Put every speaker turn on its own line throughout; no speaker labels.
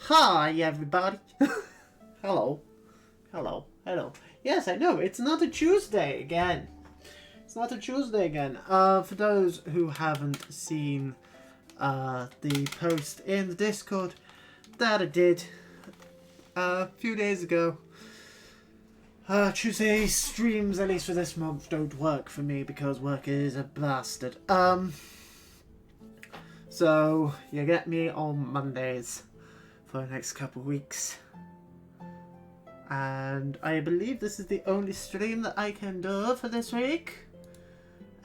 Hi, everybody. Hello. Hello. Hello. Yes, I know. It's not a Tuesday again. It's not a Tuesday again. For those who haven't seen the post in the Discord that I did a few days ago, Tuesday streams, at least for this month, don't work for me because work is a bastard. So you get me on Mondays for the next couple of weeks. And I believe this is the only stream that I can do for this week.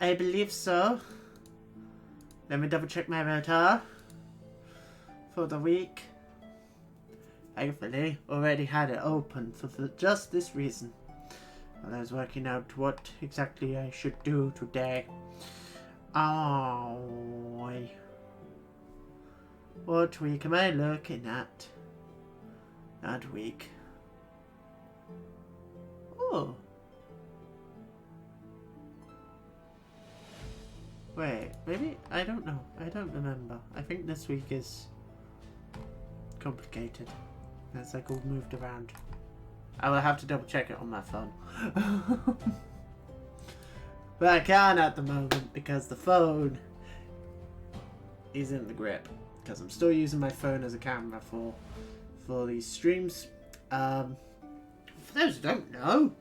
I believe so. Let me double check my rota for the week. Hopefully already had it open for just this reason. While I was working out what exactly I should do today. Oh, what week am I looking at? That week. Oh. Wait, maybe? I don't know. I don't remember. I think this week is complicated. It's like all moved around. I will have to double check it on my phone. But I can't at the moment because the phone is in the grip. Because I'm still using my phone as a camera for these streams. For those who don't know,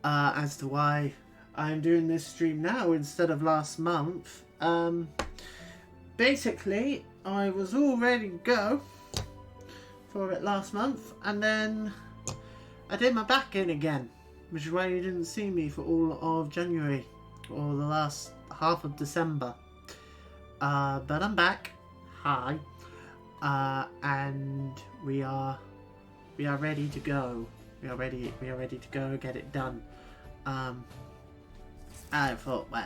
as to why I'm doing this stream now instead of last month, basically I was all ready to go for it last month, and then I did my back in again, which is why you didn't see me for all of January or the last half of December. But I'm back. Hi. And we are ready to go. We are ready to go, get it done. I thought, well,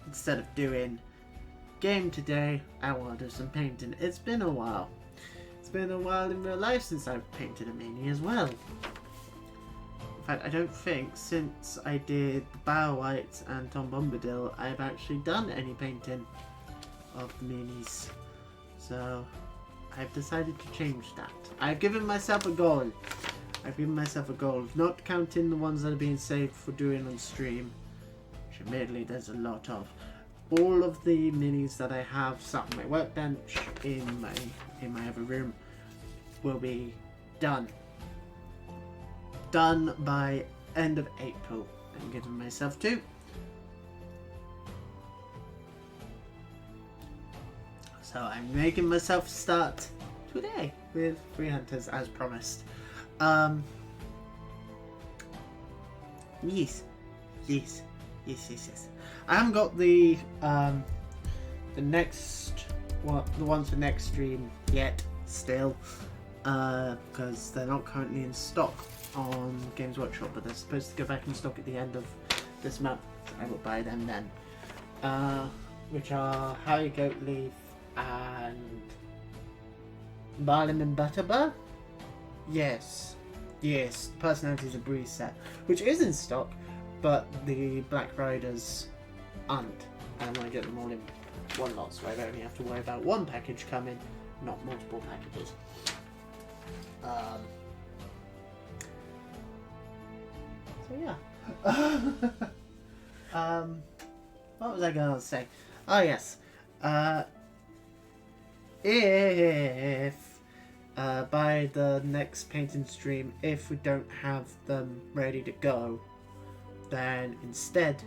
instead of doing game today, I want to do some painting. It's been a while. It's been a while in real life since I've painted a mini as well. In fact, I don't think since I did the Bow Whites and Tom Bombadil, I've actually done any painting of the minis. So I've decided to change that. I've given myself a goal. I've given myself a goal of not counting the ones that are being saved for doing on stream, which admittedly there's a lot of. All of the minis that I have sat on my workbench in my other room will be done. Done by end of April. I'm giving myself two. So I'm making myself start today with 3 hunters as promised. Yes. I haven't got the next one, the ones for next stream yet, still, because they're not currently in stock on Games Workshop, but they're supposed to go back in stock at the end of this month. So I will buy them then, which are Harry Goatleaf and Barlim and Butterbur. Yes, the Personalities of Breeze set, which is in stock, but the Black Riders aren't. I want to get them all in one lot, so I only have to worry about one package coming, not multiple packages. So yeah. What was I gonna say? Oh yes. If by the next painting stream, if we don't have them ready to go, then instead,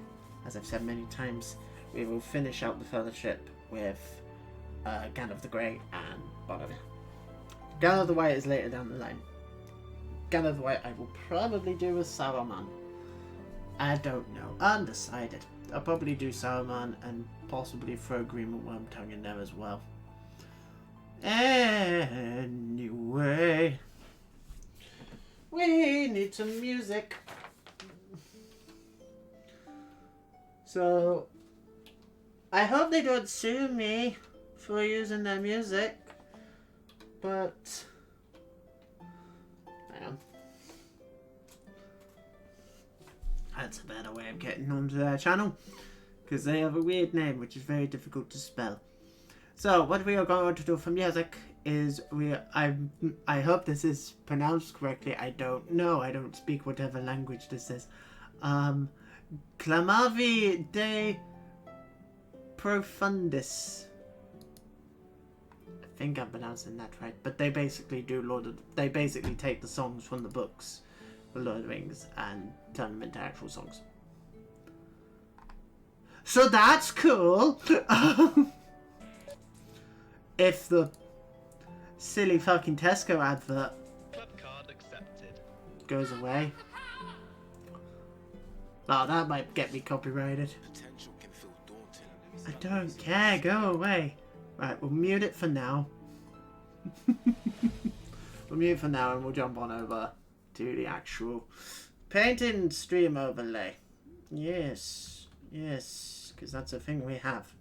as I've said many times, we will finish out the Fellowship with Gandalf the Grey and Bonner. Gandalf the White is later down the line. Gandalf the White I will probably do with Saruman. I don't know. Undecided. I'll probably do Saruman and possibly throw Green Wormtongue in there as well. Anyway, we need some music. So, I hope they don't sue me for using their music, but that's a better way of getting onto their channel, because they have a weird name which is very difficult to spell. So what we are going to do for music is I hope this is pronounced correctly. I don't know. I don't speak whatever language this is. Clamavi de Profundis. I think I'm pronouncing that right. But they basically they basically take the songs from the books, The Lord of the Rings, and turn them into actual songs. So that's cool. If the silly fucking Tesco advert
Club card accepted.
Goes away. Oh, that might get me copyrighted.
Potential can feel daunting.
I don't care. Go away. Right, we'll mute it for now. We'll mute it for now and we'll jump on over to the actual painting stream overlay. Yes. Yes. Because that's a thing we have.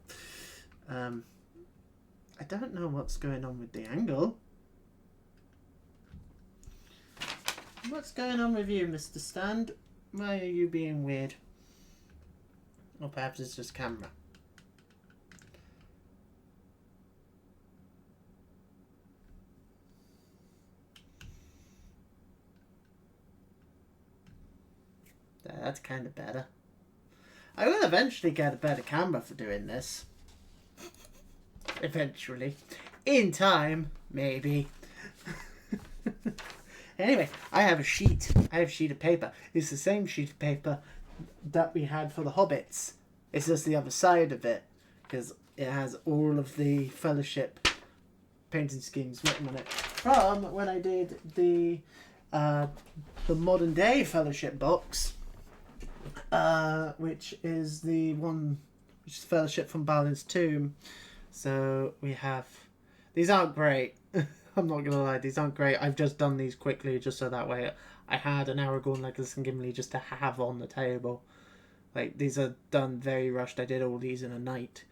I don't know what's going on with the angle. What's going on with you, Mr. Stand? Why are you being weird? Or perhaps it's just camera. That's kind of better. I will eventually get a better camera for doing this. Eventually. In time, maybe. Anyway, I have a sheet. I have a sheet of paper. It's the same sheet of paper that we had for the Hobbits. It's just the other side of it. Because it has all of the Fellowship painting schemes written on it. From when I did the modern day Fellowship box. Which is the one... Which is Fellowship from Balin's Tomb. So we have... These aren't great. I'm not going to lie, these aren't great. I've just done these quickly just so that way I had an Aragorn, Legolas and Gimli just to have on the table. Like, these are done very rushed. I did all these in a night.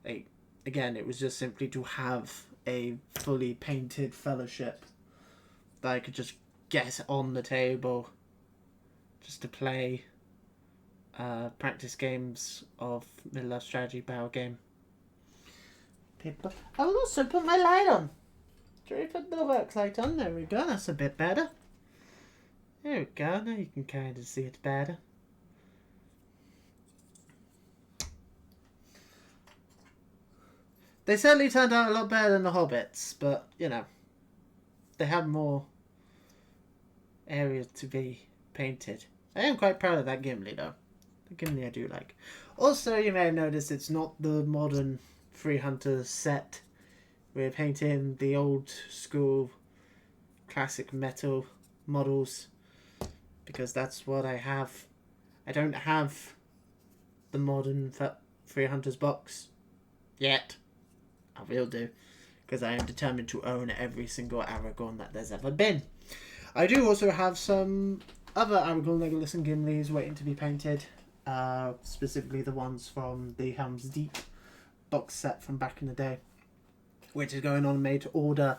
Like, again, it was just simply to have a fully painted Fellowship that I could just get on the table just to play practice games of Middle-earth strategy battle game. Paper. I will also put my light on. Should we put the work light on? There we go. That's a bit better. There we go. Now you can kind of see it better. They certainly turned out a lot better than the Hobbits, but, you know, they have more area to be painted. I am quite proud of that Gimli, though. The Gimli I do like. Also, you may have noticed it's not the modern Free Hunters set. We're painting the old school classic metal models because that's what I have. I don't have the modern Free Hunters box yet. I will do because I am determined to own every single Aragorn that there's ever been. I do also have some other Aragorn, Legolas and Gimlis waiting to be painted. Specifically the ones from the Helm's Deep box set from back in the day, which is going on made to order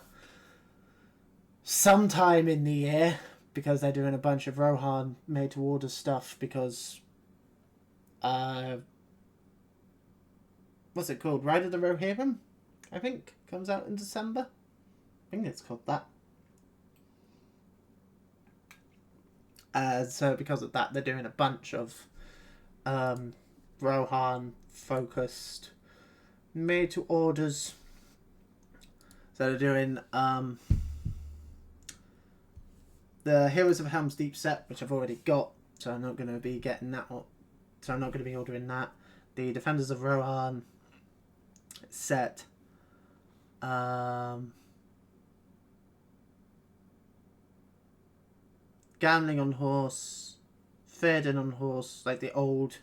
sometime in the year because they're doing a bunch of Rohan made to order stuff because what's it called? Ride of the Rohirrim, I think, comes out in December. I think it's called that. So because of that, they're doing a bunch of Rohan focused made to orders. So they're doing the Heroes of Helm's Deep set, which I've already got, so I'm not going to be getting that one. So I'm not going to be ordering that. The Defenders of Rohan set. Gambling on Horse, Theoden on Horse, like the old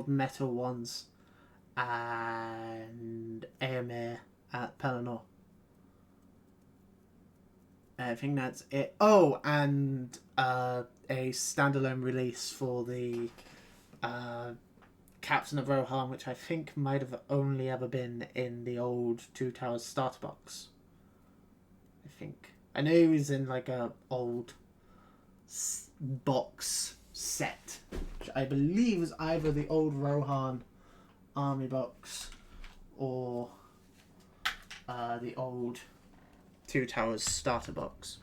metal ones, and Éomer at Pelennor. I think that's it. Oh, and a standalone release for the Captain of Rohan, which I think might have only ever been in the old Two Towers starter box. I think. I know he was in like a old box set, which I believe was either the old Rohan army box or the old Two Towers starter box.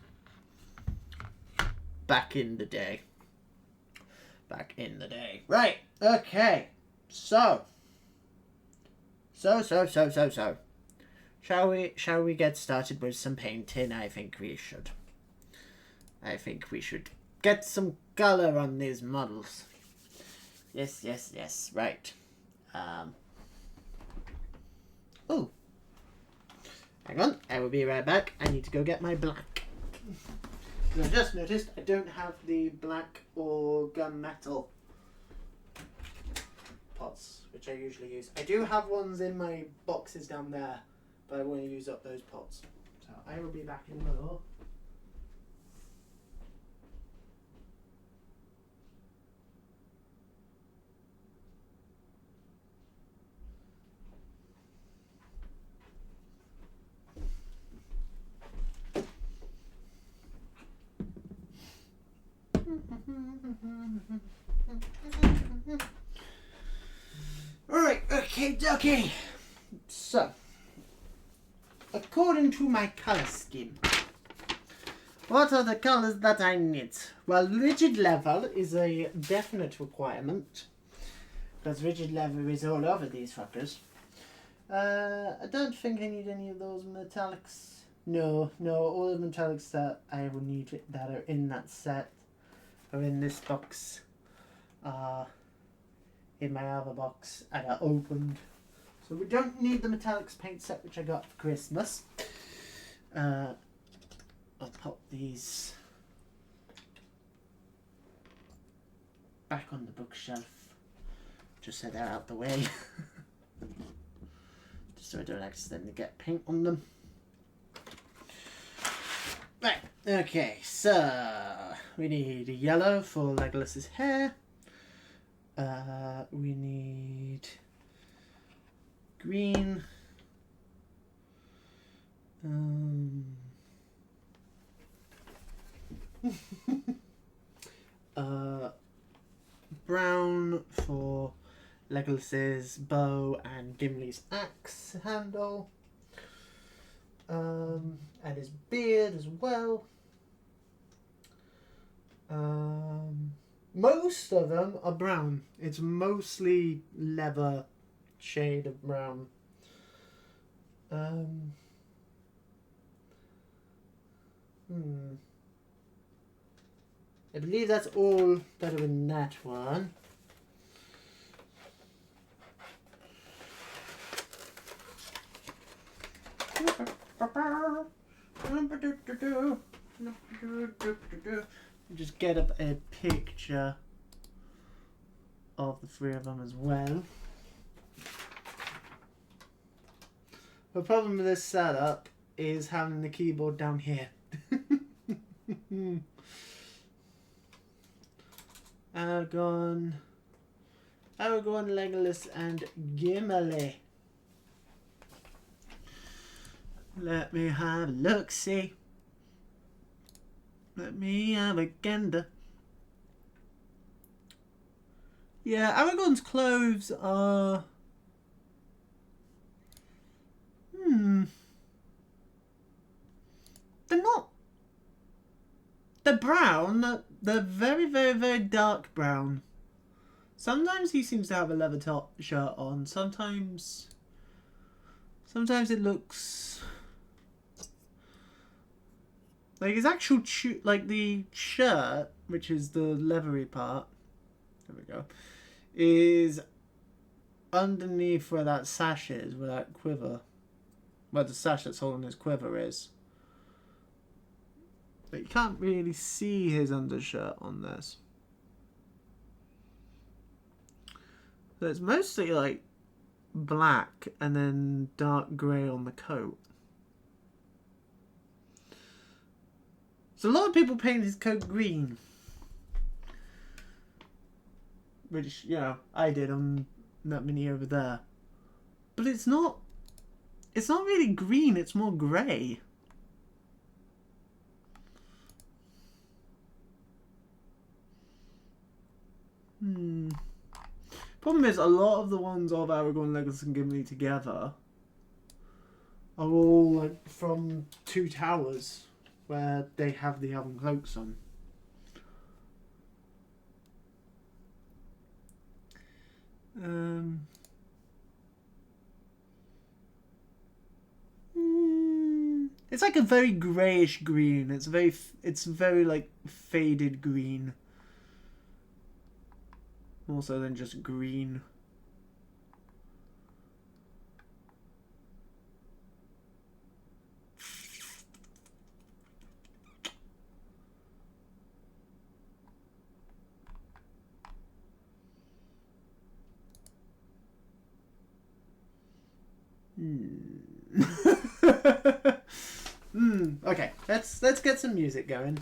Back in the day. Right, okay. So. Shall we get started with some painting? I think we should get some color on these models. Yes. Right. Oh. Hang on, I will be right back. I need to go get my black. I just noticed I don't have the black or gunmetal pots, which I usually use. I do have ones in my boxes down there, but I want to use up those pots. So I will be back in a little. Alright, okay. So, according to my color scheme, what are the colors that I need? Well, rigid level is a definite requirement, because rigid level is all over these fuckers. I don't think I need any of those metallics. No, all the metallics that I will need that are in that set are in this box. In my other box and are opened. So we don't need the metallics paint set which I got for Christmas. I'll pop these back on the bookshelf just so they're out the way. Just so I don't accidentally get paint on them. Right, okay, so we need yellow for Legolas's hair. We need green. Brown for Legolas's bow and Gimli's axe handle. And his beard as well. Most of them are brown. It's mostly leather shade of brown. I believe that's all that are in that one. Just get up a picture of the three of them as well. The problem with this setup is having the keyboard down here. Aragorn, Legolas and Gimli. Let me have a look-see. Let me have a gander. Yeah, Aragorn's clothes are... They're not... They're brown. They're very, very, very dark brown. Sometimes he seems to have a leather top shirt on. Sometimes it looks... like his actual like the shirt, which is the leathery part, there we go, is underneath where that sash is, where that quiver, where the sash that's holding his quiver is. But you can't really see his undershirt on this. So it's mostly like black and then dark grey on the coat. So a lot of people paint his coat green. Which, you know, I did on that mini over there. But it's not really green, it's more grey. Problem is, a lot of the ones of Aragorn, Legolas and Gimli together are all like from Two Towers, where they have the elven cloaks on. It's like a very greyish green. It's very like faded green. More so than just green. Okay, let's get some music going.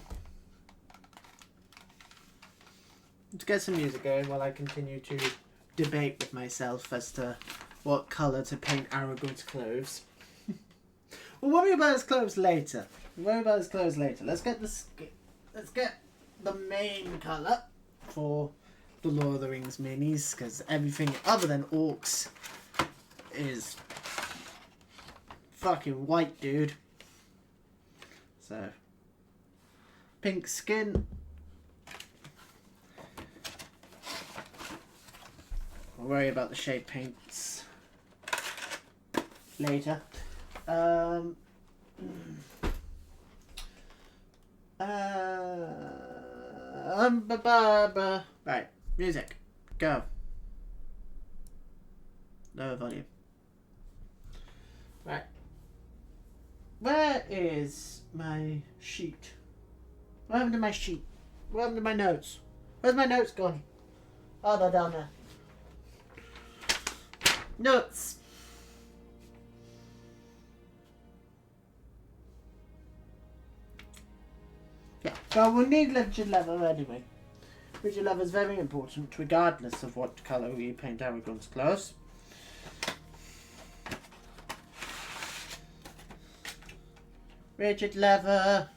Let's get some music going while I continue to debate with myself as to what colour to paint Aragorn's clothes. We'll worry about his clothes later. Let's get the main colour for the Lord of the Rings minis, because everything other than orcs is fucking white, dude. So, pink skin. I'll worry about the shade paints later. Right, music, go. Lower volume. Right. Where is my sheet? What happened to my sheet? What happened to my notes? Where's my notes gone? Oh, they're down there. Notes. Yeah, well, we'll need rigid leather anyway. Rigid leather is very important, regardless of what colour we paint Aragorn's clothes. Rigid leather.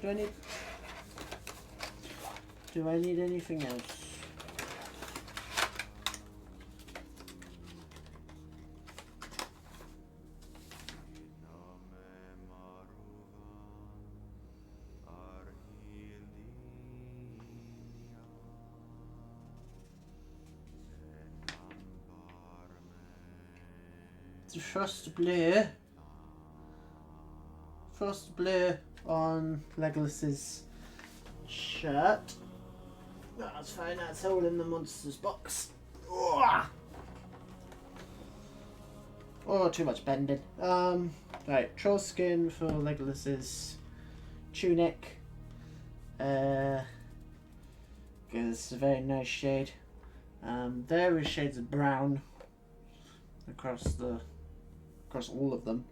Do I need anything else? The frost blue on Legolas's shirt. That's fine, that's all in the monsters box. Oh, too much bending. Right, troll skin for Legolas's tunic. Because it's a very nice shade. There is shades of brown across all of them.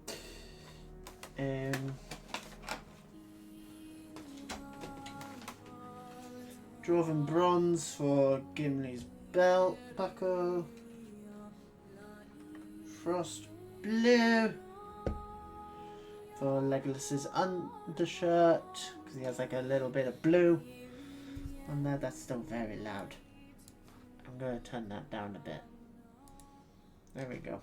Dwarven bronze for Gimli's belt buckle. Frost blue for Legolas's undershirt, because he has like a little bit of blue on there. That's still very loud. I'm going to turn that down a bit. There we go.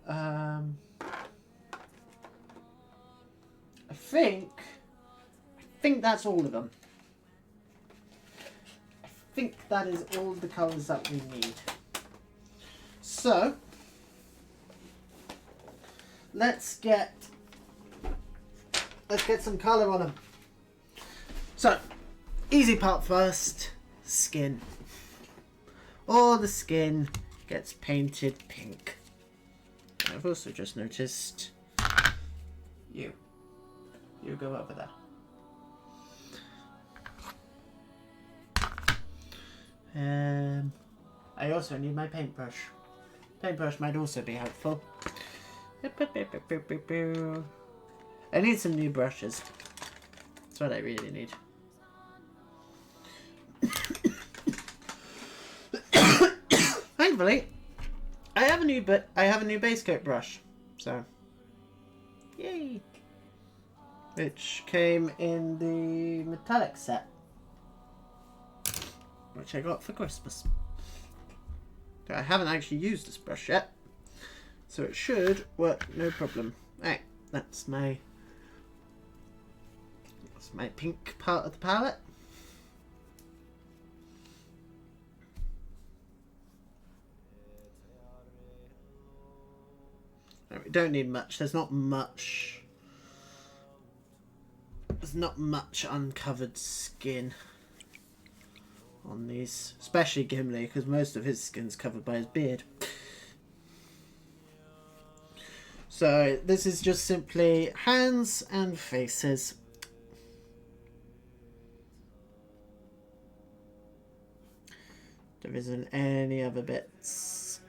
I think that's all of them. I think that is all the colours that we need. So, let's get some colour on them. So, easy part first, skin. All the skin gets painted pink. I've also just noticed you go over there. I also need my paintbrush. Paintbrush might also be helpful. I need some new brushes. That's what I really need. Thankfully, I have a new base coat brush. So, yay! Which came in the metallic set, which I got for Christmas. I haven't actually used this brush yet, so it should work no problem. Right, that's my pink part of the palette. We don't need much. There's not much uncovered skin on these, especially Gimli, because most of his skin's covered by his beard. So this is just simply hands and faces. There isn't any other bits.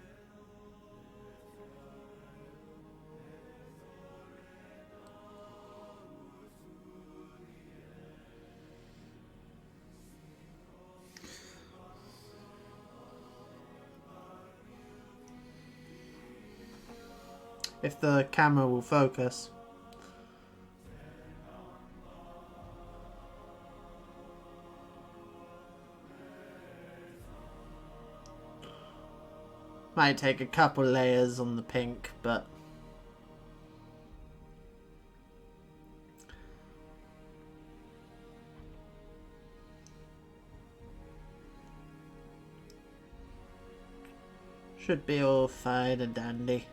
If the camera will focus. Might take a couple layers on the pink, but should be all fine and dandy.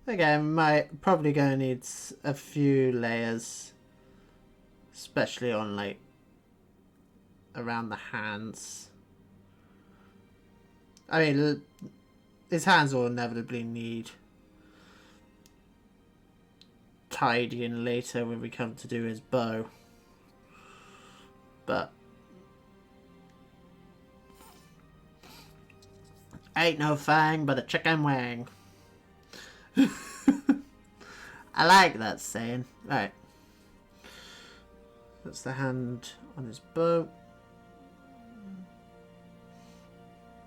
Again, might probably gonna need a few layers, especially on like around the hands. I mean, his hands will inevitably need tidying later when we come to do his bow, but ain't no fang but a chicken wing. I like that saying. Right. That's the hand on his bow.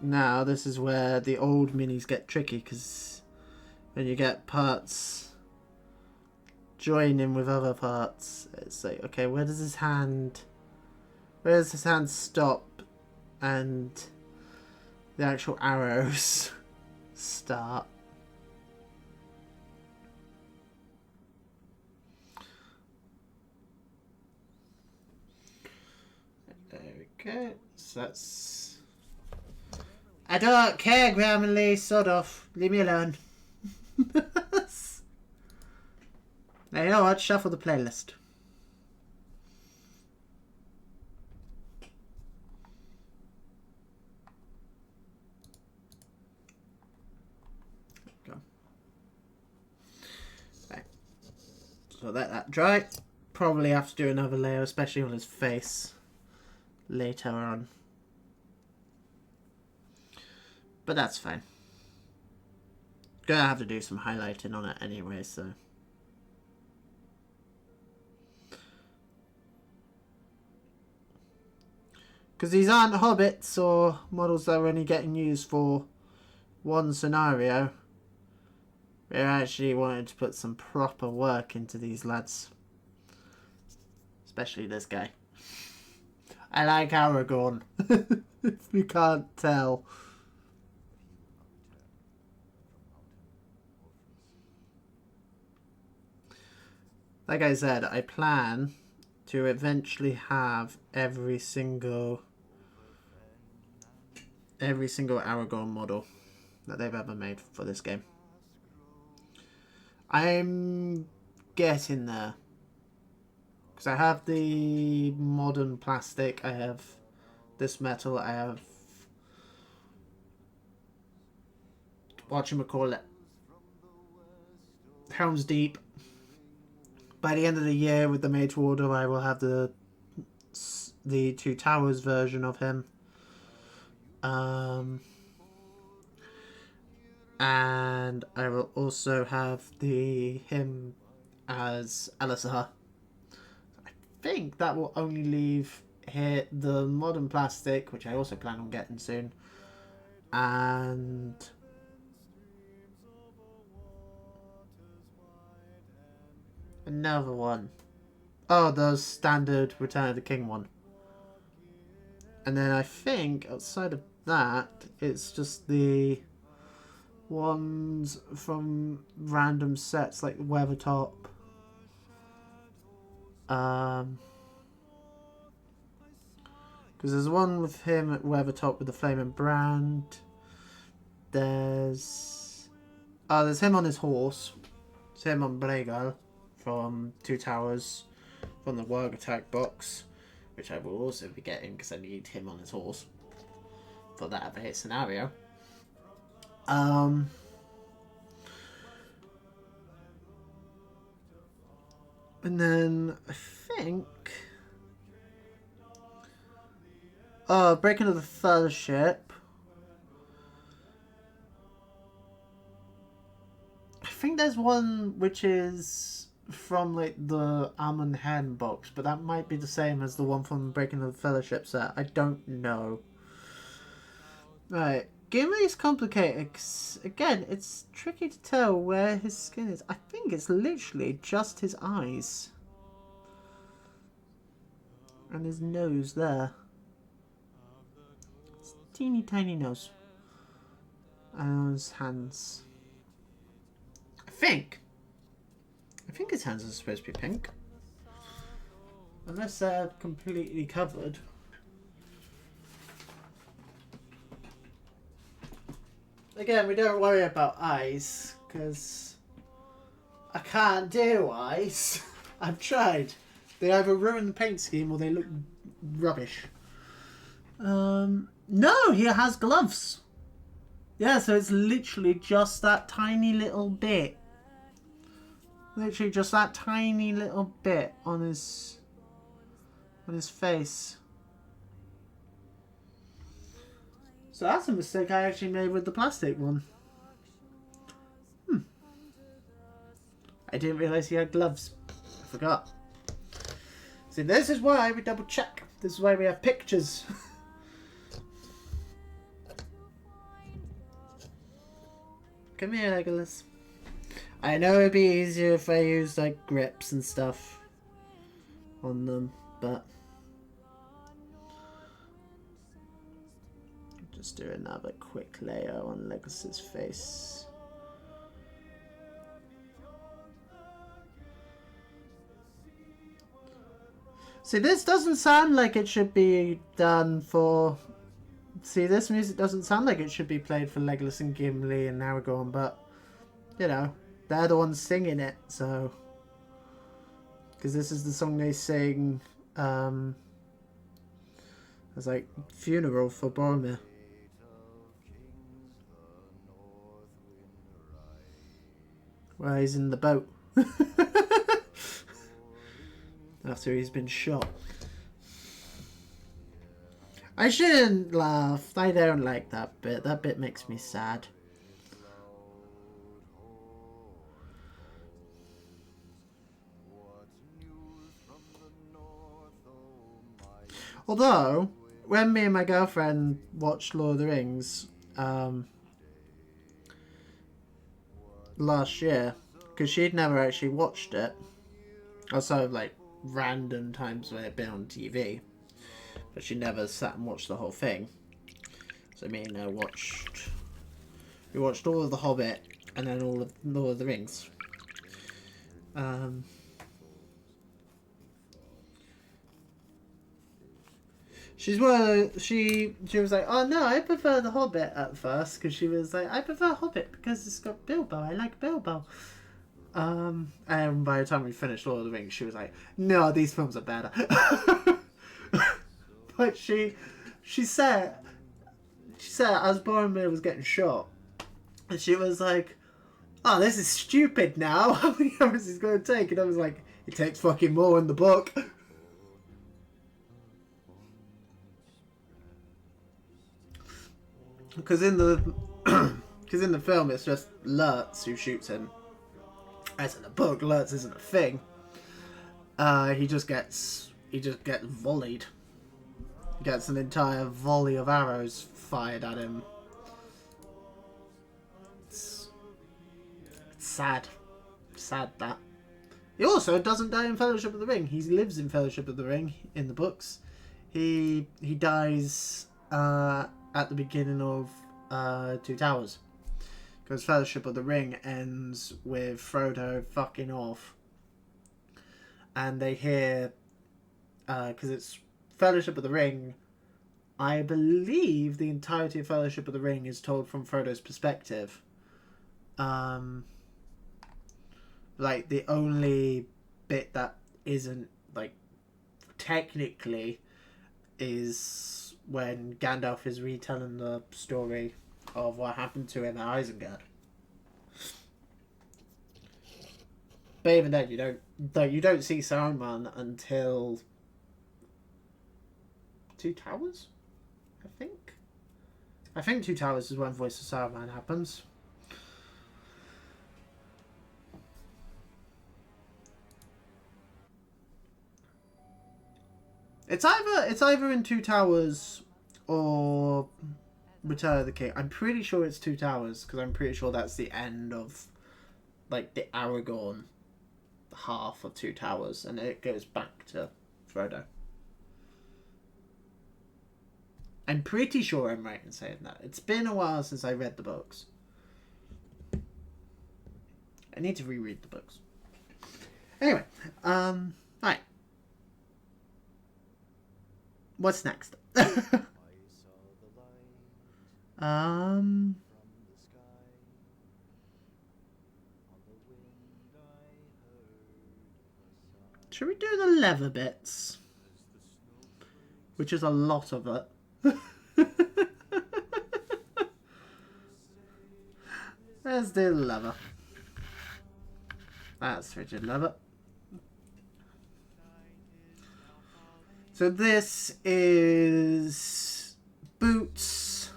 Now this is where the old minis get tricky, because when you get parts joining with other parts, it's like, okay, where does his hand stop and the actual arrows start? Okay, so that's... I don't care, Grammarly, sod off. Leave me alone. Now, you know what? Shuffle the playlist. Go. Right. So let that dry. Probably have to do another layer, especially on his face later on, but that's fine. Gonna have to do some highlighting on it anyway, so because these aren't hobbits or models that are only getting used for one scenario. We're actually wanting to put some proper work into these lads, especially this guy. I like Aragorn, if you can't tell. Like I said, I plan to eventually have every single Aragorn model that they've ever made for this game. I'm getting there. Because I have the modern plastic, I have this metal, I have whatchamacallit, Helm's Deep. By the end of the year with the Made to Order, I will have the Two Towers version of him. And I will also have him as Alisar. I think that will only leave here the modern plastic, which I also plan on getting soon, and another one. Oh, the standard Return of the King one. And then I think outside of that, it's just the ones from random sets like Weathertop. Because there's one with him at Weathertop with the flaming brand. There's him on his horse. It's him on Blago from Two Towers from the Warg Attack box, which I will also be getting because I need him on his horse for that ever hit scenario. And then I think Breaking of the Fellowship. I think there's one which is from like the Almond Hen box, but that might be the same as the one from Breaking of the Fellowship set. I don't know. Right, Gimli is complicated 'cause, again, it's tricky to tell where his skin is. I think it's literally just his eyes and his nose there. It's teeny tiny nose and his hands. I think his hands are supposed to be pink. Unless they're completely covered. Again, we don't worry about eyes, because I can't do eyes. I've tried. They either ruin the paint scheme or they look rubbish. No, he has gloves. Yeah, so it's literally just that tiny little bit. Literally just that tiny little bit on his face. So that's a mistake I actually made with the plastic one. I didn't realise he had gloves. I forgot. See, this is why we double check. This is why we have pictures. Come here, Legolas. I know it'd be easier if I used like grips and stuff on them, but just do another quick layer on Legolas's face. See, this doesn't sound like it should be done for... See, this music doesn't sound like it should be played for Legolas and Gimli and Aragorn, but, you know, they're the ones singing it, so... Because this is the song they sing, as, like, funeral for Boromir. Where he's in the boat. After he's been shot. I shouldn't laugh. I don't like that bit. That bit makes me sad. Although, when me and my girlfriend watched Lord of the Rings last year, because she'd never actually watched it, outside of like random times when it'd been on TV, but she never sat and watched the whole thing. So me and her we watched all of The Hobbit and then all of Lord of the Rings. She was like, oh no, I prefer The Hobbit at first, because she was like, I prefer Hobbit because it's got Bilbo, I like Bilbo. And by the time we finished Lord of the Rings, she was like, no, these films are better. But she said as Boromir was getting shot, and she was like, oh, this is stupid now. How many hours is it going to take? And I was like, it takes fucking more in the book. Because in the film it's just Lurtz who shoots him. As in the book, Lurtz isn't a thing. He just gets volleyed. He gets an entire volley of arrows fired at him. It's sad. Sad that. He also doesn't die in Fellowship of the Ring. He lives in Fellowship of the Ring in the books. He dies at the beginning of Two Towers. Because Fellowship of the Ring ends with Frodo fucking off. And they hear... because it's Fellowship of the Ring... I believe the entirety of Fellowship of the Ring is told from Frodo's perspective. Like, the only bit that isn't, like, technically is when Gandalf is retelling the story of what happened to him at Isengard. But even then, you don't see Saruman until Two Towers, I think. I think Two Towers is when Voice of Saruman happens. It's either in Two Towers or Return of the King. I'm pretty sure it's Two Towers because I'm pretty sure that's the end of like the Aragorn half of Two Towers, and it goes back to Frodo. I'm pretty sure I'm right in saying that. It's been a while since I read the books. I need to reread the books. Anyway, right. What's next? Should we do the leather bits? Which is a lot of it. Let's do the leather. That's rigid leather. So this is boots.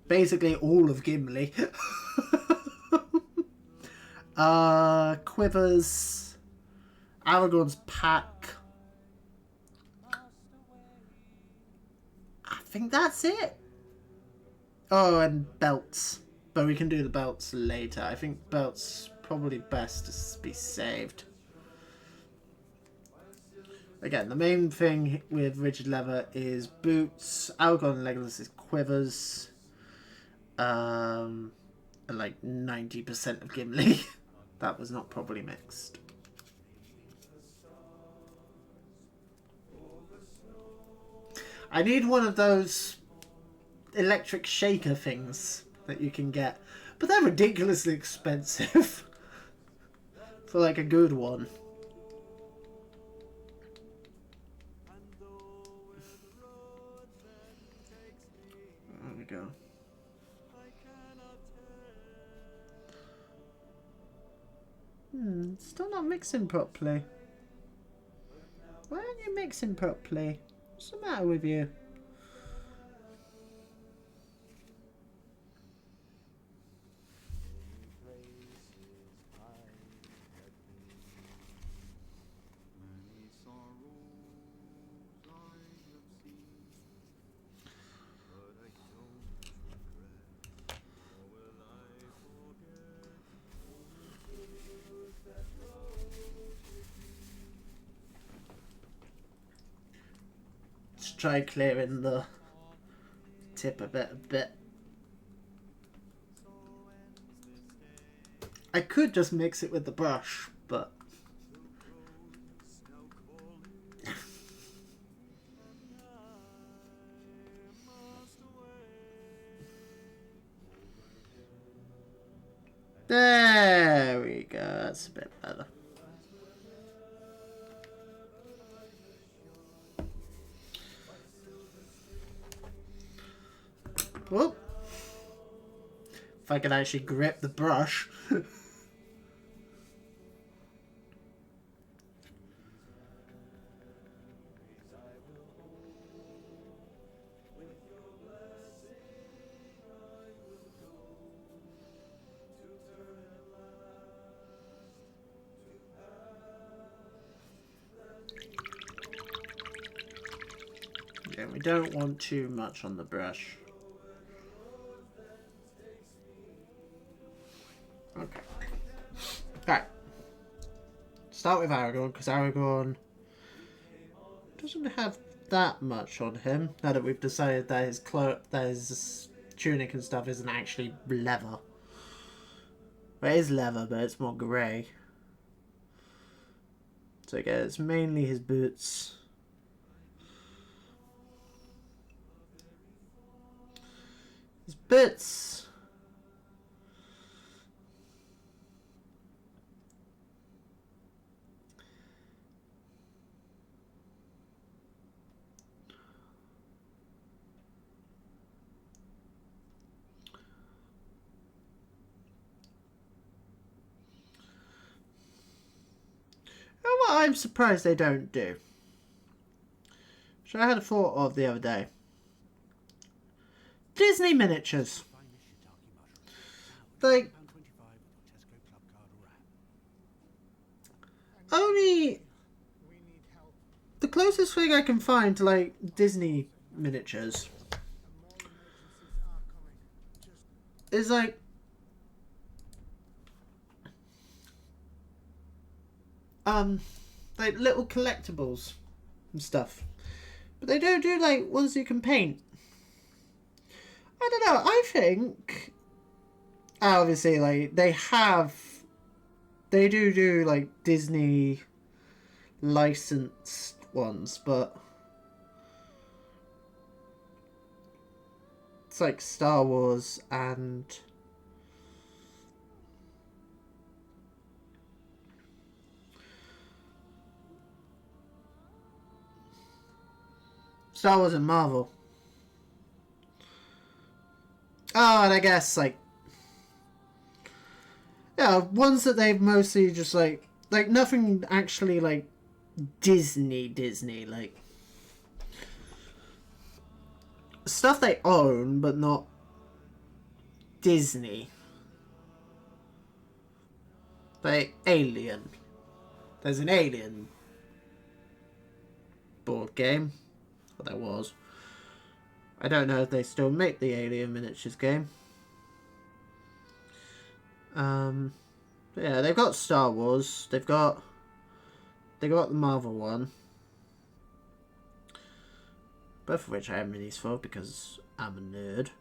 Basically all of Gimli. Quivers. Aragorn's pack. I think that's it. Oh, and belts. But we can do the belts later. I think belts probably best to be saved. Again, the main thing with rigid leather is boots. Aragorn and Legolas is quivers. And like 90% of Gimli. That was not properly mixed. I need one of those electric shaker things that you can get. But they're ridiculously expensive. For like a good one. There we go. Still not mixing properly. Why aren't you mixing properly? What's the matter with you? Let's try clearing the tip of it a bit. I could just mix it with the brush, but there we go. That's a bit better. Whoop. If I can actually grip the brush. Yeah, we don't want too much on the brush. Okay. Alright. start with Aragorn, because Aragorn doesn't have that much on him, now that we've decided that his tunic and stuff isn't actually leather. Well, it is leather, but it's more grey. So again, it's mainly his boots. His boots! What I'm surprised they don't do, which I had a thought of the other day. Disney miniatures. Like, only the closest thing I can find to like Disney miniatures is like little collectibles and stuff, but they don't do like ones you can paint. I don't know. I think obviously like they do like Disney licensed ones, but it's like Star Wars and Marvel. Oh, and I guess like ones that they've mostly just like nothing actually like Disney like stuff they own but not Disney. Like Alien. There's an Alien board game. Well, there was. I don't know if they still make the Alien miniatures game. Yeah, they've got Star Wars. They got the Marvel one. Both of which I have minis for because I'm a nerd.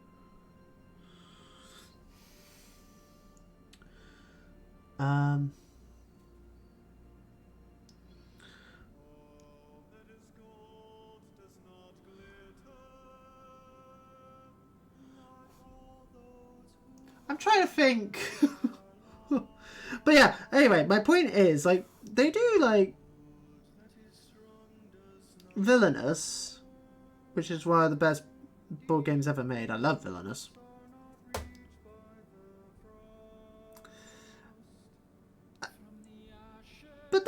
I'm trying to think. But yeah, anyway, my point is, like, they do, like, Villainous, which is one of the best board games ever made. I love Villainous. But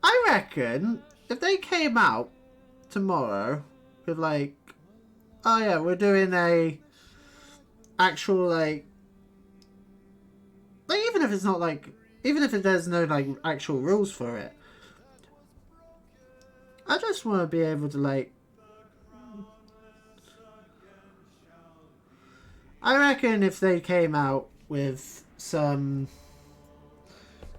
I reckon, if they came out tomorrow with, like, oh yeah, we're doing a actual, like, even if it's not like, even if there's no like actual rules for it, I just want to be able to like, I reckon if they came out with some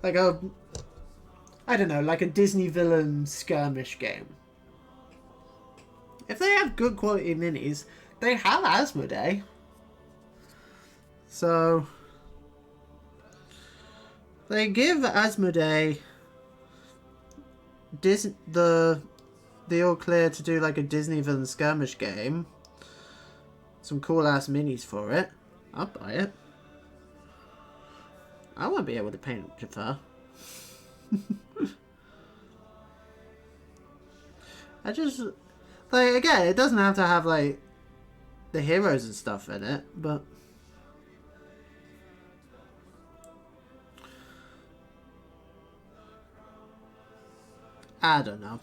like I don't know, like a Disney villain skirmish game. If they have good quality minis, they have Asmodee. So they give Asmodee the all clear to do like a Disney villain skirmish game. Some cool ass minis for it. I'll buy it. I won't be able to paint Jafar. I just like, again, it doesn't have to have like the heroes and stuff in it, but I don't know.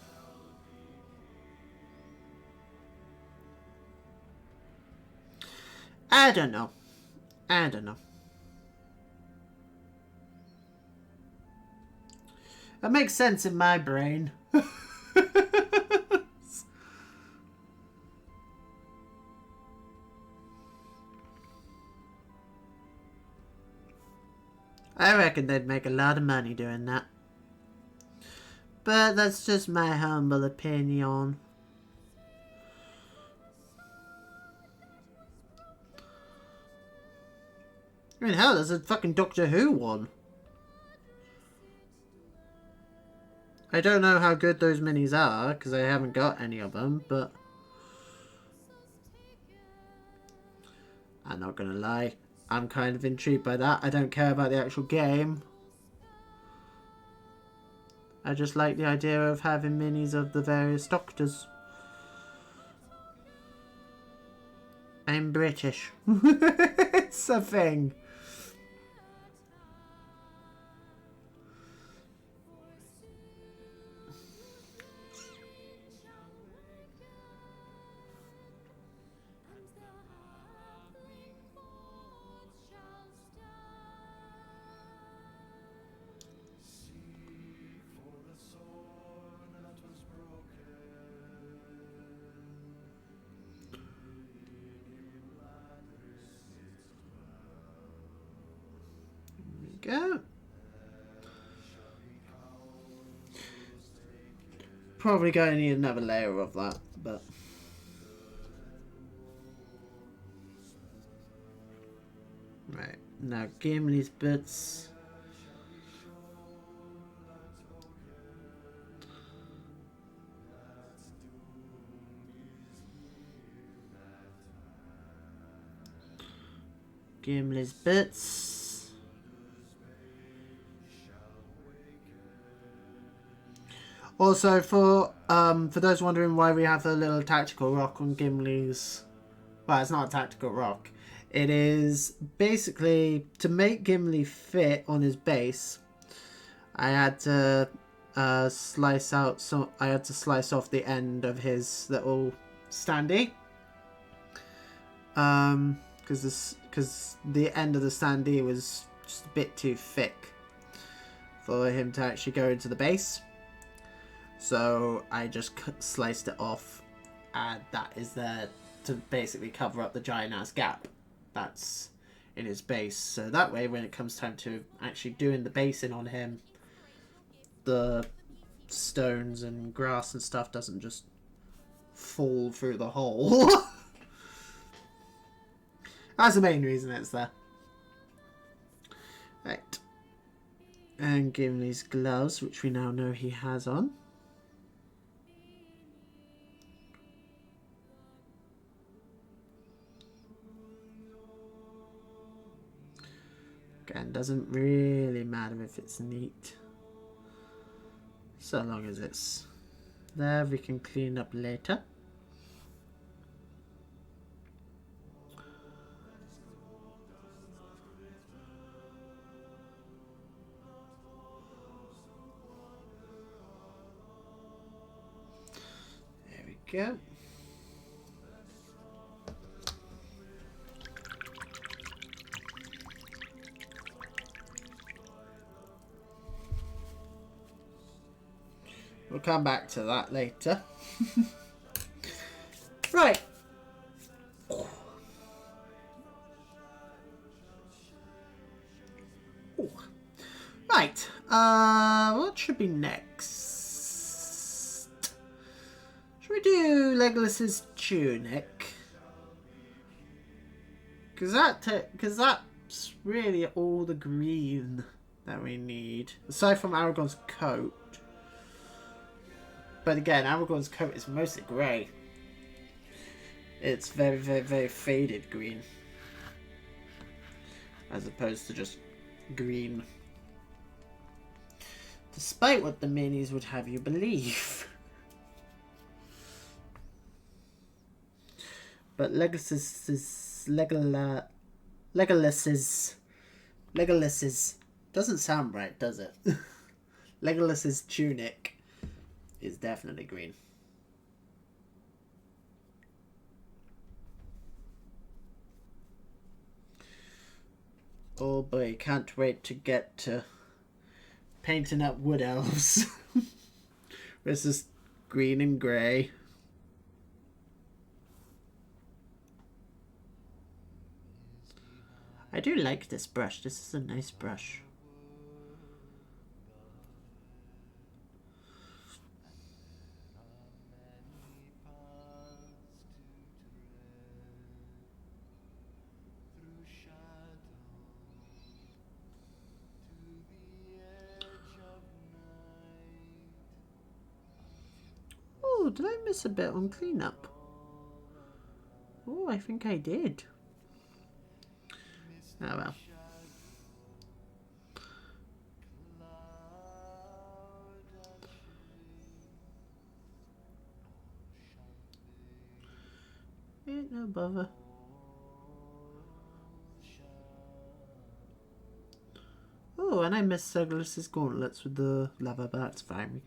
I don't know. I don't know. That makes sense in my brain. I reckon they'd make a lot of money doing that. But that's just my humble opinion. I mean, hell, there's a fucking Doctor Who one. I don't know how good those minis are, because I haven't got any of them, but... I'm not gonna lie. I'm kind of intrigued by that. I don't care about the actual game. I just like the idea of having minis of the various Doctors. I'm British. It's a thing. Go. Probably going to need another layer of that, but... Right, now Gimli's boots. Gimli's boots. Also, for those wondering why we have a little tactical rock on Gimli's... Well, it's not a tactical rock. It is basically to make Gimli fit on his base. I had to slice out some. I had to slice off the end of his little standee. Because the end of the standee was just a bit too thick for him to actually go into the base. So I just sliced it off, and that is there to basically cover up the giant ass gap that's in his base. So that way, when it comes time to actually doing the basing on him, the stones and grass and stuff doesn't just fall through the hole. That's the main reason it's there. Right. And Gimli's gloves, which we now know he has on. Again, doesn't really matter if it's neat. So long as it's there, we can clean up later. There we go. We'll come back to that later. Right. Ooh. Right. What should be next? Should we do Legolas's tunic? Because that's really all the green that we need, aside from Aragorn's coat. But again, Aragorn's coat is mostly grey. It's very, very, very faded green. As opposed to just green. Despite what the minis would have you believe. But Legolas's doesn't sound right, does it? Legolas's tunic is definitely green. Oh boy, can't wait to get to painting up wood elves. This is green and grey. I do like this brush. This is a nice brush. Oh, did I miss a bit on cleanup? Oh, I think I did. Oh well. Ain't no bother. Oh, and I missed Legolas's gauntlets with the leather, but that's fine.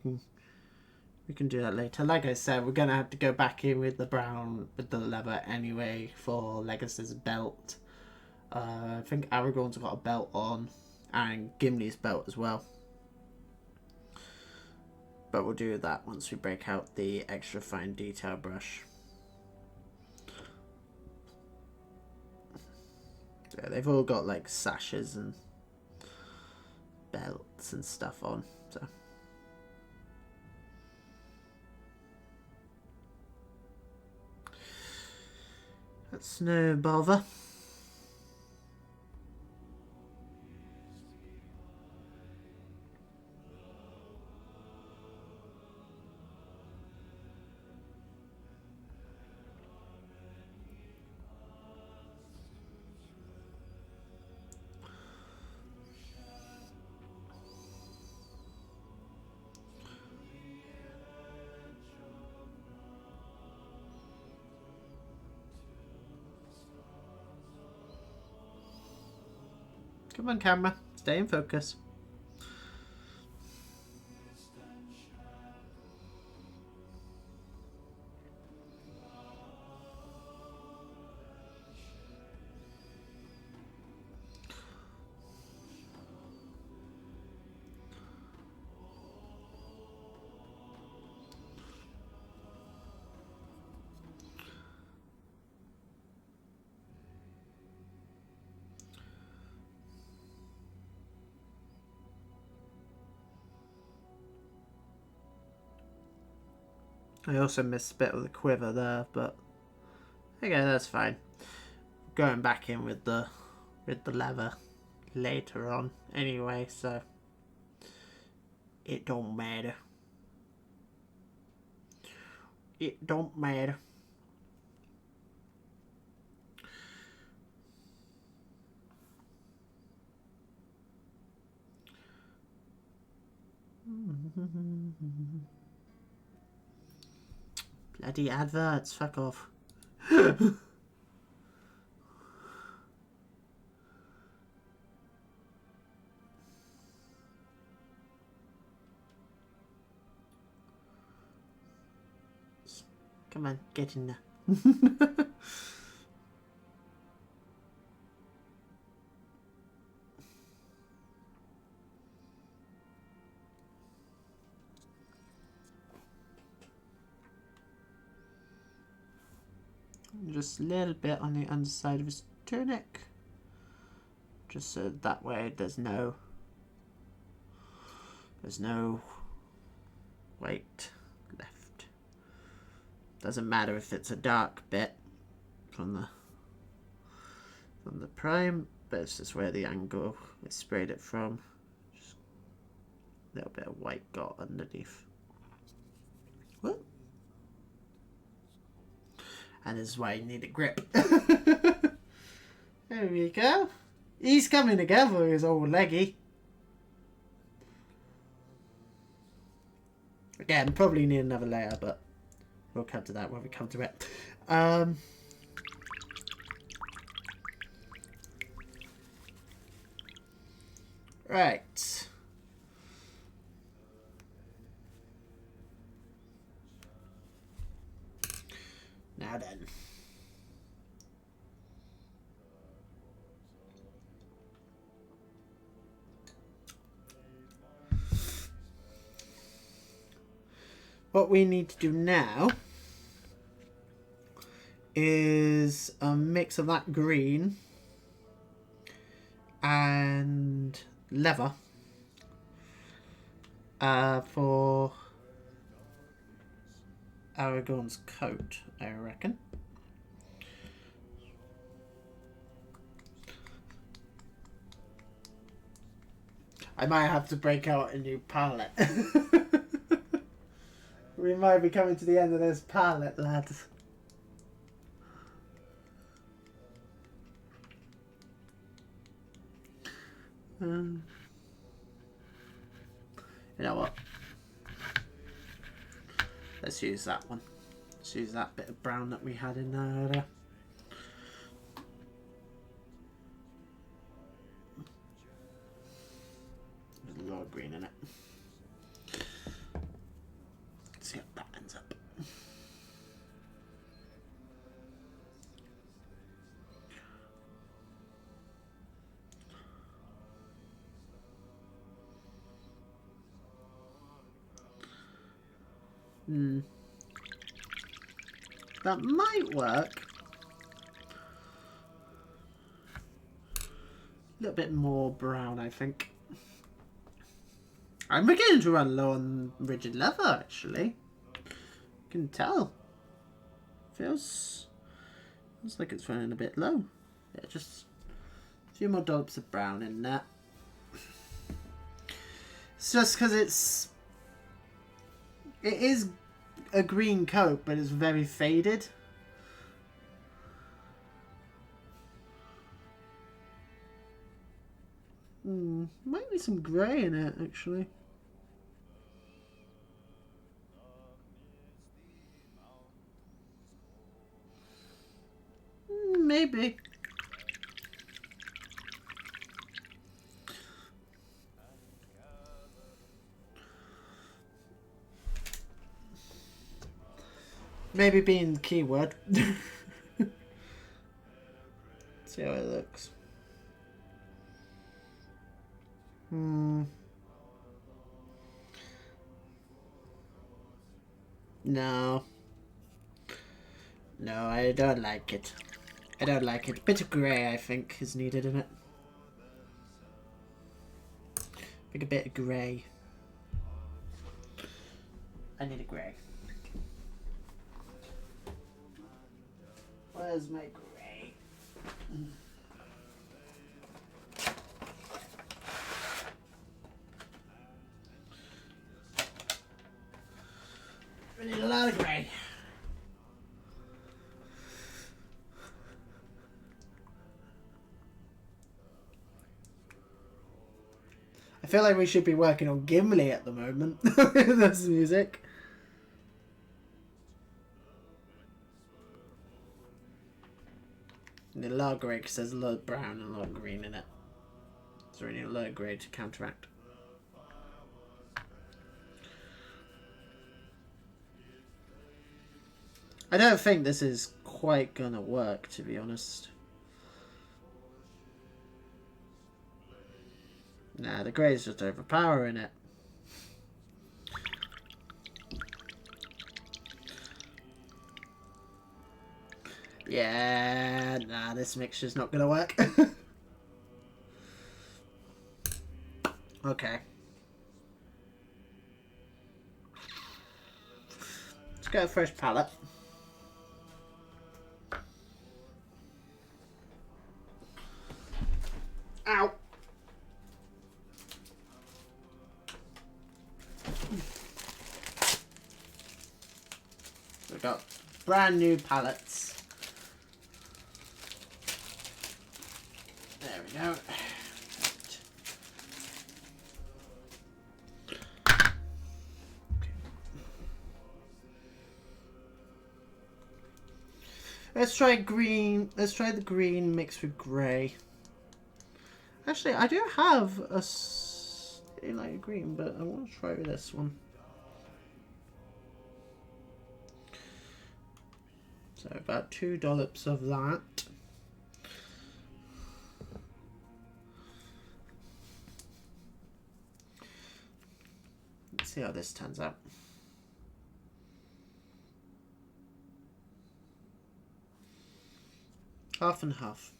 We can do that later. Like I said, we're gonna have to go back in with the brown with the leather anyway for Legolas's belt. I think Aragorn's got a belt on, and Gimli's belt as well. But we'll do that once we break out the extra fine detail brush. Yeah, they've all got like sashes and belts and stuff on, so. That's no bother. Come on, camera. Stay in focus. I also missed a bit of the quiver there, but okay, that's fine. Going back in with the leather later on anyway, so it don't matter. It don't matter. Bloody adverts, fuck off. Come on, get in there. Just a little bit on the underside of his tunic. Just so that way there's no weight left. Doesn't matter if it's a dark bit from the prime, but it's just where the angle we sprayed it from. Just a little bit of white got underneath. What? And this is why you need a grip. There we go. He's coming together, his old leggy. Again, probably need another layer, but we'll come to that when we come to it. Right. Now then. What we need to do now is a mix of that green and leather for Aragorn's coat, I reckon. I might have to break out a new palette. We might be coming to the end of this palette, lads. You know what? Let's use that one. Let's use that bit of brown that we had in there. There's a lot of green in it. Let's see how that ends up. That might work. A little bit more brown, I think. I'm beginning to run low on rigid leather, actually. You can tell. Feels like it's running a bit low. Yeah, just a few more dollops of brown in there. It's just because it is a green coat, but it's very faded. Might be some grey in it, actually. Maybe. Maybe being the keyword. See how it looks. No. No, I don't like it. I don't like it. A bit of grey, I think, is needed in it. I think a bit of grey. I need a grey. Where's my grey? We need a lot of grey. I feel like we should be working on Gimli at the moment with this music. Need a lot of grey because there's a lot of brown and a lot of green in it. So we need a lot of grey to counteract. I don't think this is quite gonna work, to be honest. Nah, the grey's just overpowering it. Yeah, nah, this mixture's not gonna work. Okay. Let's get a fresh palette. Ow! We've got brand new palettes. There we go. Let's try green. Let's try the green mixed with grey. Actually, I do have a light green, but I want to try with this one. So about 2 dollops of that. Let's see how this turns out. Half and half.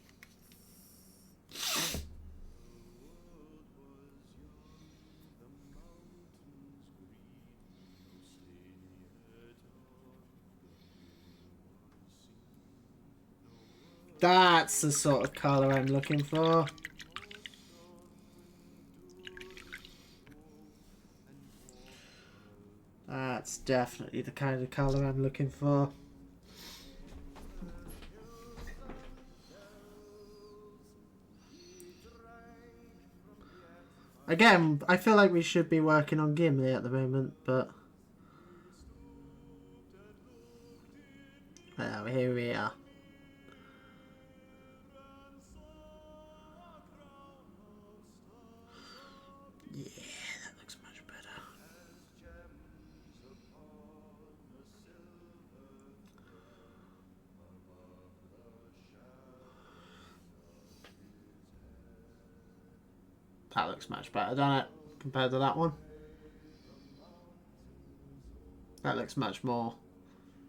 That's the sort of colour I'm looking for. That's definitely the kind of colour I'm looking for. Again, I feel like we should be working on Gimli at the moment, but... Well, here we are. Yeah, that looks much better. That looks much better, doesn't it? Compared to that one. That looks much more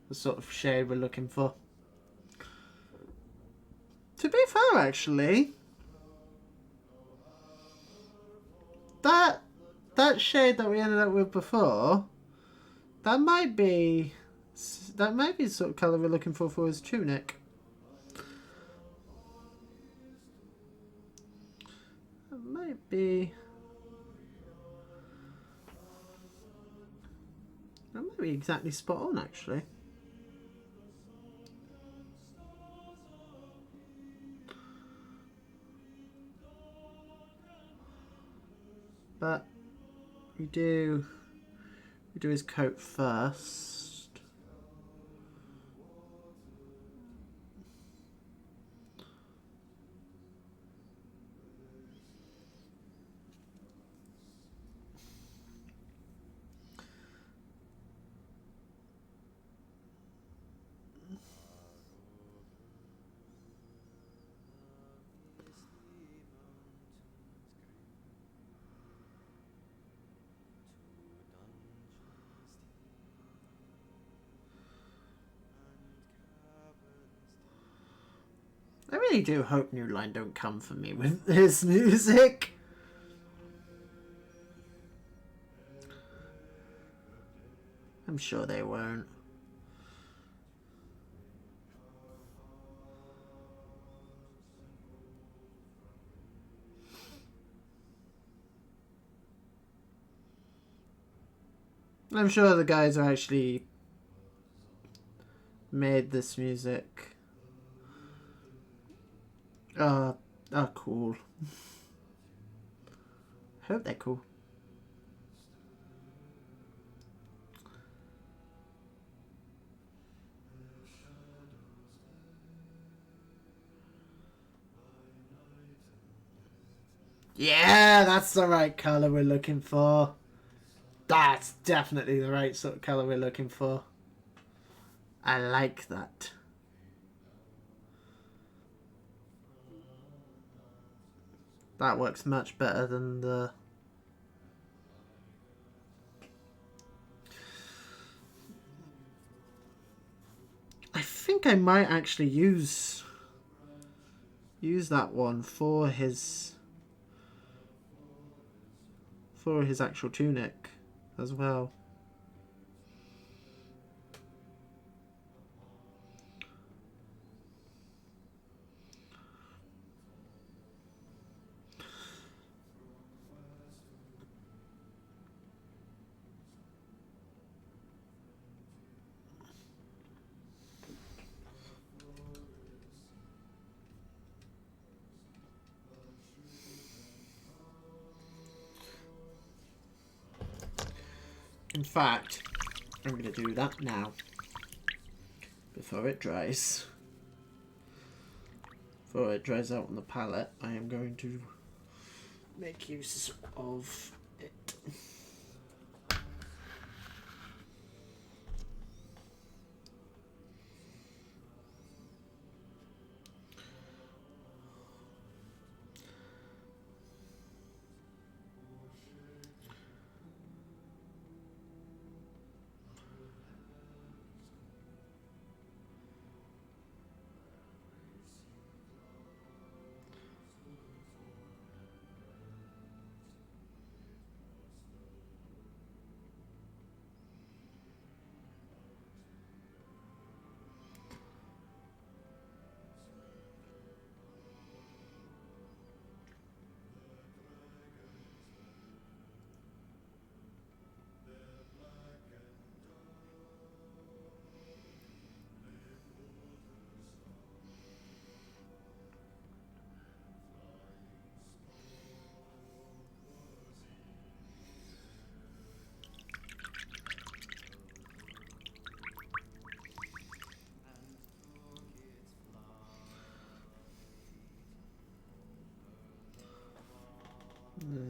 the sort of shade we're looking for. To be fair, actually, that shade that we ended up with before, that might be the sort of colour we're looking for his tunic. That might be exactly spot on, actually. But we do his coat first. I really do hope New Line don't come for me with this music. I'm sure they won't. I'm sure the guys who actually made this music are cool. Hope they're cool. Yeah, that's the right colour we're looking for. That's definitely the right sort of colour we're looking for. I like that. That works much better than the... I think I might actually use that one for his actual tunic as well. In fact, I'm going to do that now before it dries. Before it dries out on the palette, I am going to make use of it.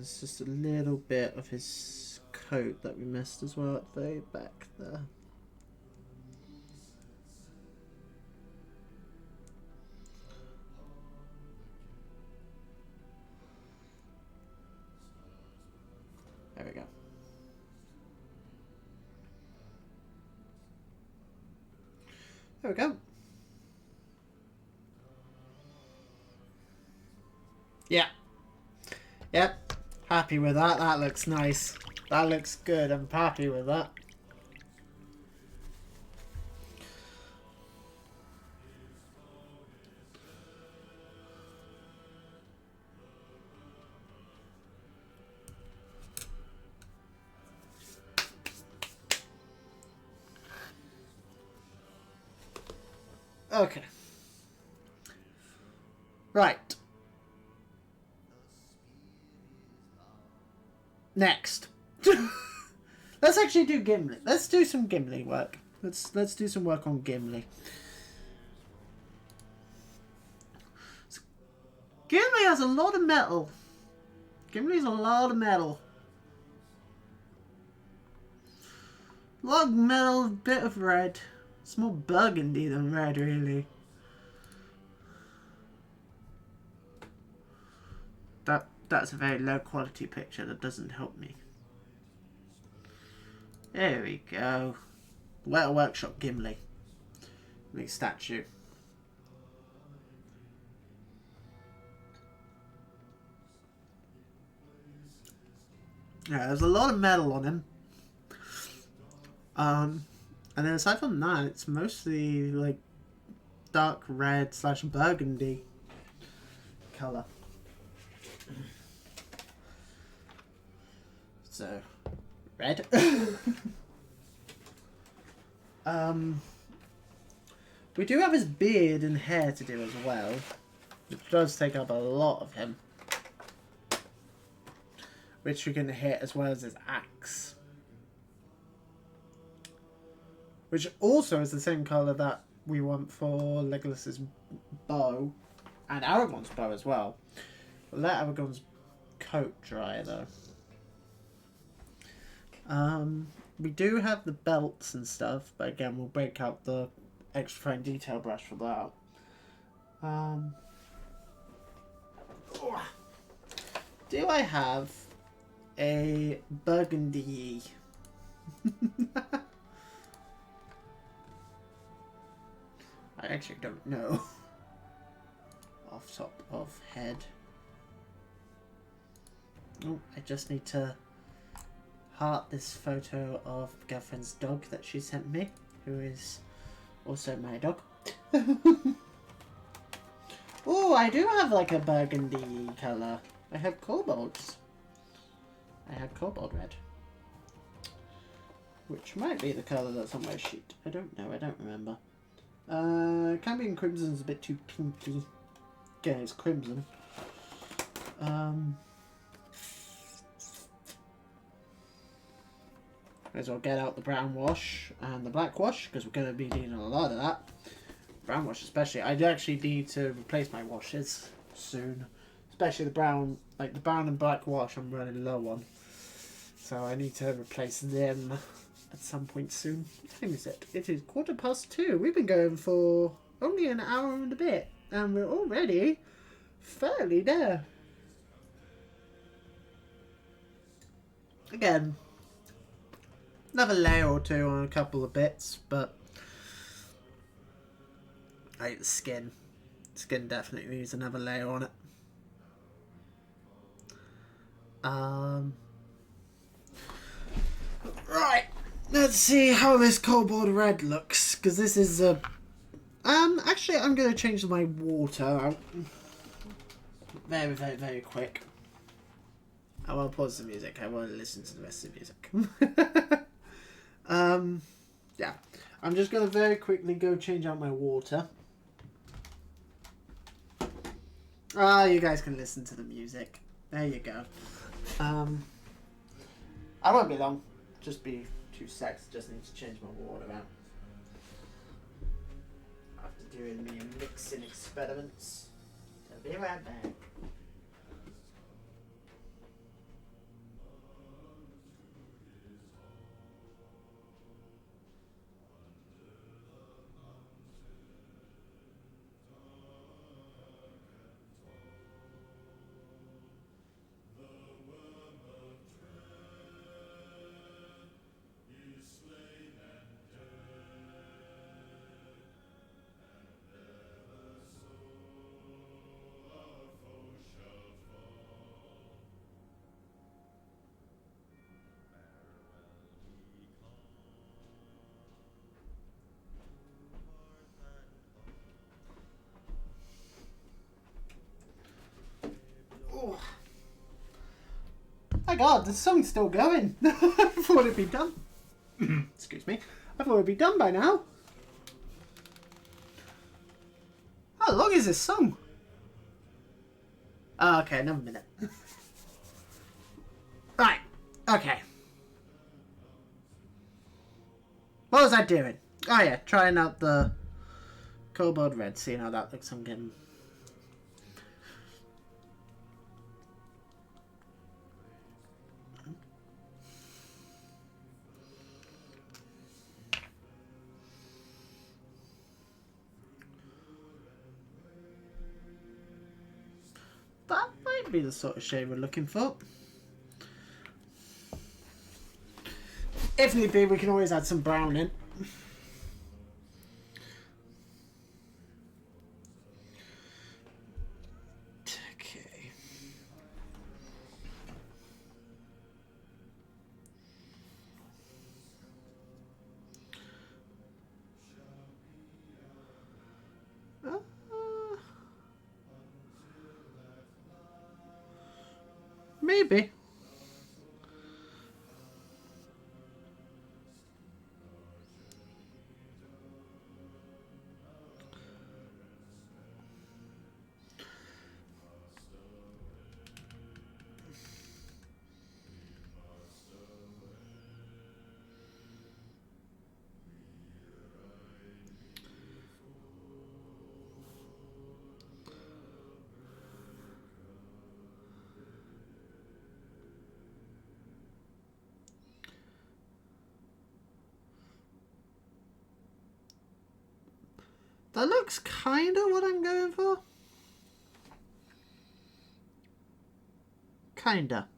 there's just a little bit of his coat that we missed as well at the very back there. There we go. There we go. Yeah. Yep. Happy with that. That looks nice. That looks good. I'm happy with that. Okay. Right. Next. Let's actually do Gimli. Let's do some Gimli work. Let's do some work on Gimli. So, Gimli has a lot of metal. Gimli's a lot of metal. A lot of metal, bit of red. It's more burgundy than red, really. That's a very low quality picture that doesn't help me. There we go. Weta Workshop Gimli. Big statue. Yeah, there's a lot of metal on him. And then aside from that, it's mostly like dark red / burgundy colour. So, red. We do have his beard and hair to do as well, which does take up a lot of him. Which we can hit as well as his axe. Which also is the same colour that we want for Legolas's bow and Aragorn's bow as well. We'll let Aragorn's coat dry though. We do have the belts and stuff, but again we'll break out the extra fine detail brush for that. Do I have a burgundy? I actually don't know. Off top of head. Oh, I just need to heart this photo of girlfriend's dog that she sent me, who is also my dog. Oh, I do have like a burgundy colour. I have kobolds. I have kobold red. Which might be the colour that's on my sheet. I don't know, I don't remember. Cambion Crimson's a bit too pinky. Again, it's crimson. May as well get out the brown wash and the black wash, because we're going to be needing a lot of that. Brown wash especially. I do actually need to replace my washes soon. Especially the brown, like the brown and black wash I'm running low on. So I need to replace them at some point soon. What time is it? It is 2:15. We've been going for only an hour and a bit. And we're already fairly there. Again, another layer or two on a couple of bits, but I hate the skin. Skin definitely needs another layer on it. Right, let's see how this kobold red looks, because this is a... actually I'm going to change my water out. Very, very, very quick. I will pause the music, I won't listen to the rest of the music. Yeah, I'm just going to very quickly go change out my water. You guys can listen to the music. There you go. I won't be long. Just be 2 seconds. Just need to change my water out. After doing me mixing experiments. I'll be right back. My god, the song's still going. I thought it'd be done. Excuse me. I thought it'd be done by now. How long is this song? Oh, okay, another minute. Right, okay. What was I doing? Oh yeah, trying out the Kobold Red, seeing how that looks on game. That might be the sort of shade we're looking for. If need be, we can always add some brown in. Okay. Maybe. That looks kind of what I'm going for. Kinda.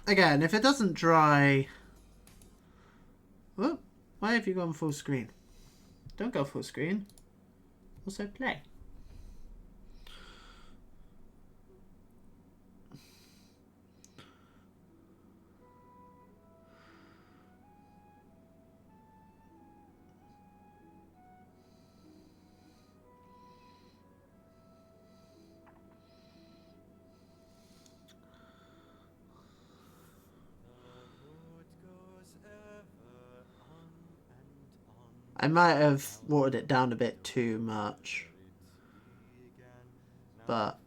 Again, if it doesn't dry... Oh, why have you gone full screen? Don't go full screen. Also play. I might have watered it down a bit too much, but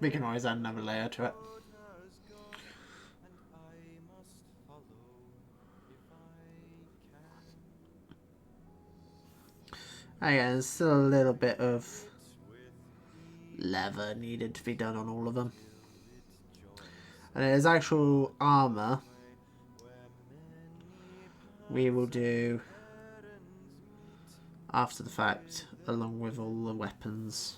we can always add another layer to it. Again, there's still a little bit of leather needed to be done on all of them. And his actual armour, we will do after the fact, along with all the weapons.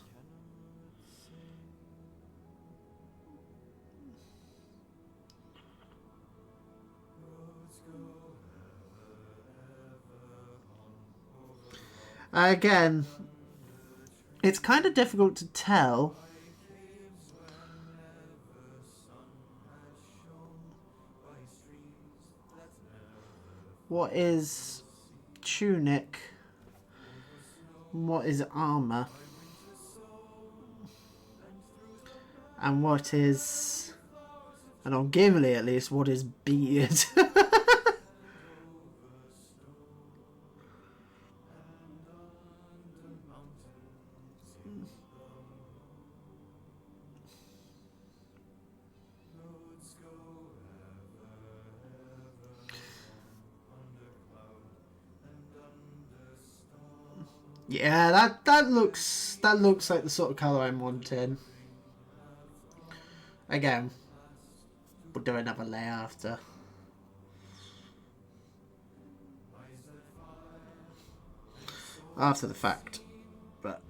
Again, it's kind of difficult to tell what is tunic, what is armor, and what is, and on Gimli at least, what is beard. Yeah, that looks like the sort of colour I'm wanting. Again, we'll do another layer after. After the fact, but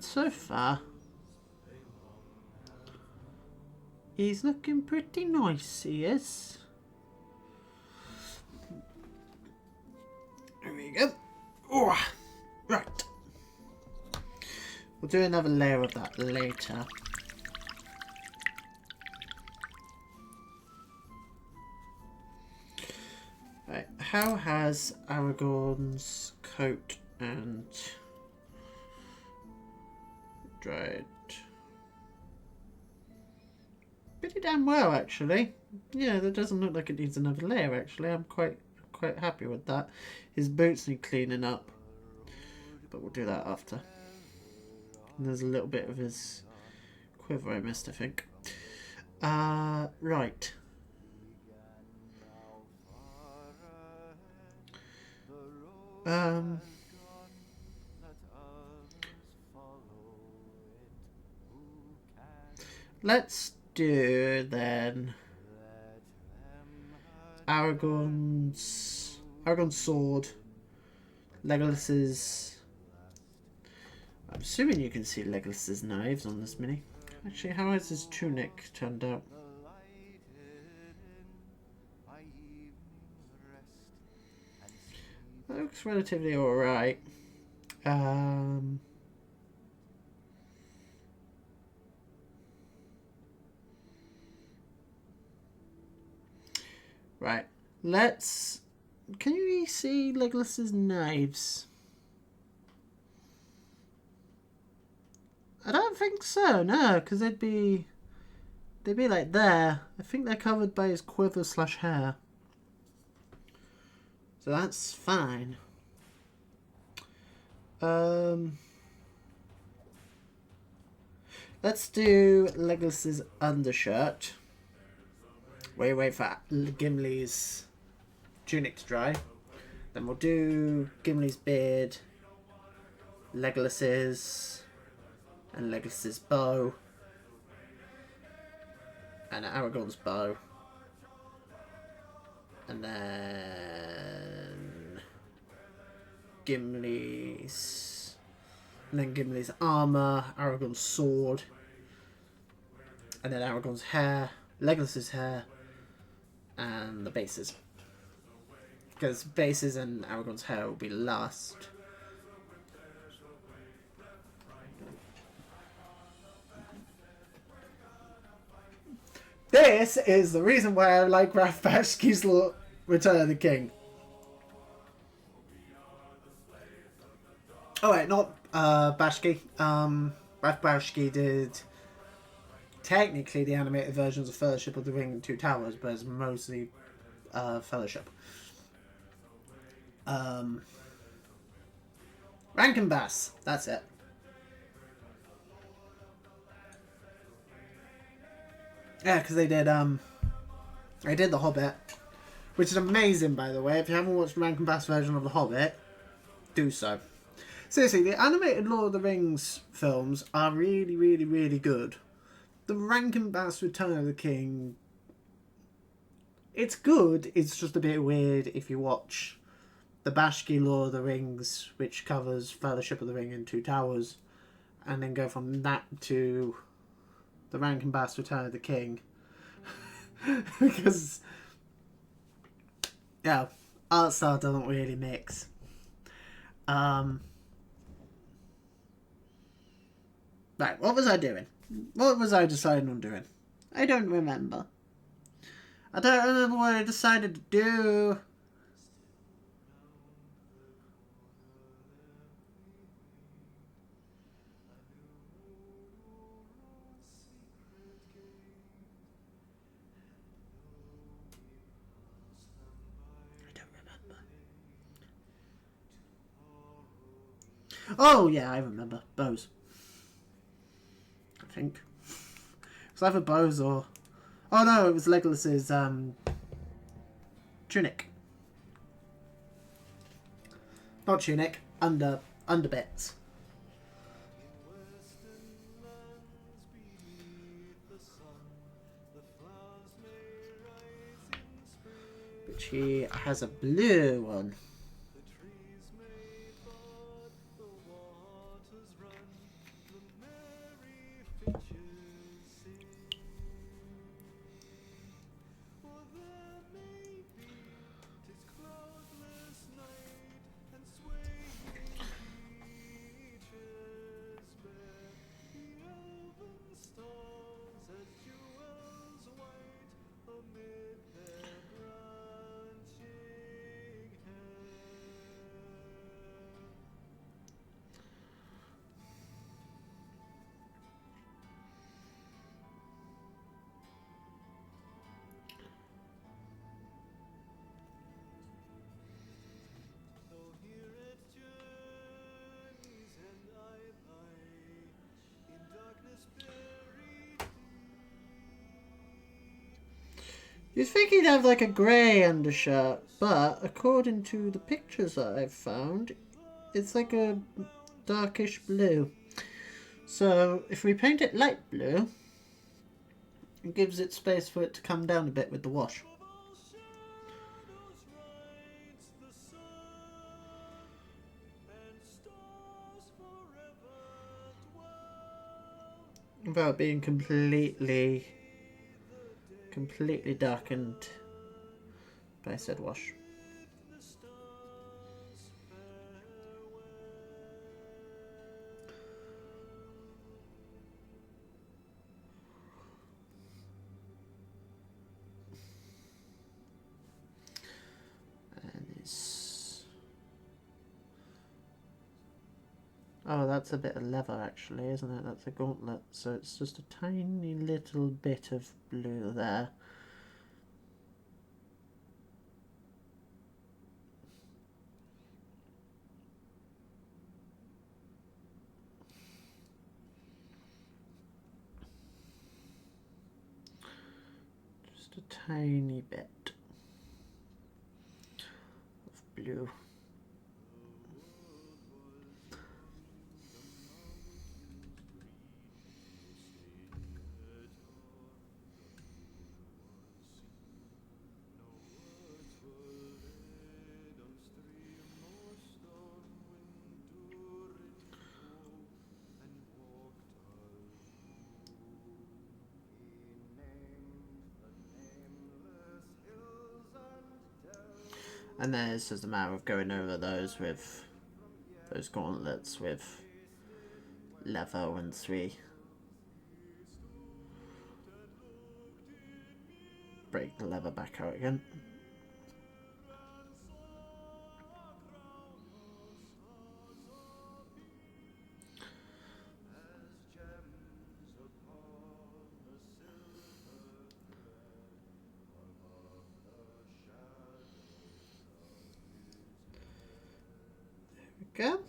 so far he's looking pretty nice, he is. There we go. Oh, right. We'll do another layer of that later. how has Aragorn's coat and dried? Pretty damn well, actually. Yeah, that doesn't look like it needs another layer, actually. I'm quite happy with that. His boots need cleaning up, but we'll do that after. And there's a little bit of his quiver I missed, I think. Right. Let's do then Aragorn's sword, Legolas's. I'm assuming you can see Legolas's knives on this mini. Actually, how has his tunic turned out? That looks relatively alright. Right. Let's... Can you see Legolas's knives? I don't think so, no, because they'd be like there. I think they're covered by his quiver / hair. So that's fine. Let's do Legolas's undershirt. Wait for Gimli's tunic to dry. Then we'll do Gimli's beard, Legolas's, and Legolas's bow, and Aragorn's bow, and then Gimli's armor, Aragorn's sword, and then Aragorn's hair, Legolas's hair, and the bases. Because bases and Aragorn's hair will be last. This is the reason why I like Ralph Bakshi's Return of the King. Oh wait, not Bakshi. Ralph Bakshi did technically the animated versions of Fellowship of the Ring and Two Towers, but it's mostly Fellowship. Rankin Bass, that's it. Yeah, because they did The Hobbit, which is amazing, by the way. If you haven't watched Rankin Bass version of The Hobbit, do so. Seriously, the animated Lord of the Rings films are really, really, really good. The Rankin Bass Return of the King, it's good, it's just a bit weird if you watch the Bakshi Lord of the Rings, which covers Fellowship of the Ring and Two Towers, and then go from that to the Rankin Bass Return of the King. Because, yeah, art style doesn't really mix. Right, what was I doing? What was I deciding on doing? I don't remember. I don't remember what I decided to do. Oh, yeah, I remember. Bows. I think. It was either bows or... Oh, no, it was Legolas's tunic. Not tunic. Underbits. Which he has a blue one. You'd think he'd have like a grey undershirt, but according to the pictures that I've found, it's like a darkish blue. So if we paint it light blue, it gives it space for it to come down a bit with the wash. Without being completely darkened by said wash. Oh, that's a bit of leather actually, isn't it? That's a gauntlet. So it's just a tiny little bit of blue there. Just a tiny bit of blue. And then it's just a matter of going over those with those gauntlets with leather once we break the leather back out again. There we go.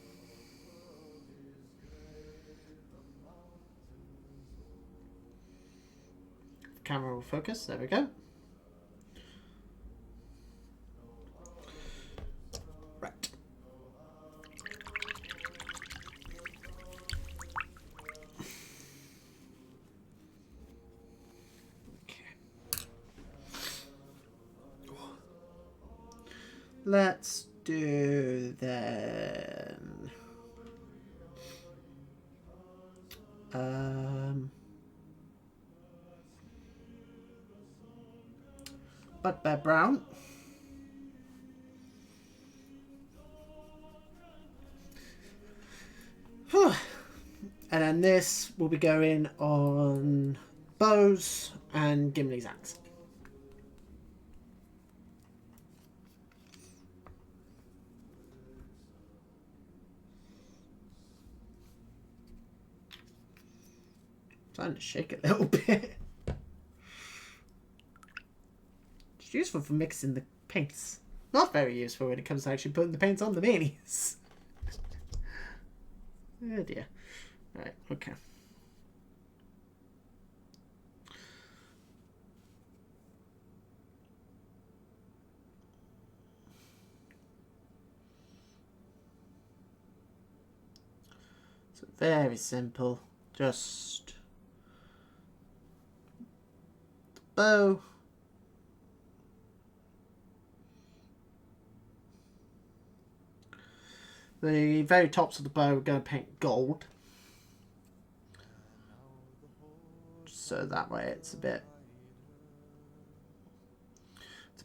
Camera will focus. There we go. Right. Okay. Let's do then. Bugbear Brown. And then this will be going on Bows and Gimli's axe. Trying to shake it a little bit. It's useful for mixing the paints. Not very useful when it comes to actually putting the paints on the minis. Oh dear. Right, okay. So very simple. Just the bow. The very tops of the bow we're going to paint gold. So that way it's a bit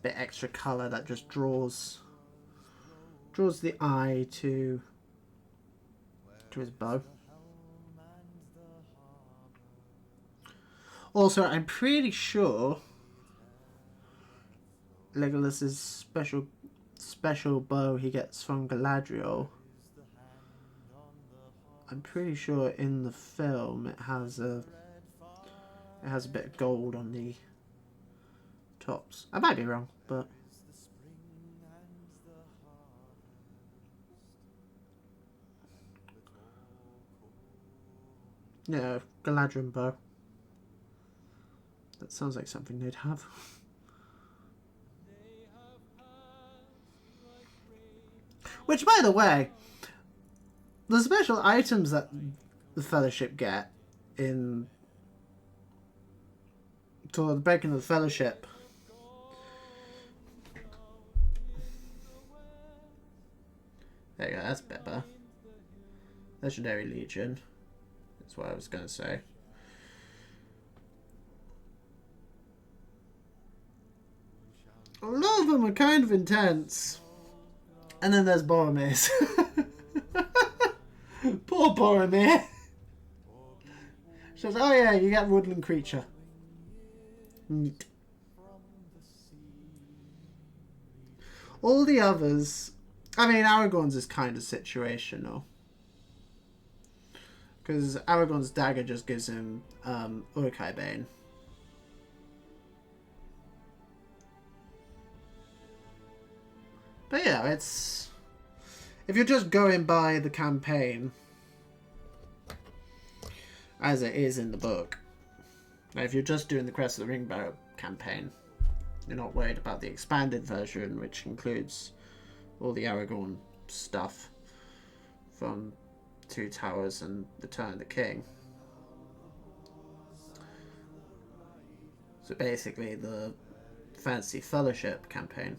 extra colour that just draws the eye to his bow. Also, I'm pretty sure Legolas's special bow he gets from Galadriel. I'm pretty sure in the film it has a bit of gold on the tops. I might be wrong, but Galadriel bow. That sounds like something they'd have. Which, by the way, the special items that the Fellowship get in toward the breaking of the Fellowship. There you go, that's better. Legendary Legion. That's what I was going to say. A lot of them are kind of intense. And then there's Boromir's. Poor Boromir. She says, oh yeah, you get woodland creature. Neat. All the others... I mean, Aragorn's is kind of situational. Because Aragorn's dagger just gives him Uruk-hai Bane. But yeah, it's... If you're just going by the campaign, as it is in the book, if you're just doing the Crest of the Ringbearer campaign, you're not worried about the expanded version, which includes all the Aragorn stuff from Two Towers and Return of the King. So basically the Fantasy Fellowship campaign.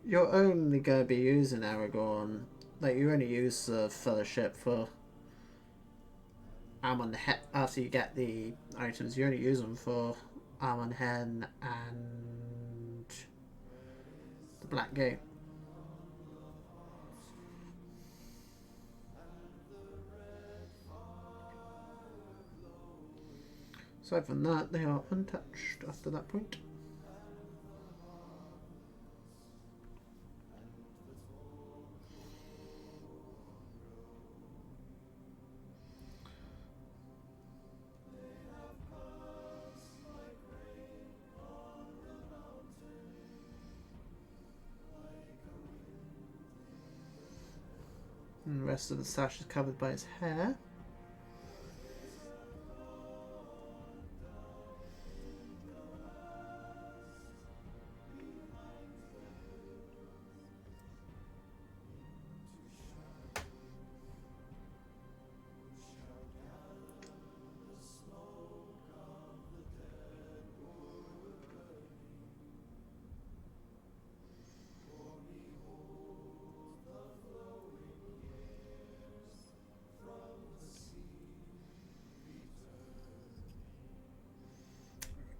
You're only going to be using Aragorn, like you only use the Fellowship for Amon after you get the items, you only use them for Amon Hen and the Black Gate. Aside from that, they are untouched after that point. And the rest of the sash is covered by his hair.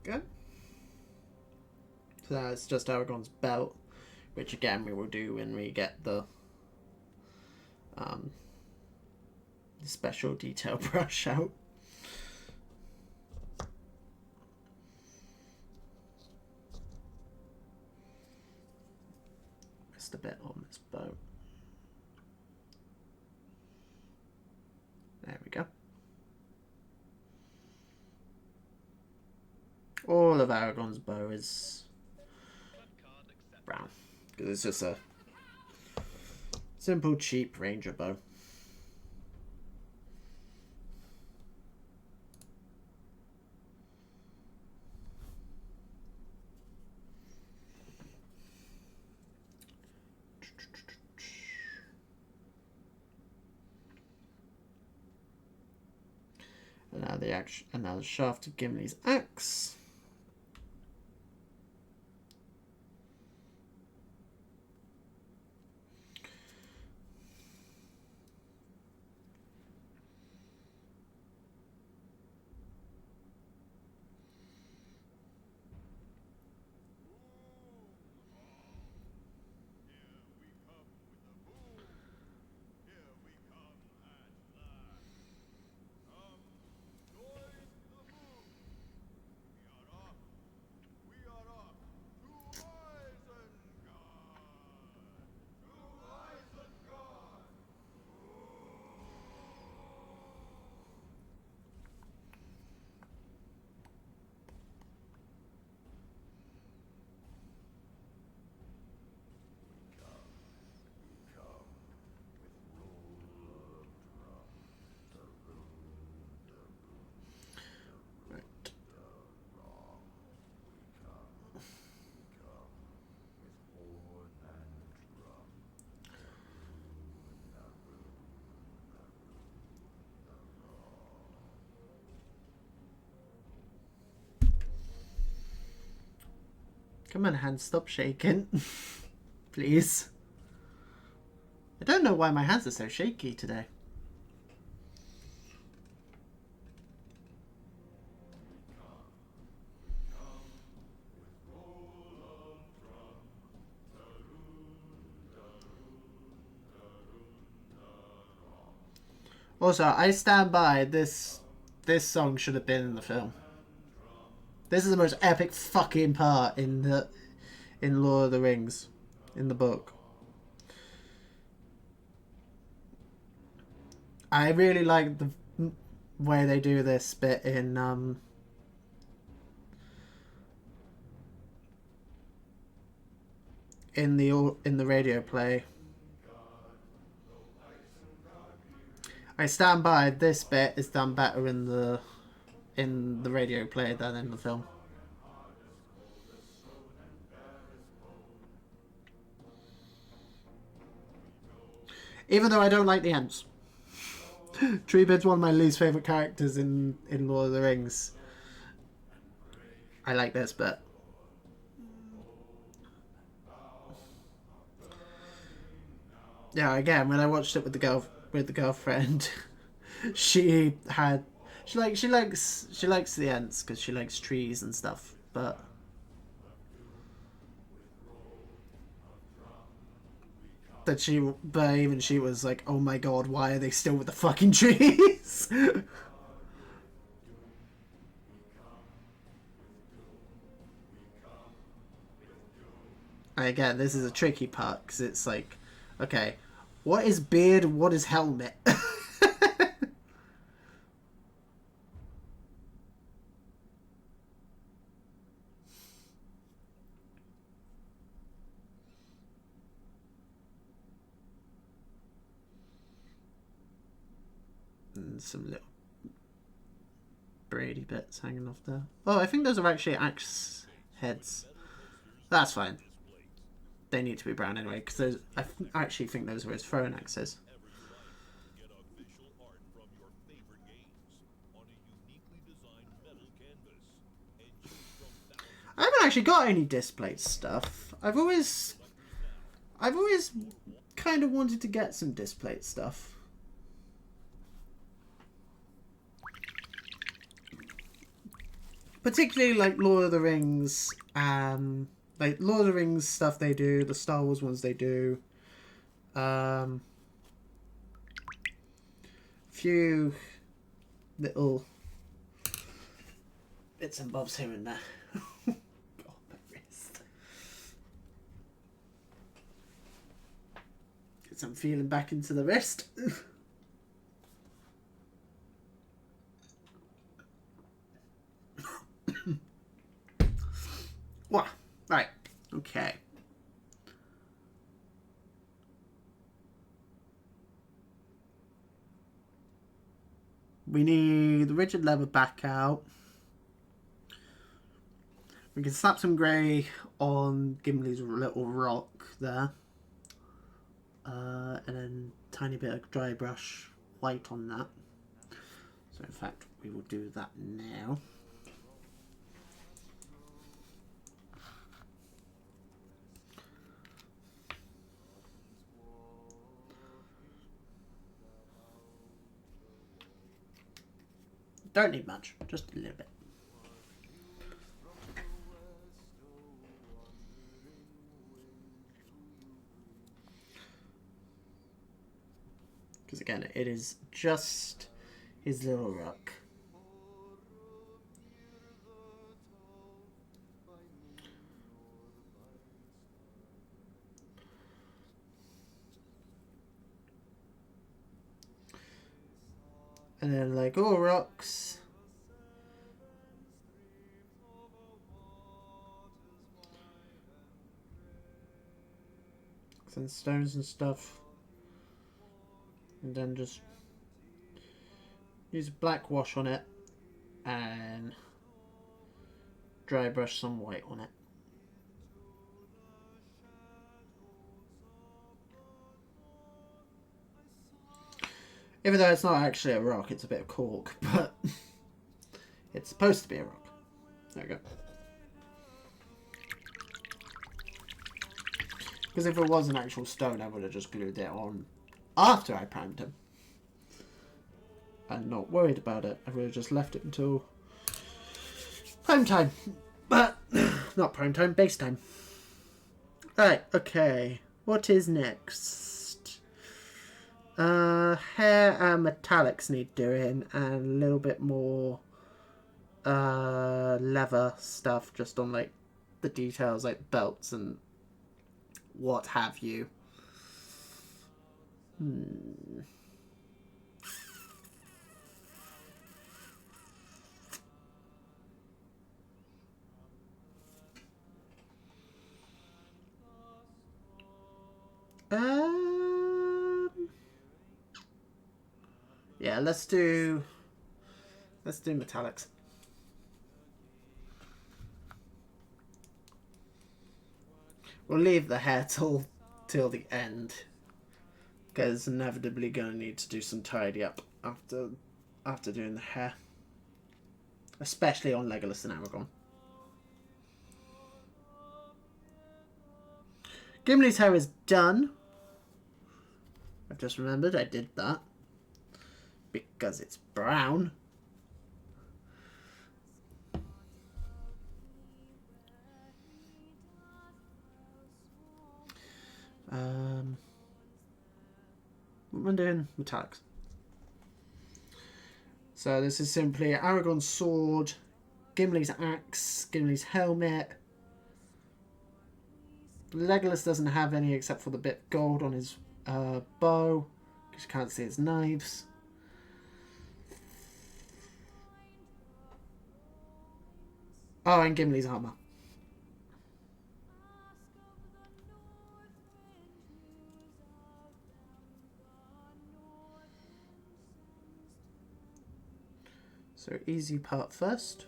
Good. So that's just Aragorn's belt, which again we will do when we get the special detail brush out. Rest a bit on this bow. There we go. All of Aragorn's bow is brown, because it's just a simple, cheap ranger bow. And now the shaft of Gimli's axe. Come on, hands, stop shaking. Please. I don't know why my hands are so shaky today. Also, I stand by this. This song should have been in the film. This is the most epic fucking part in Lord of the Rings, in the book. I really like the way they do this bit in the radio play. I stand by this bit is done better in the radio play than in the film. Even though I don't like the Ents. Treebeard's one of my least favourite characters in Lord of the Rings. I like this bit. Yeah, again, when I watched it with the girlfriend, she likes the Ents because she likes trees and stuff, but even she was like, oh my god, why are they still with the fucking trees? And again, this is a tricky part because it's like, okay, what is beard and what is helmet? And some little Brady bits hanging off there. Oh, I think those are actually axe heads. That's fine. They need to be brown anyway, because I actually think those are his throwing axes. I haven't actually got any display stuff. I've always kind of wanted to get some display stuff. Particularly like Lord of the Rings, like Lord of the Rings stuff they do, the Star Wars ones they do. Few little bits and bobs here and there. God, my wrist. Get some feeling back into the wrist. Wow. Right. Okay. We need the rigid leather back out. We can slap some grey on Gimli's little rock there. And then tiny bit of dry brush white on that. So in fact, we will do that now. Don't need much, just a little bit. Because again, it is just his little rock. And then, like all rocks, some stones and stuff, and then just use a black wash on it and dry brush some white on it. Even though it's not actually a rock, it's a bit of cork, but it's supposed to be a rock. There we go. Because if it was an actual stone, I would have just glued it on after I primed him. And not worried about it. I would have just left it until prime time. But, not prime time, base time. Right, okay. What is next? Hair and metallics need doing, and a little bit more leather stuff just on like the details, like belts and what have you. Yeah, let's do metallics. We'll leave the hair till the end, because inevitably gonna need to do some tidy up after doing the hair, especially on Legolas and Aragorn. Gimli's hair is done. I've just remembered I did that because it's brown. What am I doing? Metallics. So this is simply Aragorn's sword, Gimli's axe, Gimli's helmet. Legolas doesn't have any except for the bit gold on his bow, because you can't see his knives. Oh, and Gimli's armor. So easy part first.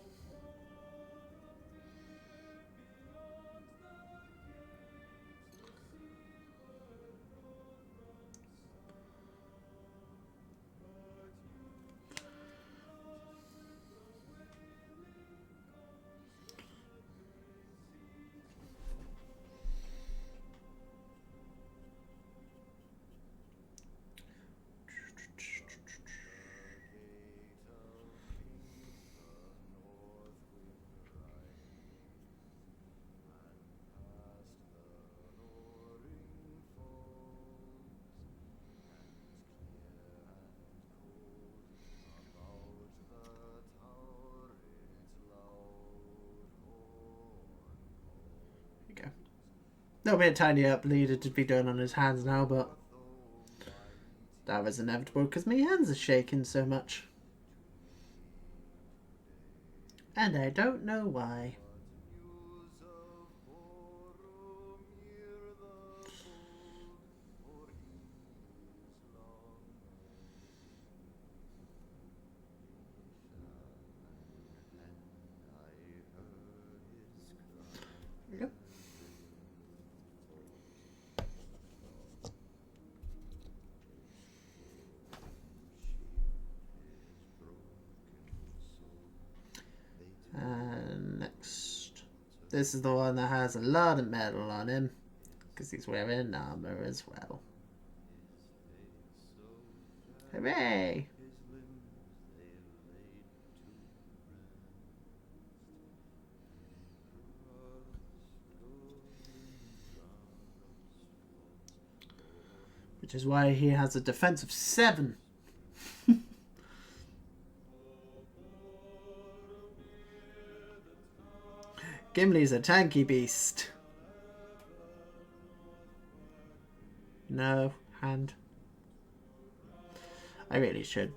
A little bit of tidy up needed to be done on his hands now, but that was inevitable because my hands are shaking so much. And I don't know why. Yep. And next, this is the one that has a lot of metal on him because he's wearing armor as well. Hooray! Which is why he has a defense of 7. Gimli's a tanky beast. No, hand. I really should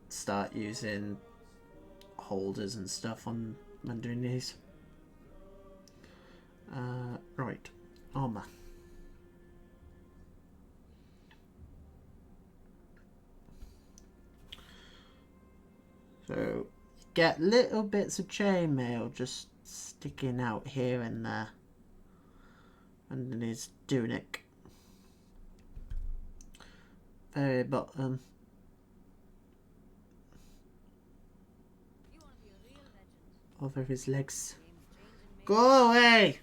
start using holders and stuff on when doing these. Right, armor. So get little bits of chainmail just sticking out here and there under his tunic. Very bottom. Over his legs. Go away!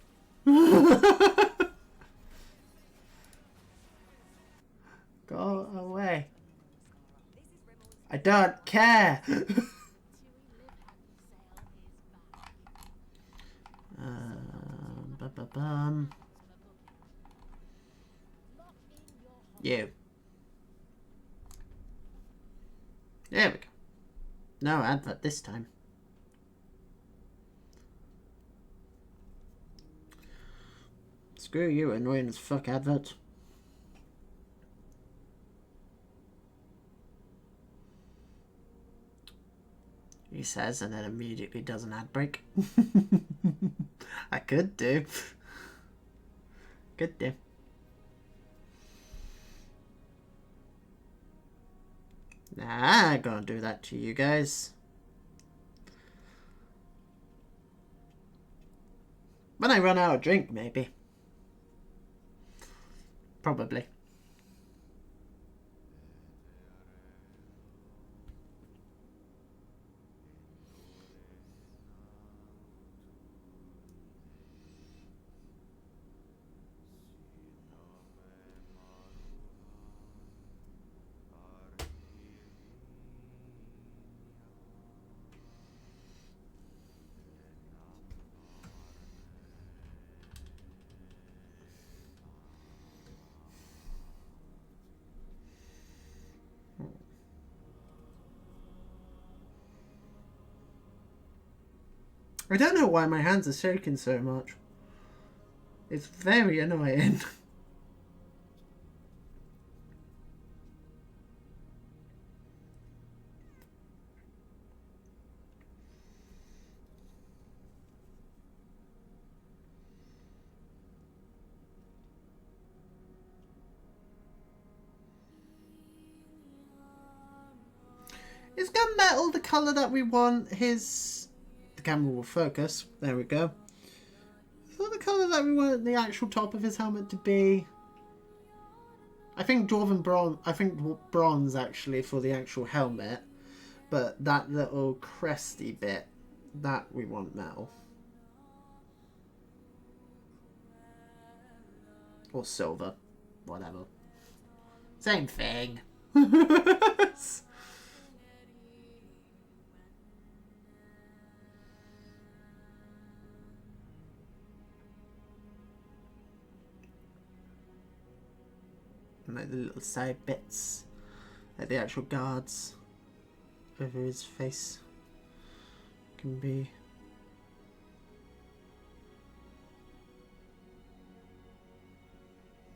don't care. Bum. You. There we go. No advert this time. Screw you, annoying as fuck advert. He says, and then immediately does an ad break. I could do. Could do. Nah, I ain't gonna do that to you guys. When I run out of drink, maybe. Probably. I don't know why my hands are shaking so much. It's very annoying. Is gunmetal the colour that we want his... The camera will focus. There we go. Is that the colour that we want the actual top of his helmet to be? I think dwarven bronze. I think bronze actually for the actual helmet. But that little cresty bit, that we want metal. Or silver. Whatever. Same thing. Like the little side bits, like the actual guards over his face can be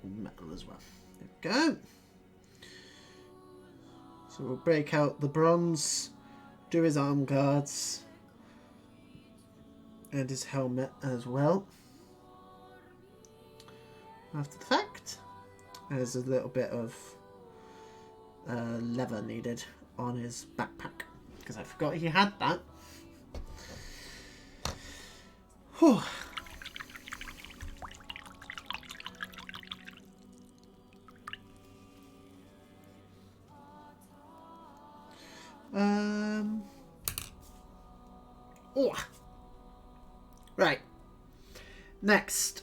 metal as well. There we go. So we'll break out the bronze, do his arm guards and his helmet as well. After the fact, there's a little bit of leather needed on his backpack because I forgot he had that. Whew. Oh. Right. Next.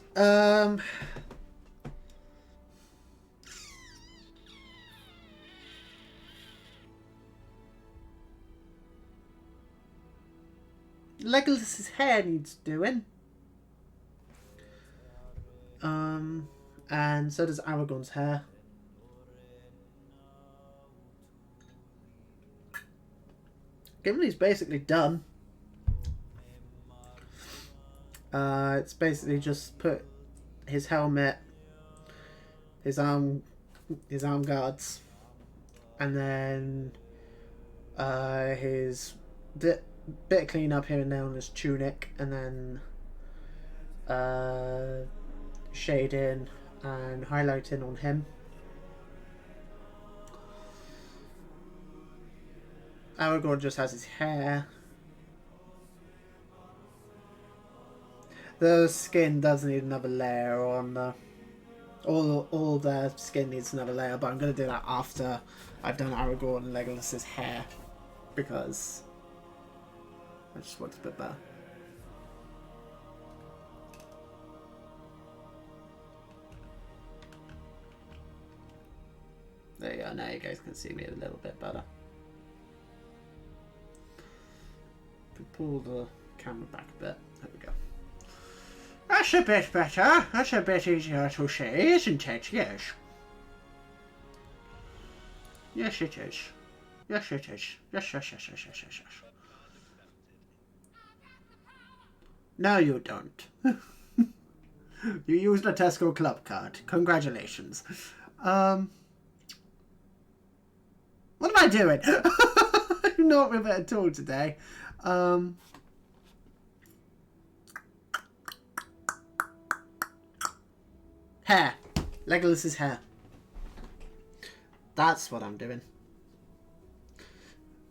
Legolas's hair needs doing. And so does Aragorn's hair. Gimli's basically done. It's basically just put his helmet, his arm guards, and then his bit of clean up here and there on his tunic, and then shading and highlighting on him. Aragorn just has his hair. The skin does need another layer on all the skin needs another layer, but I'm going to do that after I've done Aragorn and Legolas's hair because I just want it a bit better. There you go, now you guys can see me a little bit better. pull the camera back a bit. There we go. That's a bit better. That's a bit easier to see, isn't it? Yes. Yes, it is. Yes, it is. Yes, yes, yes, yes, yes, yes, yes. No, you don't. You used a Tesco Club card. Congratulations. What am I doing? I'm not with it at all today. Hair. Legolas's hair. That's what I'm doing.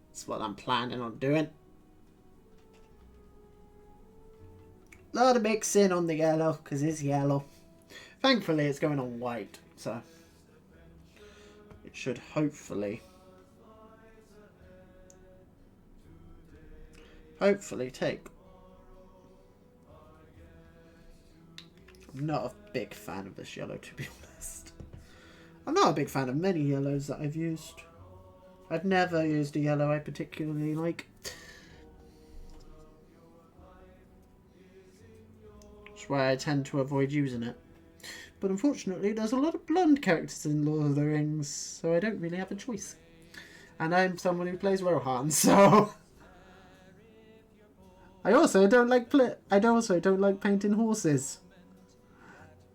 That's what I'm planning on doing. A lot of mixing on the yellow, because it's yellow. Thankfully, it's going on white, so it should hopefully take. I'm not a big fan of this yellow, to be honest. I'm not a big fan of many yellows that I've used. I've never used a yellow I particularly like. That's why I tend to avoid using it. But unfortunately, there's a lot of blonde characters in Lord of the Rings, so I don't really have a choice. And I'm someone who plays Rohan, so I also don't like painting horses.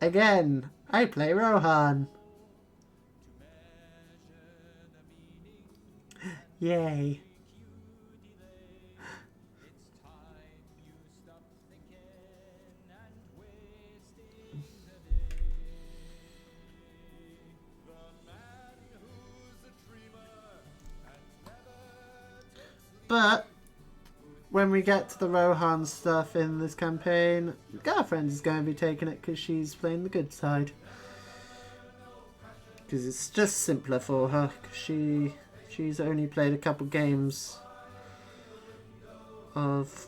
Again, I play Rohan. Yay. But when we get to the Rohan stuff in this campaign, Girlfriend is going to be taking it because she's playing the good side. Because it's just simpler for her. Cause she's only played a couple games of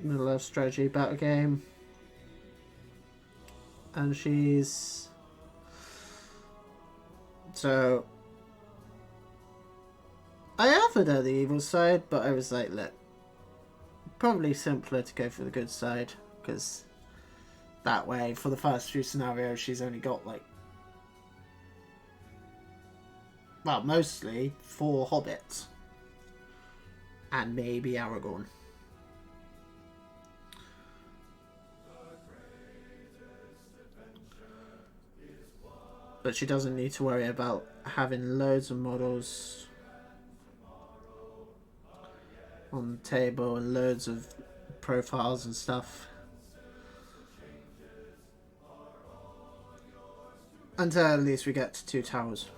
Middle-earth strategy battle game. And she's... So... I offered her the evil side, but I was like, look, probably simpler to go for the good side, because that way, for the first few scenarios, she's only got, like, well, mostly 4 hobbits, and maybe Aragorn. But she doesn't need to worry about having loads of models on the table and loads of profiles and stuff until at least we get to 2 towers.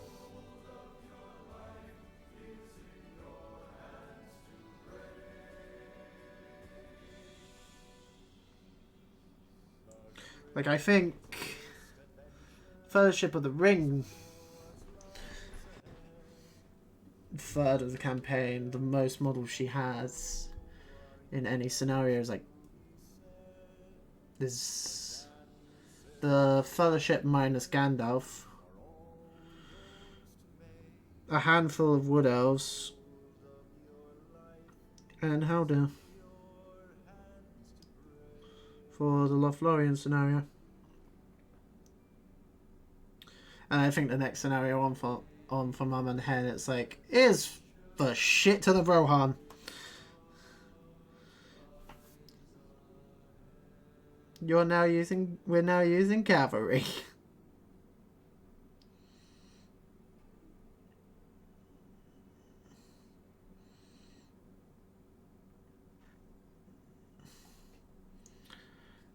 Like, I think Fellowship of the Ring, third of the campaign, the most models she has in any scenario is like the Fellowship minus Gandalf, a handful of Wood Elves, and Haldir for the Lothlorien scenario. And I think the next scenario on for Mum and Hen, it's like, is the shit to the Rohan. We're now using cavalry.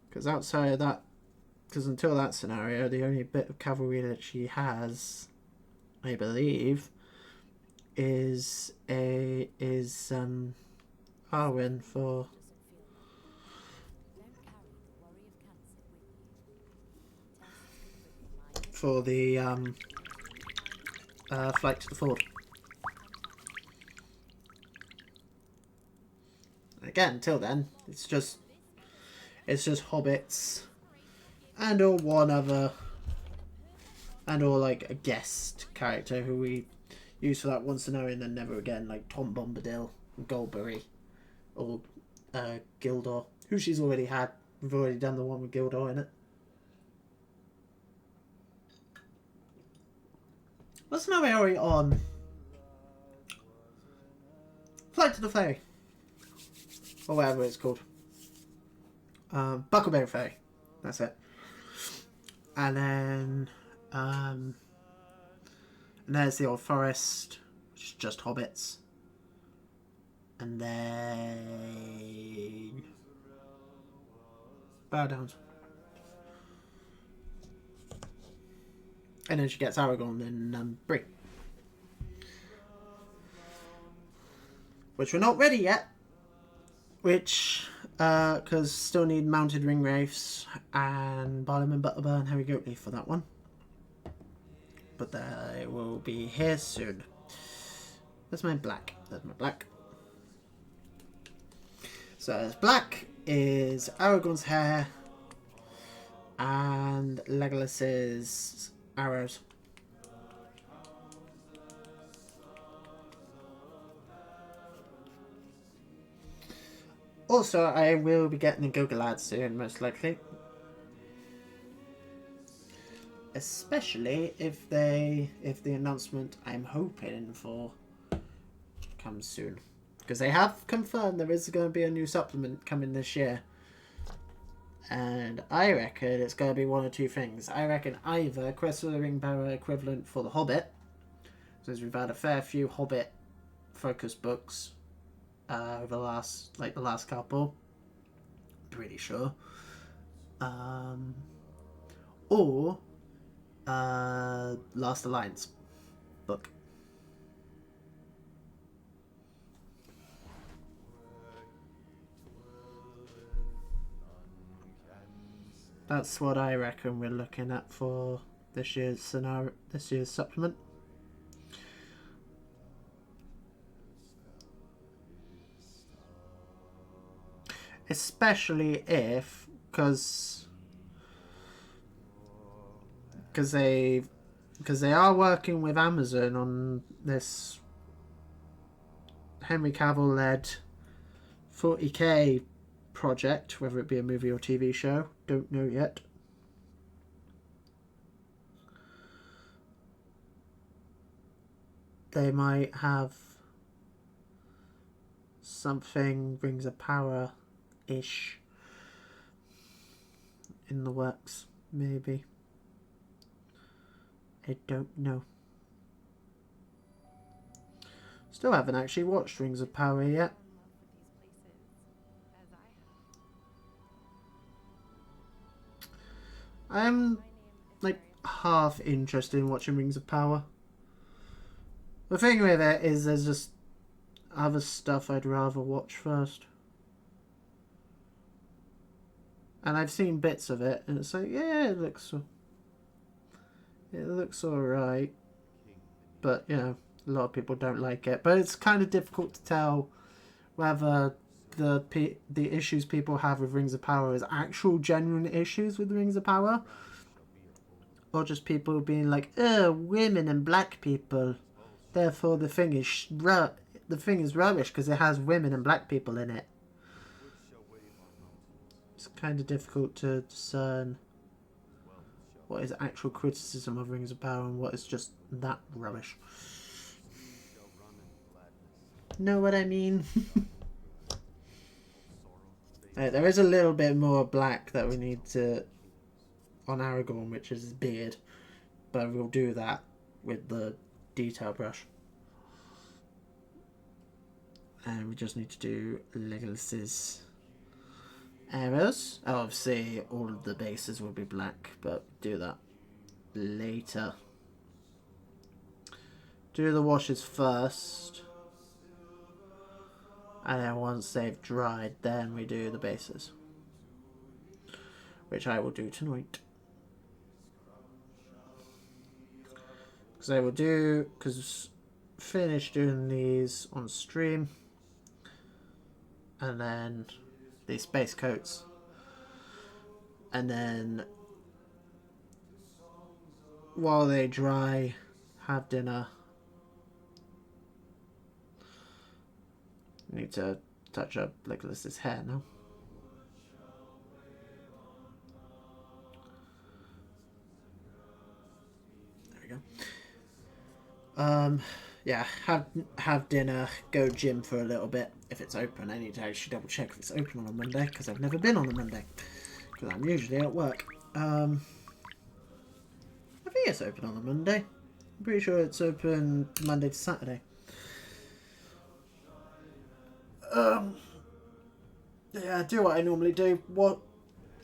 Because outside of that, because until that scenario, the only bit of cavalry that she has, I believe, is Arwen for the flight to the ford. Again, until then, it's just hobbits and or one other, and or like a guest character who we use for that one scenario and then never again, like Tom Bombadil and Goldberry, or Gildor, who she's already had. We've already done the one with Gildor in it. What's my area on Flight to the Ferry? Or whatever it's called. Buckleberry Ferry. That's it. And then and there's the Old Forest, which is just hobbits. And then Bow Downs. And then she gets Aragorn in Bree. Which we're not ready yet. Which, because still need mounted ring wraiths and Barlam and Butterburn and Heavy Goatleaf for that one. But they will be here soon. That's my black. That's my black. So as black is Aragorn's hair and Legolas's arrows. Also, I will be getting a Gogolad soon, most likely. Especially if the announcement I'm hoping for comes soon. Because they have confirmed there is going to be a new supplement coming this year. And I reckon it's going to be one of two things. I reckon either Quest of the Ringbearer equivalent for The Hobbit. Since we've had a fair few Hobbit focus books over the last couple. Pretty sure. Or Last Alliance book. That's what I reckon we're looking at for this year's supplement. Especially if, because they are working with Amazon on this Henry Cavill led 40k project, whether it be a movie or TV show, don't know yet. They might have something Rings of Power-ish in the works, maybe. I don't know. Still haven't actually watched Rings of Power yet. I'm like half interested in watching Rings of Power. The thing with it is there's just other stuff I'd rather watch first. And I've seen bits of it and it's like, yeah, it looks alright. But, you know, a lot of people don't like it. But it's kind of difficult to tell whether the issues people have with Rings of Power is actual genuine issues with Rings of Power, or just people being like, women and black people, therefore the thing is rubbish because it has women and black people in it. It's kind of difficult to discern what is actual criticism of Rings of Power and what is just that rubbish. Know what I mean? There is a little bit more black that we need to on Aragorn, which is his beard, but we'll do that with the detail brush. And we just need to do Legolas's arrows. Obviously, all of the bases will be black, but do that later. Do the washes first. And then once they've dried, then we do the bases. Which I will do tonight. Because finish doing these on stream. And then these base coats. And then while they dry, have dinner. Need to touch up Legolas's hair now. There we go. Yeah, have dinner, go gym for a little bit if it's open. I need to actually double check if it's open on a Monday because I've never been on a Monday because I'm usually at work. I think it's open on a Monday. I'm pretty sure it's open Monday to Saturday. Yeah, do what I normally do.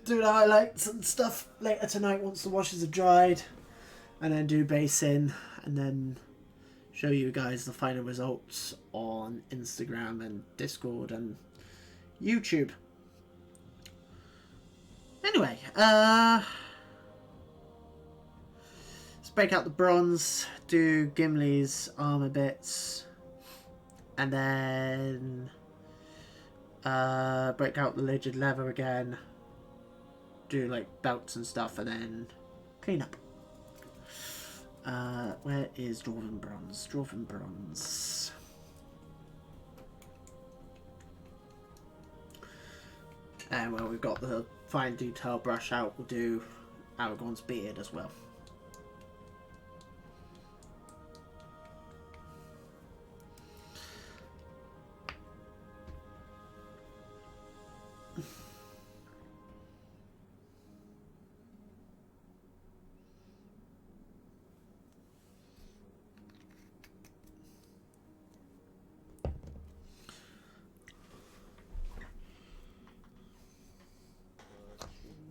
Do the highlights and stuff later tonight once the washes have dried, and then do basing, and then show you guys the final results on Instagram and Discord and YouTube. Anyway, let's break out the bronze, do Gimli's armor bits, and then break out the rigid leather again, do like belts and stuff, and then clean up. Where is Dwarven Bronze? Dwarven Bronze. And well, we've got the fine detail brush out. We'll do Aragorn's beard as well.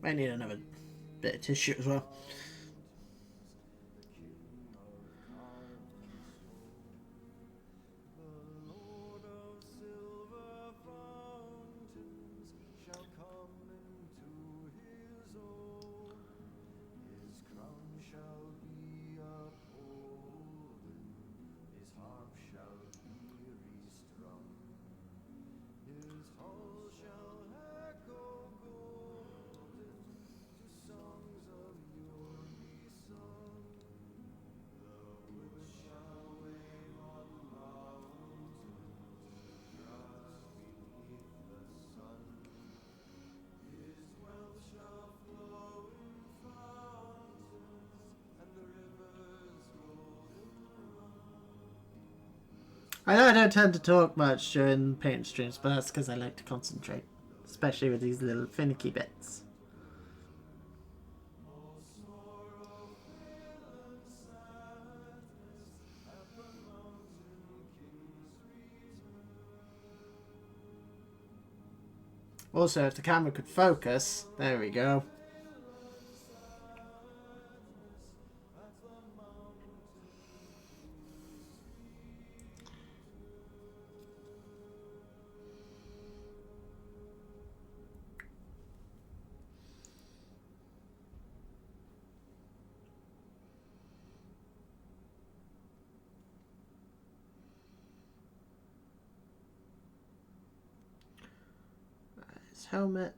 Might need another bit of tissue as well. I know I don't tend to talk much during paint streams, but that's because I like to concentrate, especially with these little finicky bits. Also, if the camera could focus, there we go. His helmet.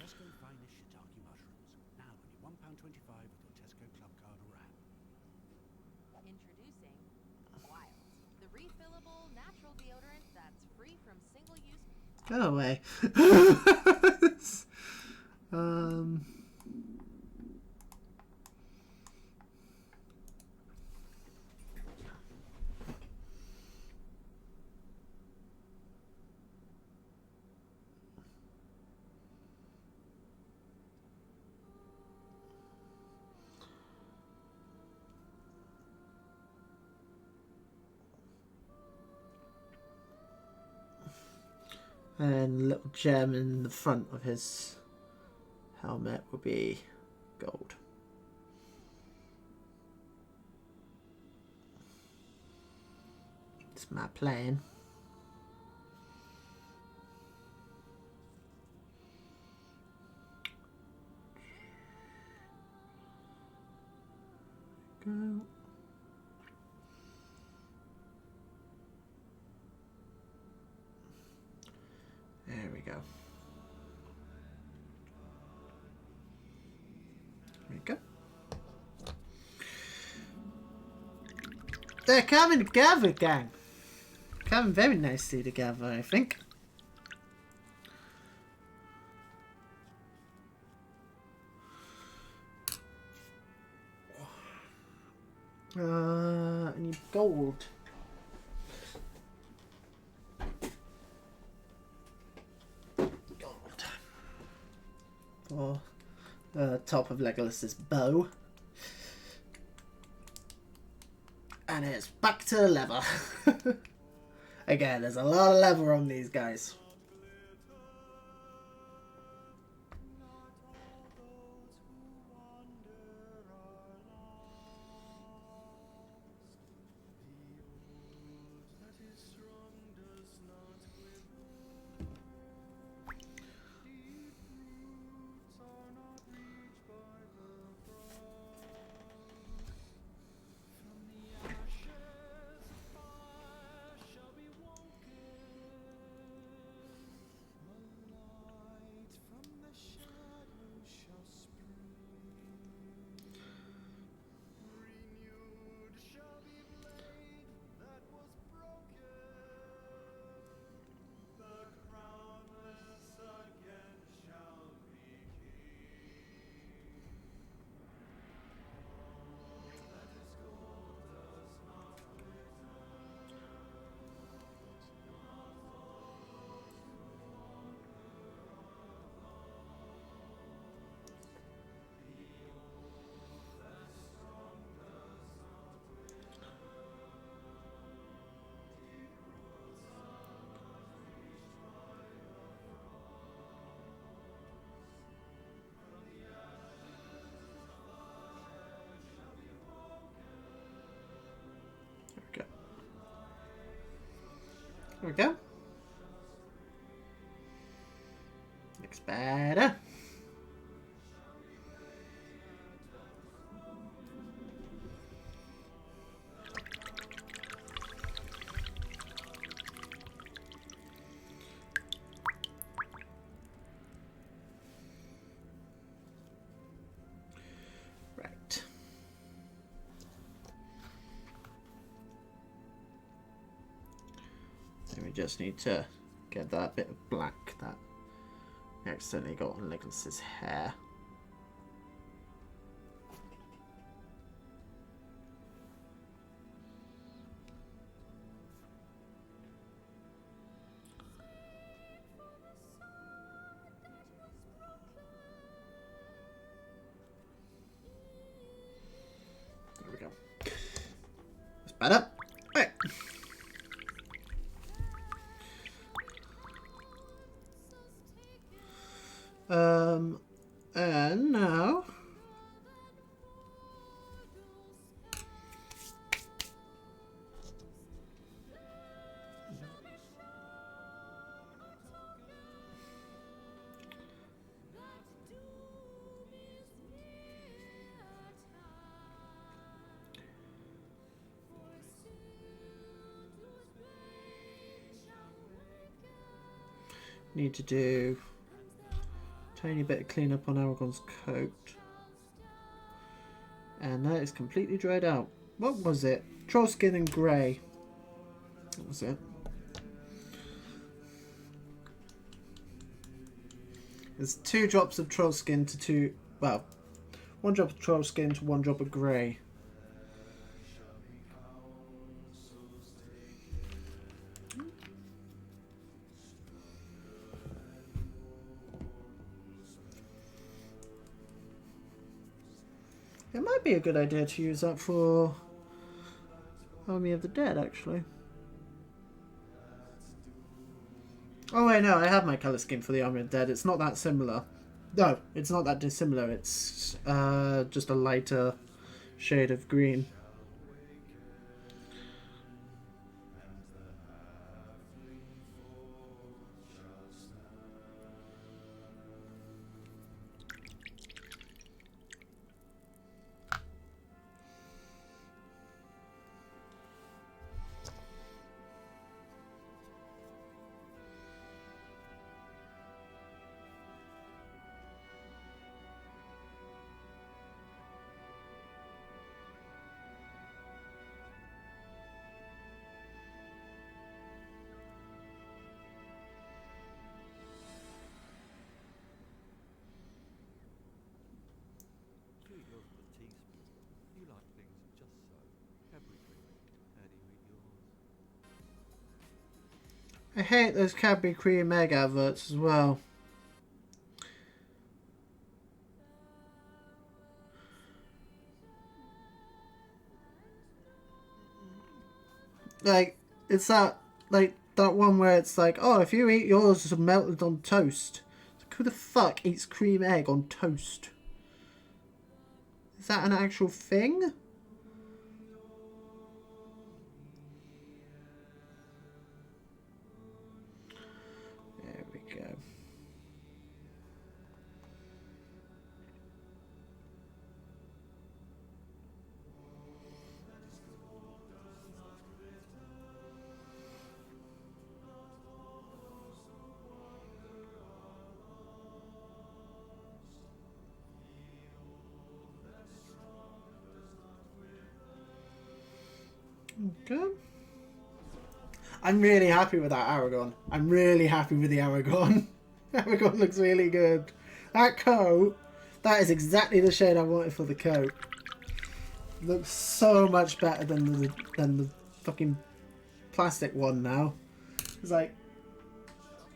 Tesco finest shiitake mushrooms. Now only £1.25 with your Tesco Club card or app.
Introducing Wild, the refillable natural deodorant that's free from single-use.
Go away. And a little gem in the front of his helmet will be gold. It's my plan. Go. There we go. There we go. They're coming together, gang. come very nicely together, I think. I need gold. Gold. For the top of Legolas's bow. And it's back to the leather. Again, there's a lot of leather on these guys. There we go. Looks better. Right. Then we just need to get that bit of black that I accidentally got on Legolas's hair. There we go. That's better. Right. And now need to do a tiny bit of cleanup on Aragorn's coat. And that is completely dried out. What was it? Troll skin and grey. What was it? There's 2 drops of troll skin to 2... Well, 1 drop of troll skin to 1 drop of grey. It might be a good idea to use that for Army of the Dead, actually. Oh wait, no, I have my colour scheme for the Army of the Dead. It's not that similar. No, it's not that dissimilar. It's just a lighter shade of green.
like things just so. Cadbury cream. How do you eat yours?
I hate those Cadbury Cream Egg adverts as well. Like, it's that, like, that one where it's like, oh, if you eat yours, it's melted on toast. Like, who the fuck eats cream egg on toast? Is that an actual thing? There we go. Okay. I'm really happy with that Aragorn. I'm really happy with the Aragorn. Aragorn looks really good. That coat, that is exactly the shade I wanted for the coat. Looks so much better than the fucking plastic one now. It's like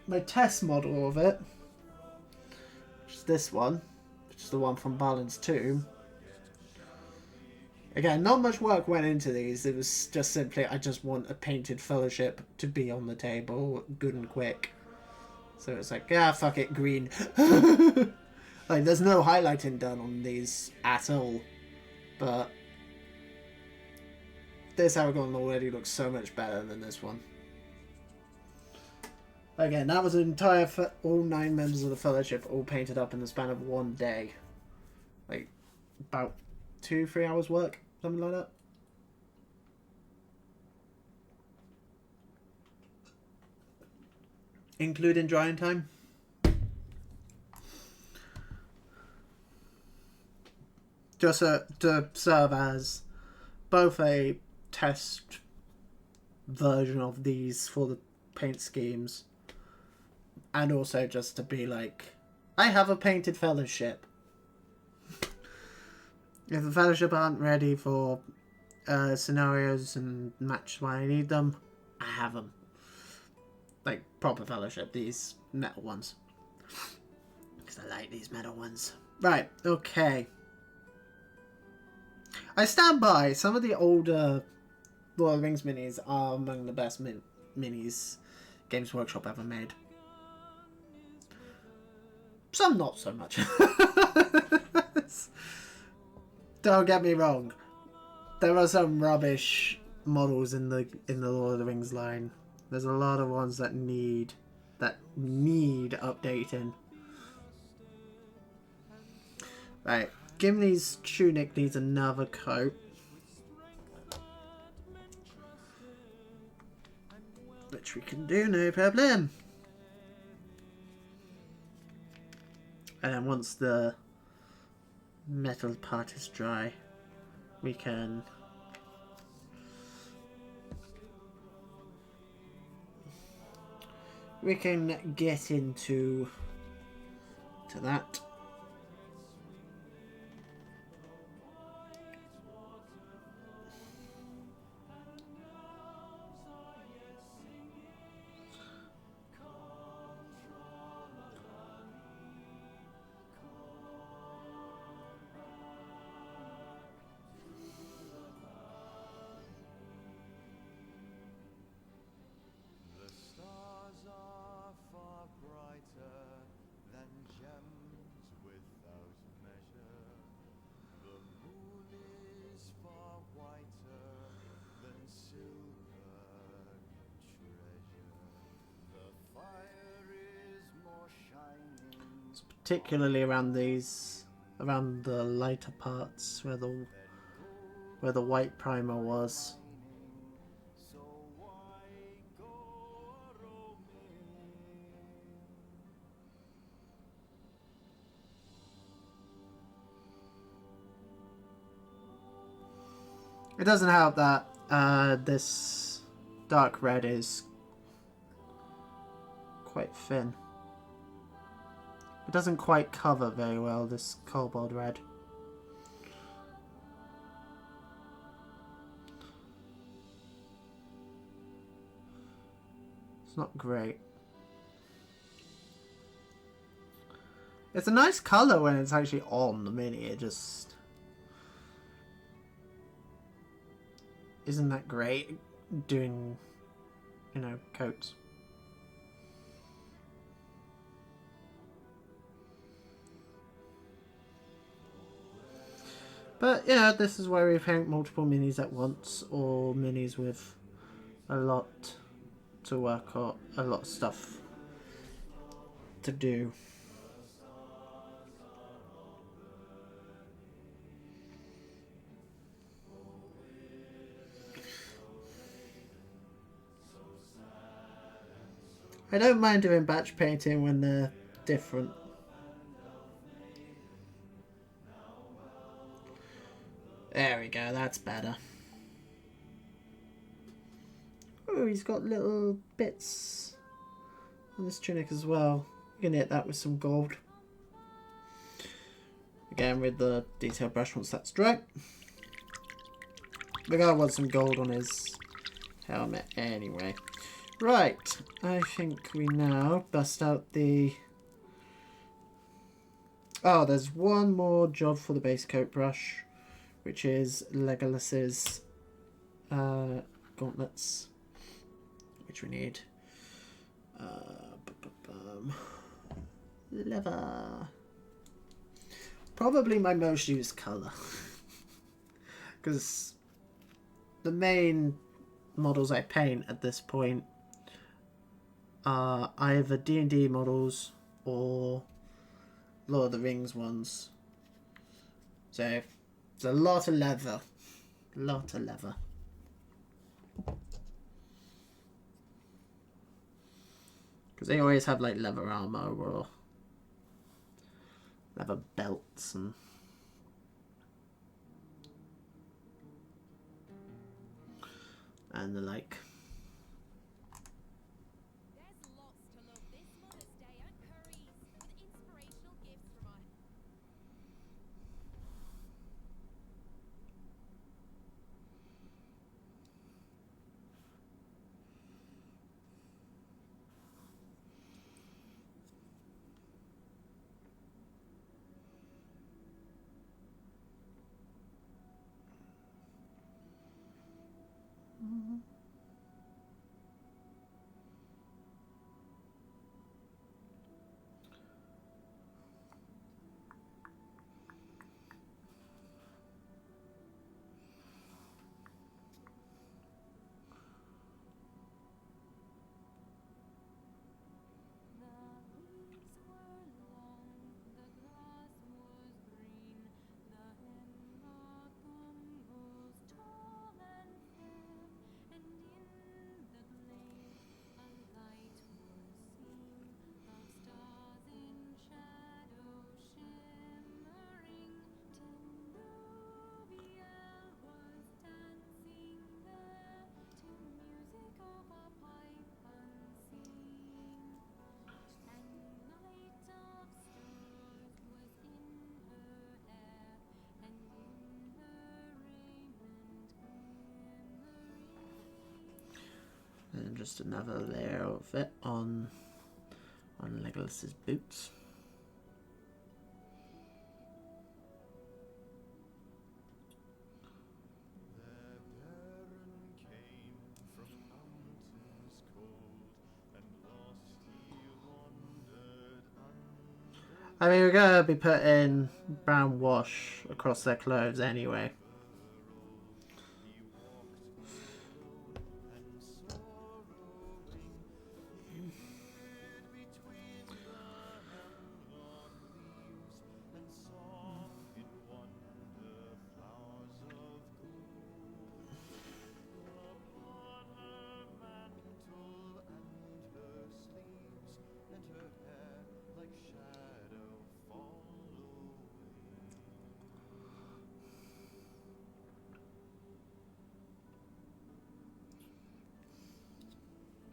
my test model of it, which is this one, which is the one from Balin's Tomb. Again, not much work went into these. It was just simply, I just want a painted fellowship to be on the table, good and quick. So it's like, yeah, fuck it, green. Like, there's no highlighting done on these at all. But this Aragorn already looks so much better than this one. Again, that was an entire, all 9 members of the fellowship all painted up in the span of one day. Like, about 2-3 hours work. Something like that. Including drying time. Just to serve as both a test version of these for the paint schemes, and also just to be like, I have a painted fellowship. If the fellowship aren't ready for scenarios and matches when I need them, I have them. Like, proper fellowship, these metal ones. Because I like these metal ones. Right, okay. I stand by, some of the older Lord of the Rings minis are among the best minis Games Workshop ever made. Some not so much. Don't get me wrong. There are some rubbish models in the Lord of the Rings line. There's a lot of ones that need updating. Right, Gimli's tunic needs another coat. Which we can do, no problem. And then once the metal part is dry, we can get into that. Particularly around the lighter parts where the white primer was. It doesn't help that this dark red is quite thin. It doesn't quite cover very well, this cobalt red. It's not great. It's a nice colour when it's actually on the mini. It just isn't that great doing, you know, coats. But yeah, this is where we paint multiple minis at once, or minis with a lot to work on, a lot of stuff to do. I don't mind doing batch painting when they're different. There we go, that's better. Oh, he's got little bits on this tunic as well. You can hit that with some gold. Again, with the detail brush once that's dry. The guy wants some gold on his helmet anyway. Right, I think we now bust out the... Oh, there's one more job for the base coat brush, which is Legolas's gauntlets, which we need. Leather. Probably my most used colour. Because the main models I paint at this point are either D&D models or Lord of the Rings ones. So it's a lot of leather. A lot of leather. Because they always have like leather armor or leather belts and the like.
There's lots to love this Mother's Day at Curry's, with inspirational gifts from our
And just another layer of it on Legolas's boots. I mean, we're gonna be putting brown wash across their clothes anyway.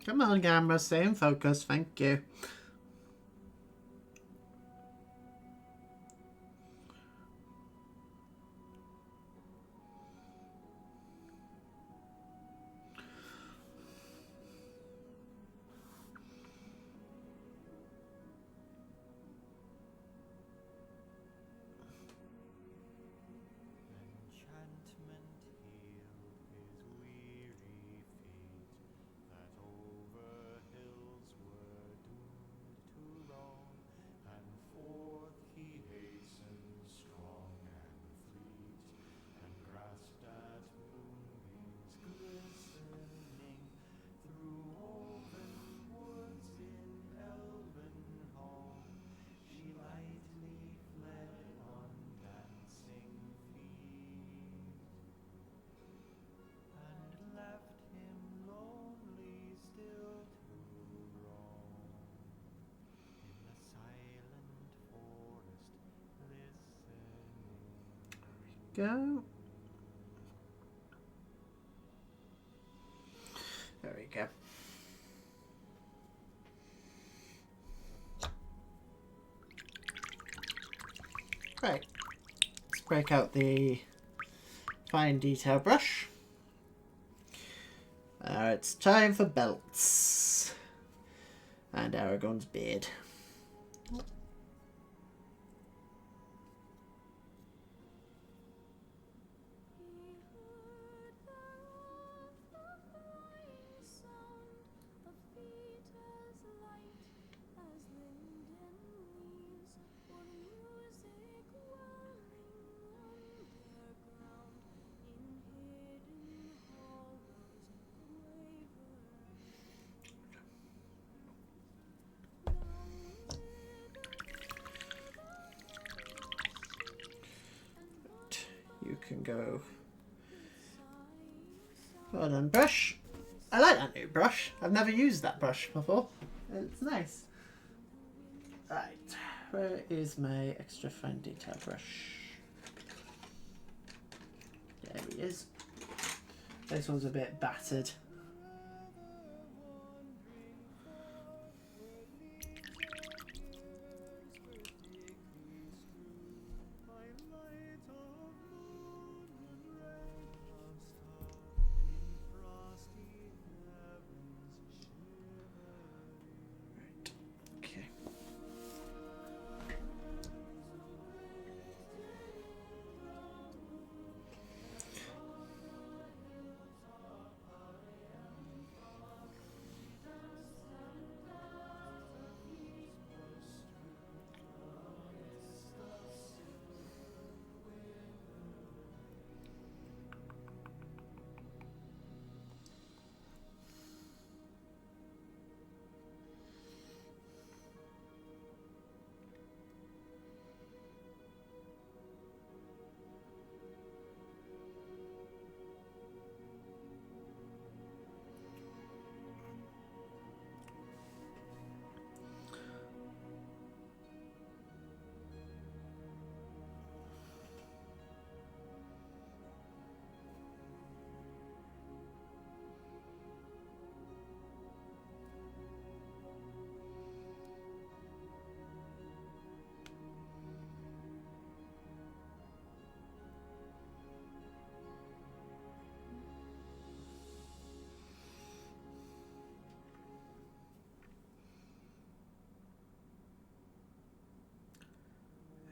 Come on, camera, stay in focus, thank you. go. There we go. Right. Let's break out the fine detail brush. It's time for belts. And Aragorn's beard. You can go. Well done, brush. I like that new brush. I've never used that brush before. It's nice. Right, where is my extra fine detail brush? There he is. This one's a bit battered.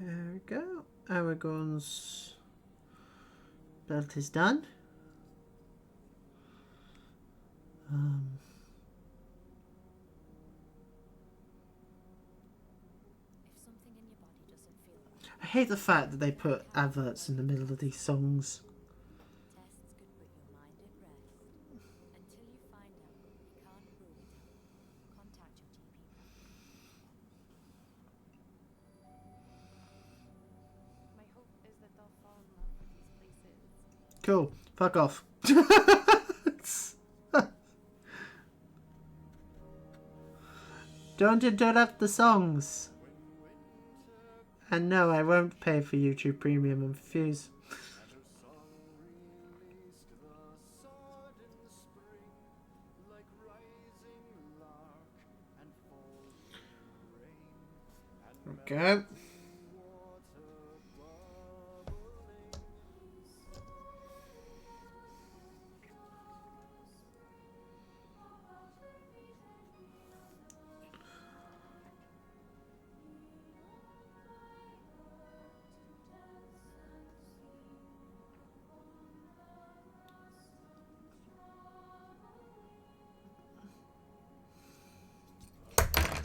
There we go. Aragorn's belt is done.
If something in your body doesn't feel right,
I hate the fact that they put adverts in the middle of these songs.
tests could put your mind at rest. Until you find out, you can't rule it out. Contact your GP practice.
My hope is that they'll fall in love with these places.
Cool. Fuck off. Don't interrupt the songs. And no, I won't pay for YouTube Premium and Fuse. Okay.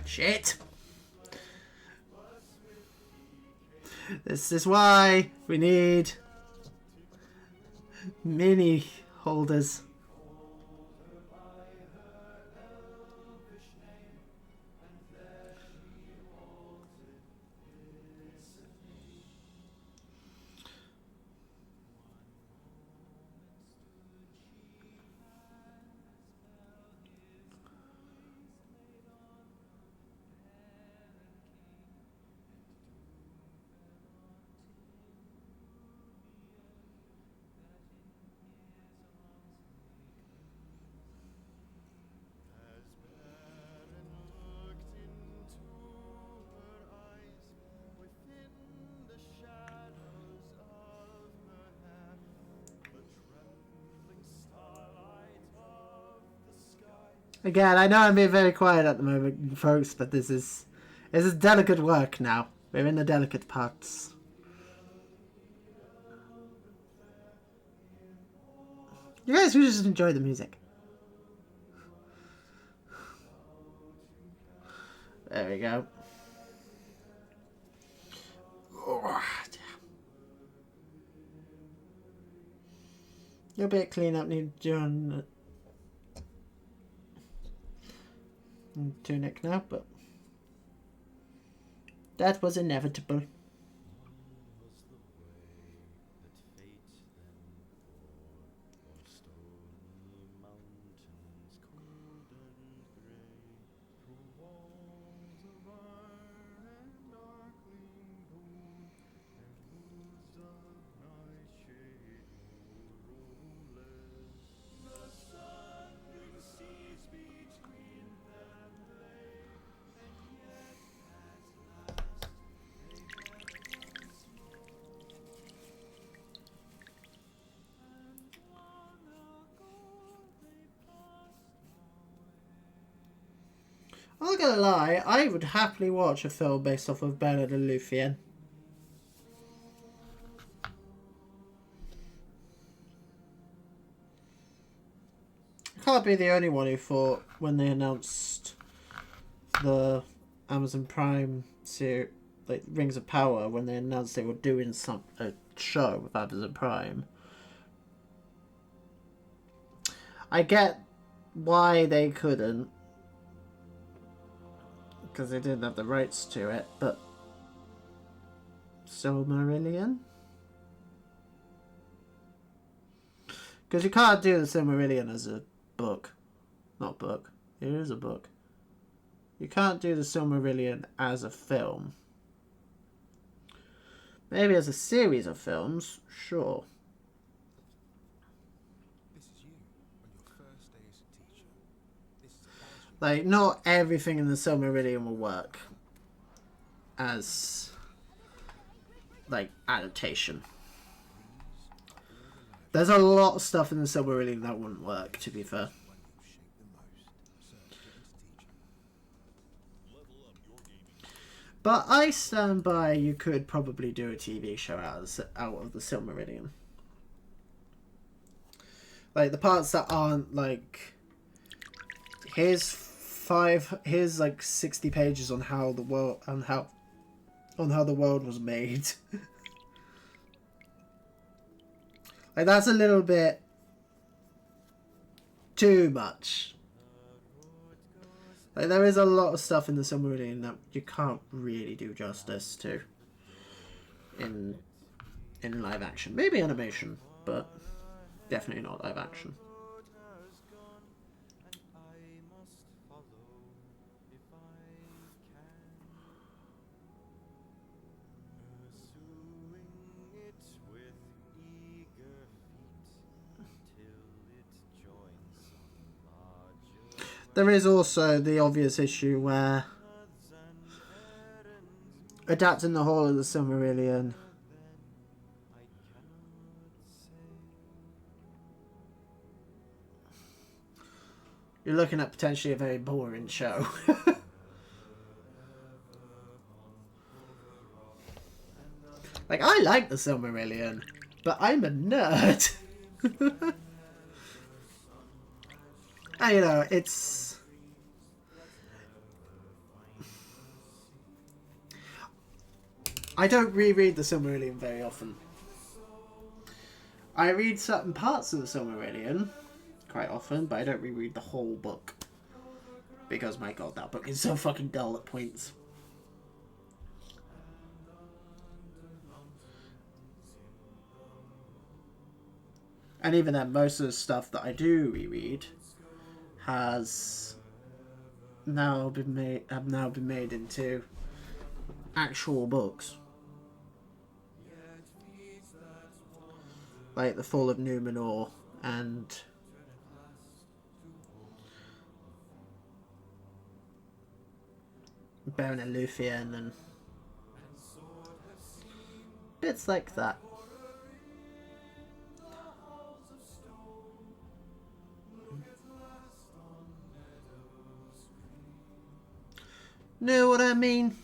Shit. This is why we need mini holders. Again, I know I'm being very quiet at the moment, folks, but this is delicate work now. We're in the delicate parts. You guys should just enjoy the music. There we go. A bit of cleanup need to do on tunic now, but that was inevitable. I'm not gonna lie, I would happily watch a film based off of Bernard and Luthien. I can't be the only one who thought when they announced the Amazon Prime series, like Rings of Power, when they announced they were doing a show with Amazon Prime. I get why they couldn't, because they didn't have the rights to it, but Silmarillion? Because you can't do the Silmarillion as a book. Not book. It is a book. You can't do the Silmarillion as a film. Maybe as a series of films, sure.
This is you on your first day as a teacher. This is a
Like, not everything in the Silmarillion will work as, like, adaptation. There's a lot of stuff in the Silmarillion that wouldn't work, to be fair.
one you'll shape the most. So get into teaching.
But I stand by you could probably do a TV show out of the Silmarillion. Like, the parts that aren't, like... Here's 60 pages on how the world... on how the world was made. Like, that's a little bit... too much. Like, there is a lot of stuff in the Silmarillion that you can't really do justice to in live action. Maybe animation, but definitely not live action. There is also the obvious issue where adapting the whole of the Silmarillion you're looking at potentially a very boring show. Like, I like the Silmarillion, but I'm a nerd. And, you know, it's... I don't reread the Silmarillion very often. I read certain parts of the Silmarillion quite often, but I don't reread the whole book. Because, my god, that book is so fucking dull at points. And even then, most of the stuff that I do reread have now been made into actual books. Like The Fall of Numenor and Baron and Luthien and bits like that. Know what I mean?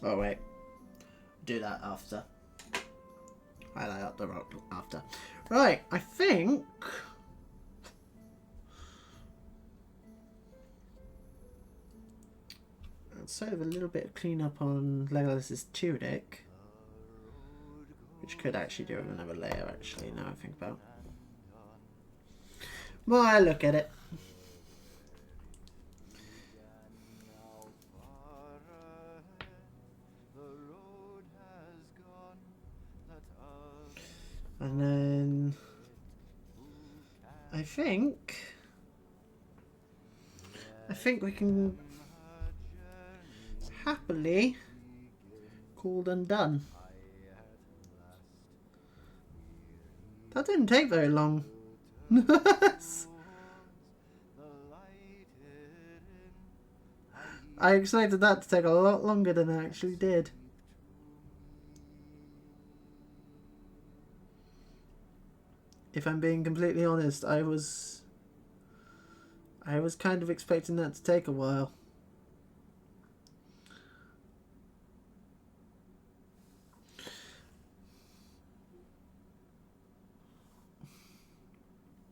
Oh wait, do that after. Highlight up the rock after. Right, I think let's save a little bit of cleanup on Legolas's tunic, which could actually do with another layer. Actually, now I think about. More I look at it. And then I think we can happily call them done. That didn't take very long. I expected that to take a lot longer than it actually did. If I'm being completely honest, I was kind of expecting that to take a while.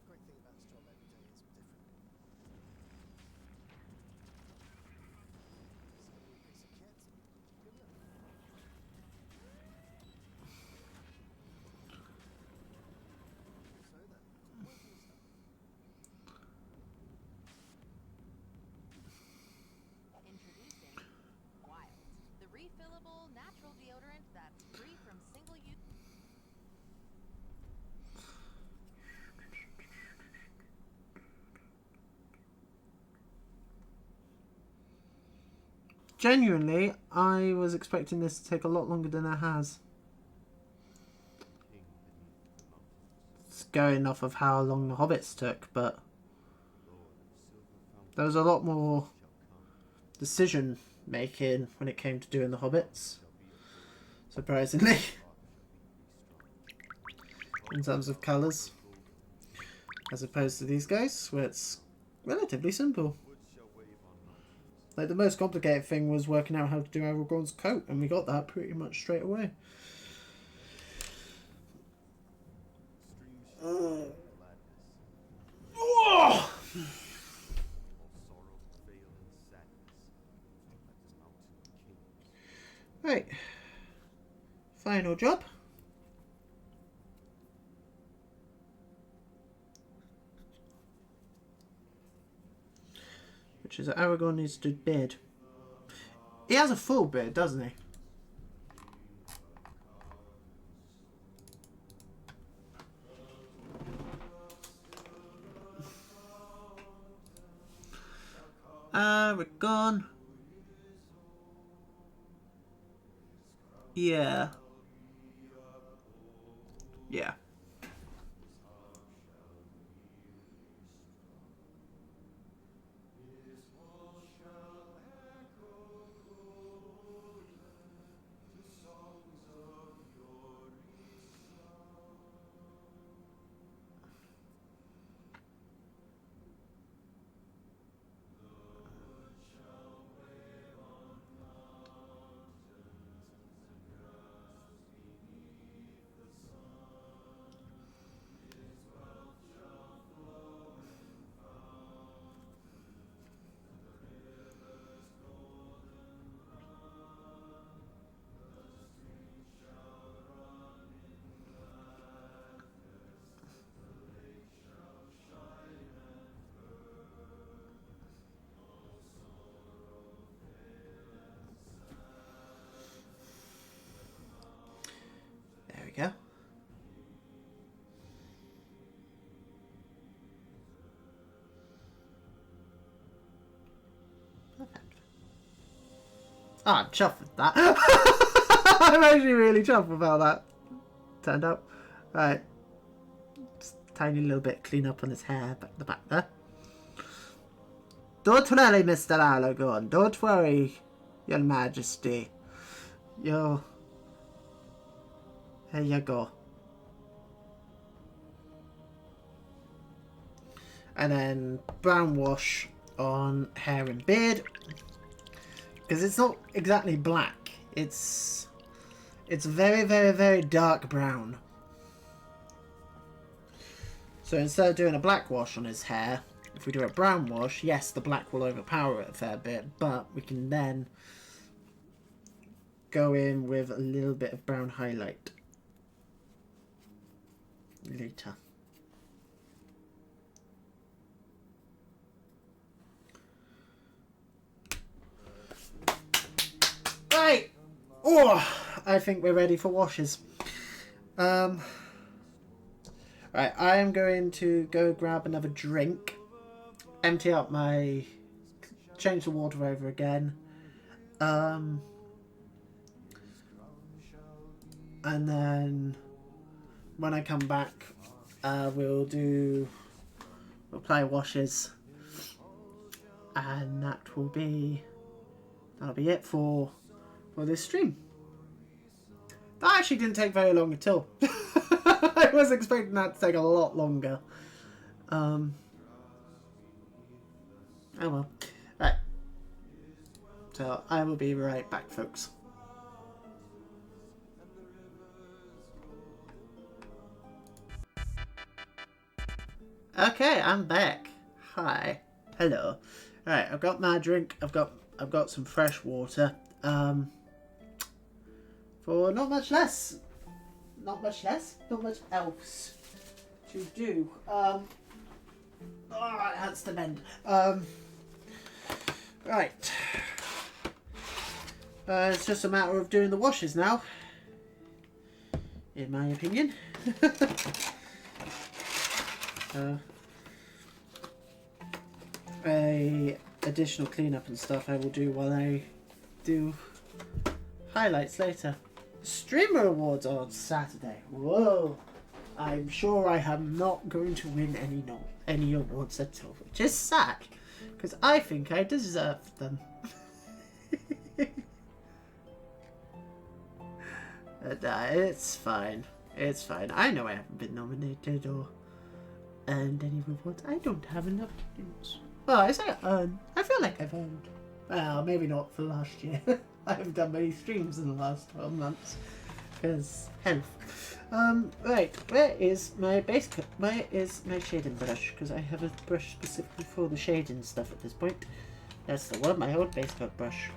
Great thing about this job every day is different. So, piece of kit. Good luck. So then, working stuff.
Introducing Wild, the refillable natural deodorant that's free from single-use.
Genuinely, I was expecting this to take a lot longer than it has. It's going off of how long the Hobbits took, but there was a lot more decision making when it came to doing the Hobbits, surprisingly, in terms of colours, as opposed to these guys, where it's relatively simple. Like, the most complicated thing was working out how to do Aragorn's coat, and we got that pretty much straight away. Right. Final job. Which is that Aragorn needs to beard. He has a full beard, doesn't he? Aragorn. Yeah. Yeah. There we go. Perfect. Oh, I'm chuffed with that. I'm actually really chuffed about that. turned out. Right. Just tiny little bit clean up on his hair back the back there. Don't worry, Mr. Aragorn. Don't worry, Your Majesty. Here you go. And then brown wash on hair and beard. Because it's not exactly black. It's very, very, very dark brown. So instead of doing a black wash on his hair, if we do a brown wash, yes, the black will overpower it a fair bit, but we can then go in with a little bit of brown highlight later. Right. Oh, I think we're ready for washes. Right, I am going to go grab another drink, empty out change the water over again, and then when I come back, we'll apply washes, and that'll be it for this stream. That actually didn't take very long at all. I was expecting that to take a lot longer. Oh well. Right. So I will be right back, folks. Okay, I'm back. Hi. Hello. Right, I've got my drink. I've got some fresh water. For not much else to do. Oh, it hurts to bend. Right. It's just a matter of doing the washes now, in my opinion. Additional cleanup and stuff I will do while I do highlights later. Streamer awards are on Saturday. Whoa! I'm sure I am not going to win any awards at all, which is sad, because I think I deserve them. It's fine. It's fine. I know I haven't been nominated or earned any rewards. I don't have enough games. Well, I say earn. I feel like I've earned. Well, maybe not for last year. I haven't done many streams in the last 12 months. Because health. Right. Where is my base coat? Where is my shading brush? Because I have a brush specifically for the shading stuff at this point. That's the one, my old base coat brush.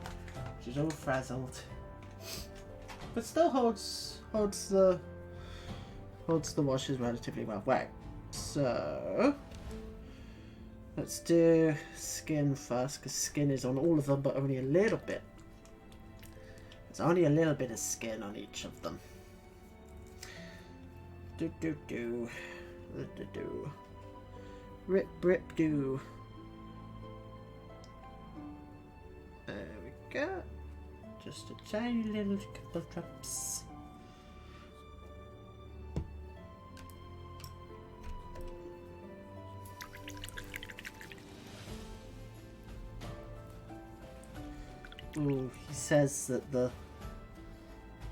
Which is all frazzled. But still holds the washes relatively well. Right. So let's do skin first, because skin is on all of them, but only a little bit. There's only a little bit of skin on each of them. Rip, rip, do. There we go. Just a tiny little couple of drops. Ooh, he says that the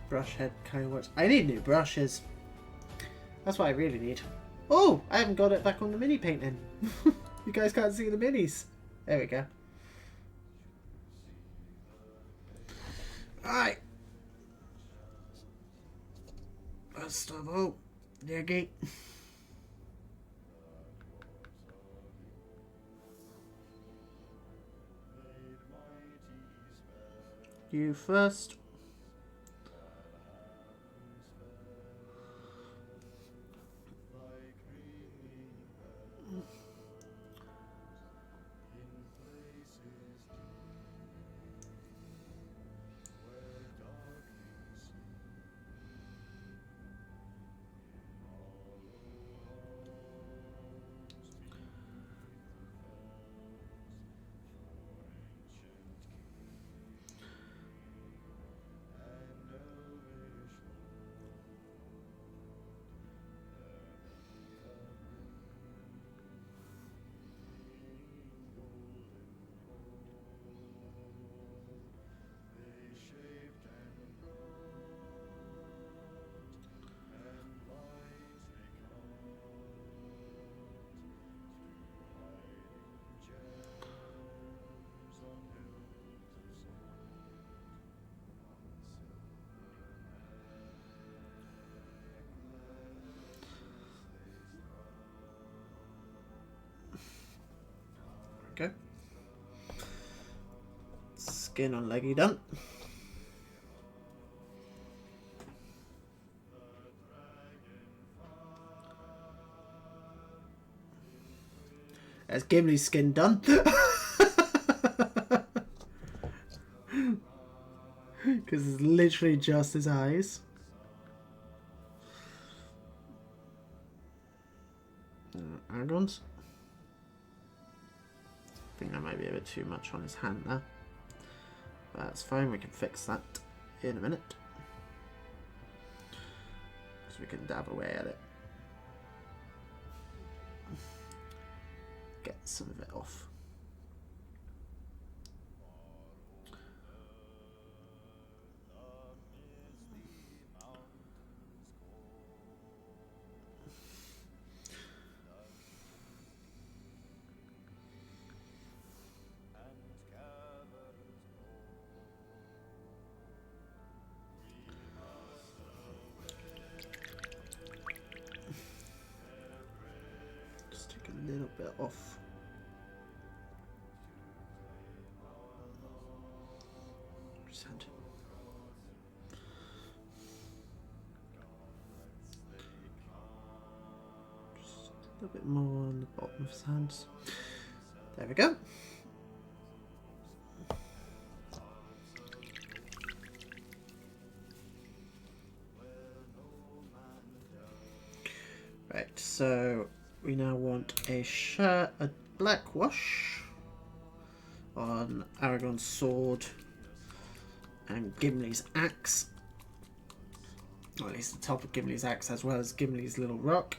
brush head kind of works. I need new brushes. That's what I really need. Oh, I haven't got it back on the mini painting. You guys can't see the minis. There we go. Alright. First of all, there gate. You first. go. Skin on Leggy done. There's Gimli's skin done. Because it's literally just his eyes. Aragorn's. I think that might be a bit too much on his hand there. But that's fine, we can fix that in a minute. So we can dab away at it. Get some of it off. Just take a little bit off. Sand. Just a little bit more on the bottom of his hands. There we go. Right, so we now want a black wash on Aragorn's sword and Gimli's axe. Or at least the top of Gimli's axe, as well as Gimli's little rock.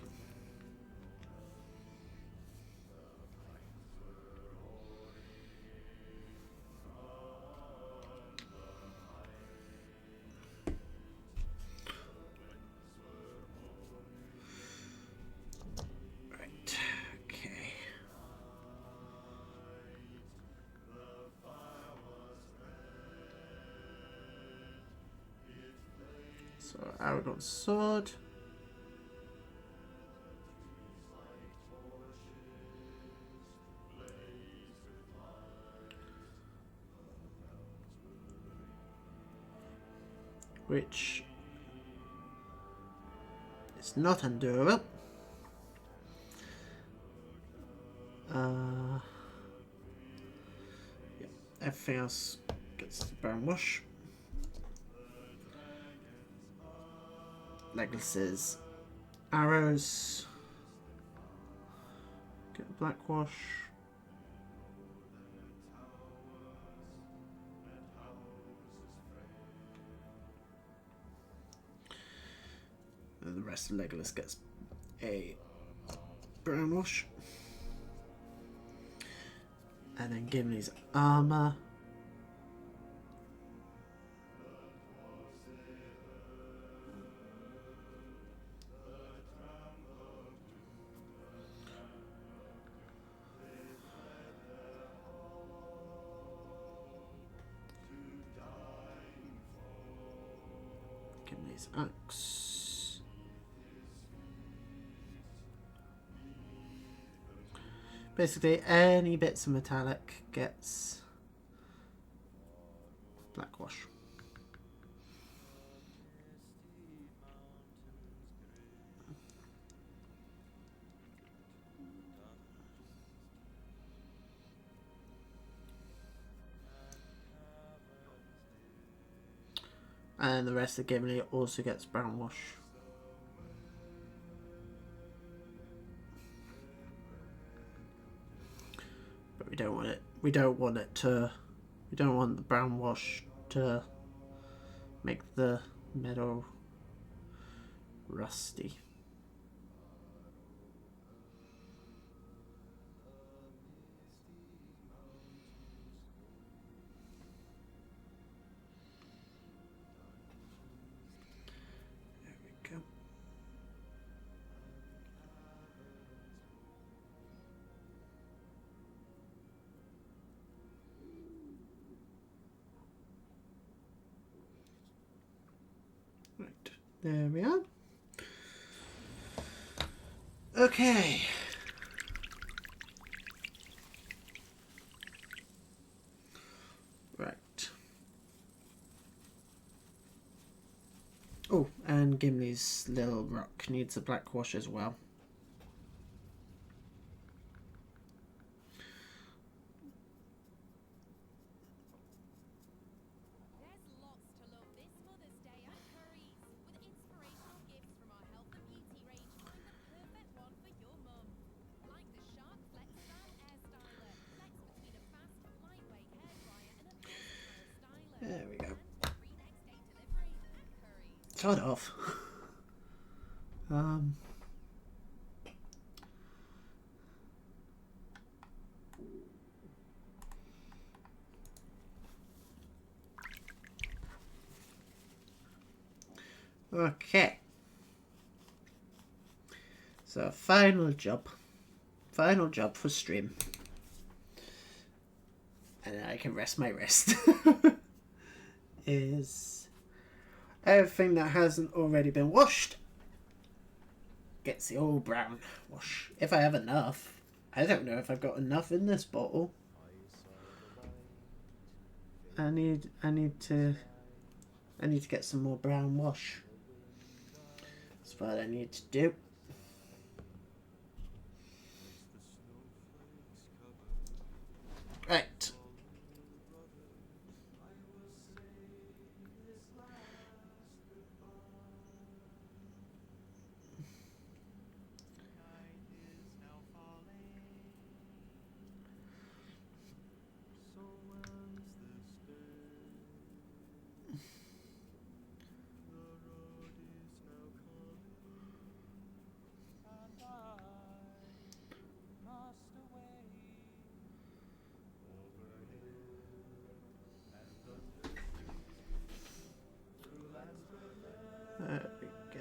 So Aragorn's sword. Which is not undoable. Yeah, everything else gets the brown wash. Legolas's arrows get the black wash. And the rest of Legolas gets a brown wash. And then Gimli's armor. Gimli's axe. Basically, any bits of metallic gets black wash. And the rest of Gimli also gets brown wash. But we don't want it. We don't want it to. We don't want the brown wash to make the metal rusty. Right, there we are. Okay. Oh, and Gimli's little rock needs a black wash as well.
There's lots to love this Mother's Day at Curry's. With inspirational gifts from our health and beauty range, find the perfect one for your mum. Like the Shark Flex Style Air Styler. Flex between a fast, lightweight hairdryer and a versatile styler.
There we go.
And free next day delivery at Curry's.
Sort of. Okay. So final job for stream, and then I can rest my wrist. Is everything that hasn't already been washed gets the old brown wash. If I have enough. I don't know if I've got enough in this bottle. I need to get some more brown wash. That's what I need to do. Right. There we go.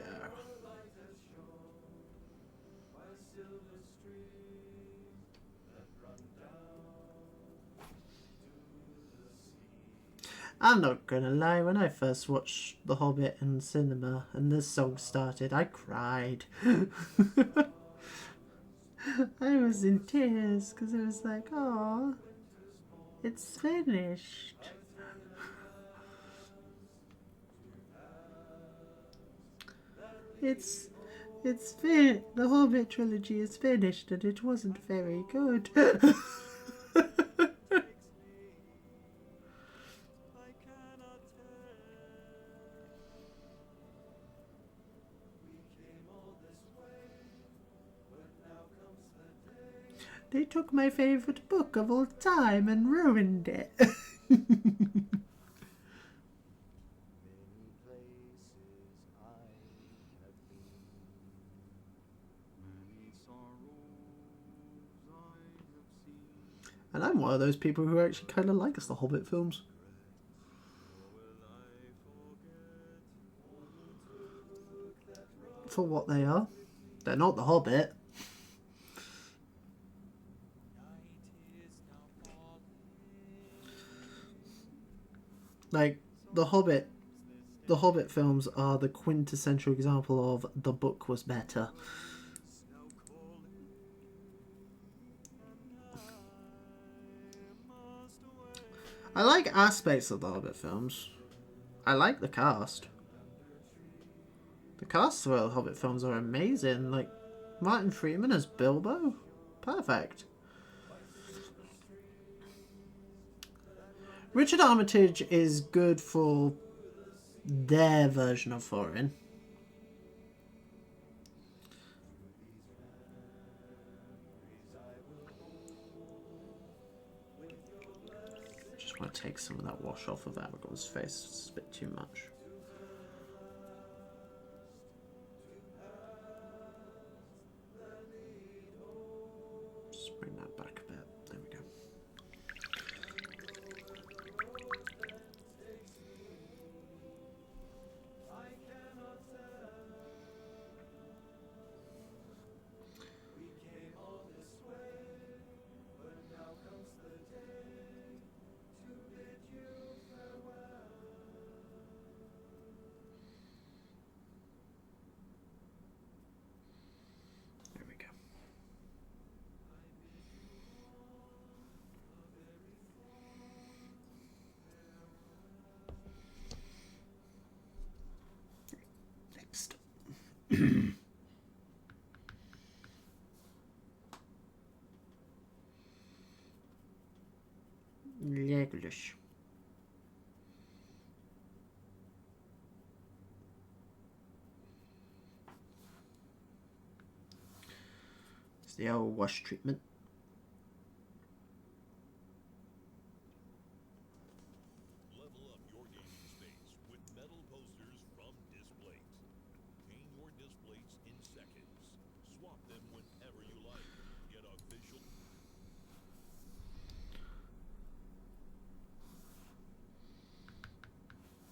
I'm not gonna lie, when I first watched The Hobbit in cinema and this song started, I cried. I was in tears because it was like, oh, it's finished. The Hobbit trilogy is finished and it wasn't very good. They took my favourite book of all time and ruined it. And I'm one of those people who actually kind of likes the Hobbit films. For what they are. They're not the Hobbit. Like, the Hobbit films are the quintessential example of the book was better. I like aspects of the Hobbit films. I like the cast. The cast for the Hobbit films are amazing. Like, Martin Freeman as Bilbo. Perfect. Richard Armitage is good for their version of Thorin. Just want to take some of that wash off of Aragorn's face. It's a bit too much. Just bring that back a bit. There we go. Legolas. It's the old wash treatment.
Level up your gaming space with metal posters from Displates. Paint your Displates in seconds. Swap them whenever you like. Get a visual.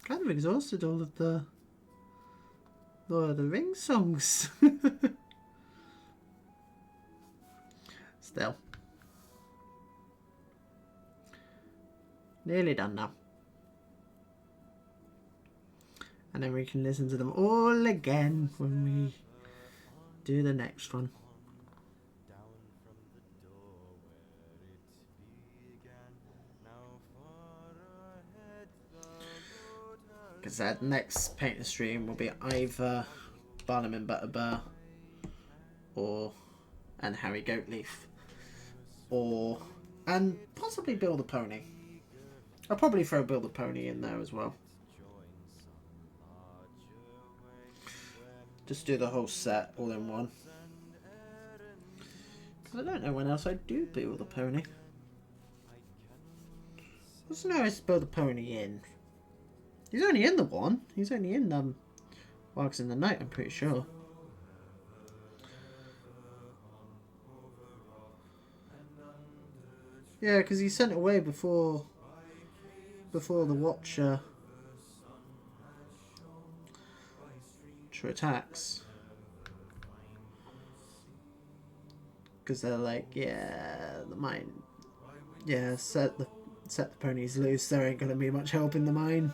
Kind of exhausted all of the Lord of the Rings songs. Still. Nearly done now. And then we can listen to them all again when we do the next one. Because that next painting stream will be either Barnum and Butterbur and Harry Goatleaf, and possibly Bill the Pony. I'll probably throw Bill the Pony in there as well. Just do the whole set all in one. Because I don't know when else I'd do Bill the Pony. What's nice Bill the Pony in? He's only in the one. He's only in Walks in the Night, I'm pretty sure. Yeah, because he sent away before the Watcher attacks. Because they're like, yeah, the mine. Yeah, set the ponies loose. There ain't gonna be much help in the mine.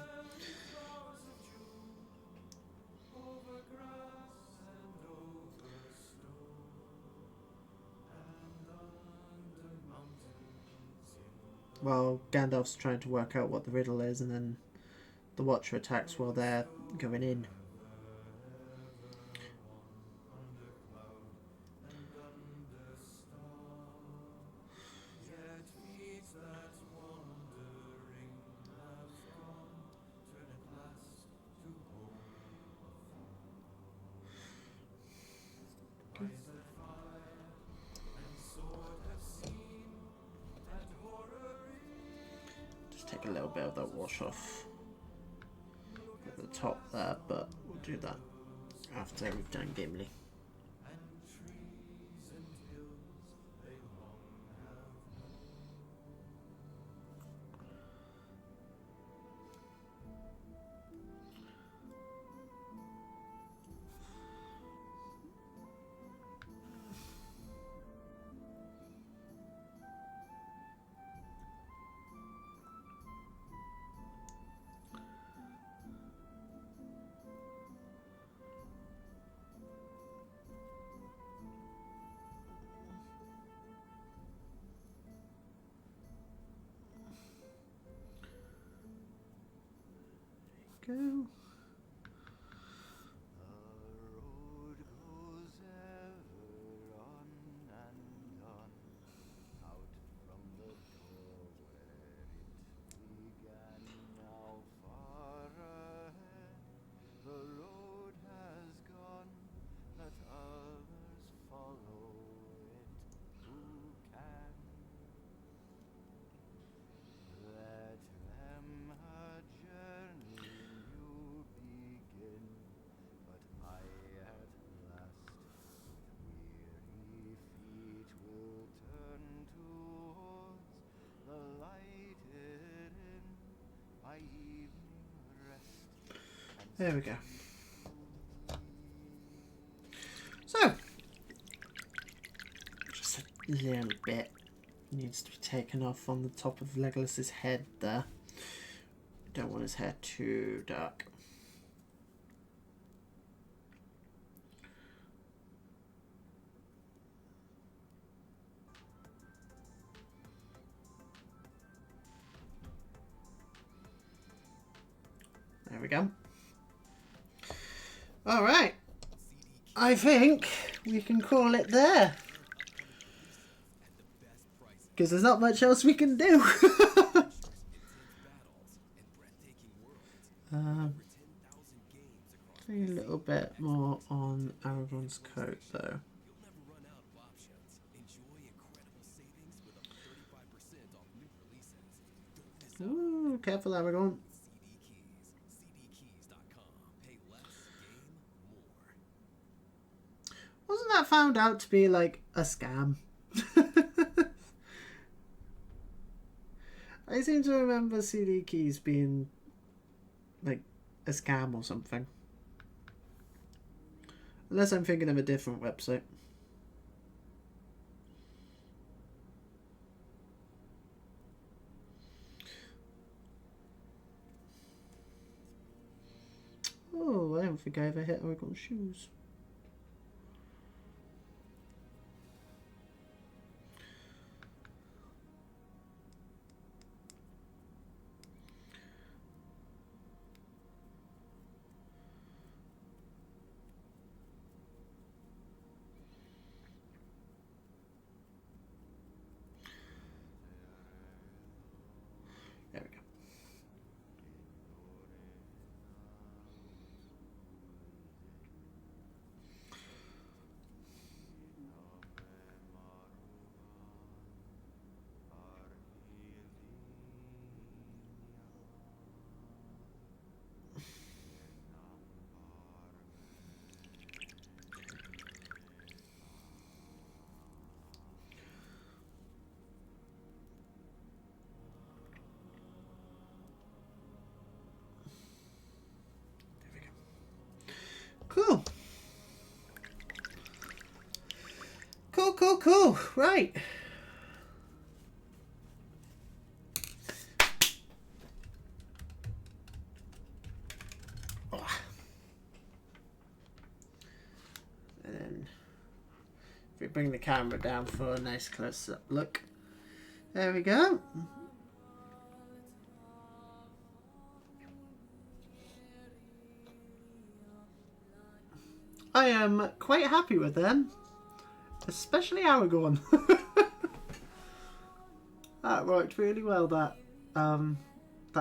While Gandalf's trying to work out what the riddle is, and then the Watcher attacks while they're going in. Take a little bit of that wash off at the top there, but we'll do that after we've done Gimli. Go. There we go. So, just a little bit needs to be taken off on the top of Legolas's head there. Don't want his hair too dark. There we go. All right. I think we can call it there. Because there's not much else we can do. A little bit more on Aragorn's coat though. Ooh, careful Aragorn. Wasn't that found out to be like a scam? I seem to remember CD keys being like a scam or something. Unless I'm thinking of a different website. Oh, I don't think I ever hit Aragorn's shoes. There we go. Cool. Cool. Right. And then if we bring the camera down for a nice close-up look. There we go. I am quite happy with them. Especially Aragorn. That worked really well, that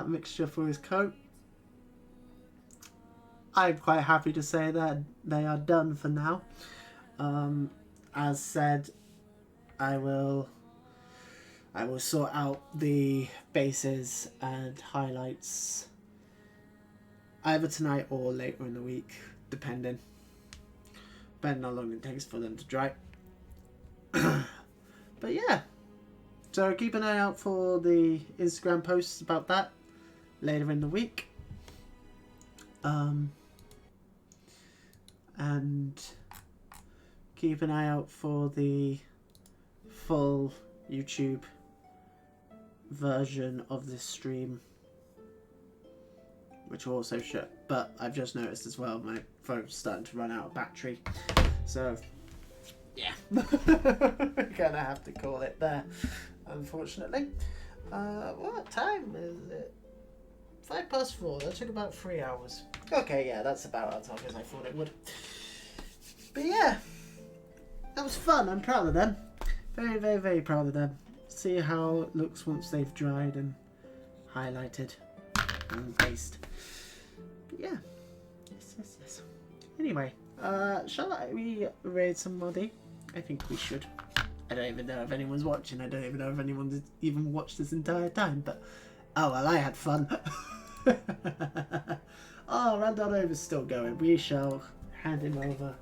mixture for his coat. I'm quite happy to say that they are done for now. As said, I will sort out the bases and highlights either tonight or later in the week, depending how long it takes for them to dry. But yeah, so keep an eye out for the Instagram posts about that later in the week. And keep an eye out for the full YouTube version of this stream, which will also show. But I've just noticed as well my phone's starting to run out of battery, so yeah, we're gonna have to call it there, unfortunately. What time is it? 4:05. That took about 3 hours. Okay, yeah, that's about as long as I thought it would. But yeah, that was fun. I'm proud of them. Very proud of them. See how it looks once they've dried and highlighted and based. But yeah, yes. Anyway, shall we raid somebody? I think we should. I don't even know if anyone's watching. I don't even know if anyone's even watched this entire time. But oh well, I had fun. Oh, Randall Over's still going. We shall hand him over.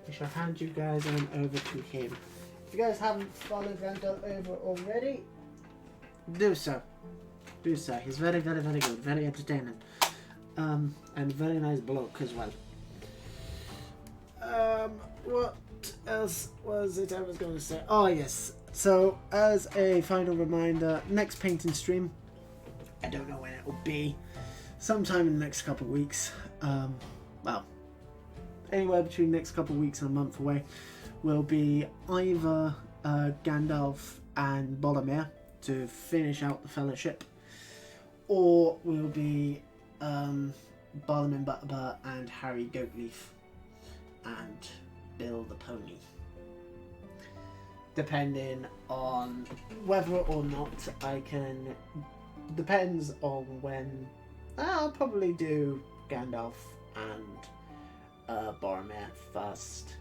We shall hand you guys on over to him. If you guys haven't followed Randall Over already, do so. He's very good, very entertaining, and very nice bloke as well. What else was it I was going to say? Oh yes. So as a final reminder, next painting stream, I don't know when it will be. Sometime in the next couple of weeks. Well, anywhere between the next couple of weeks and a month away, will be either Gandalf and Boromir to finish out the Fellowship, or will be Barlam and Butterbur and Harry Goatleaf and Bill the pony. Depending on whether or not I can... Depends on when... I'll probably do Gandalf and Boromir first,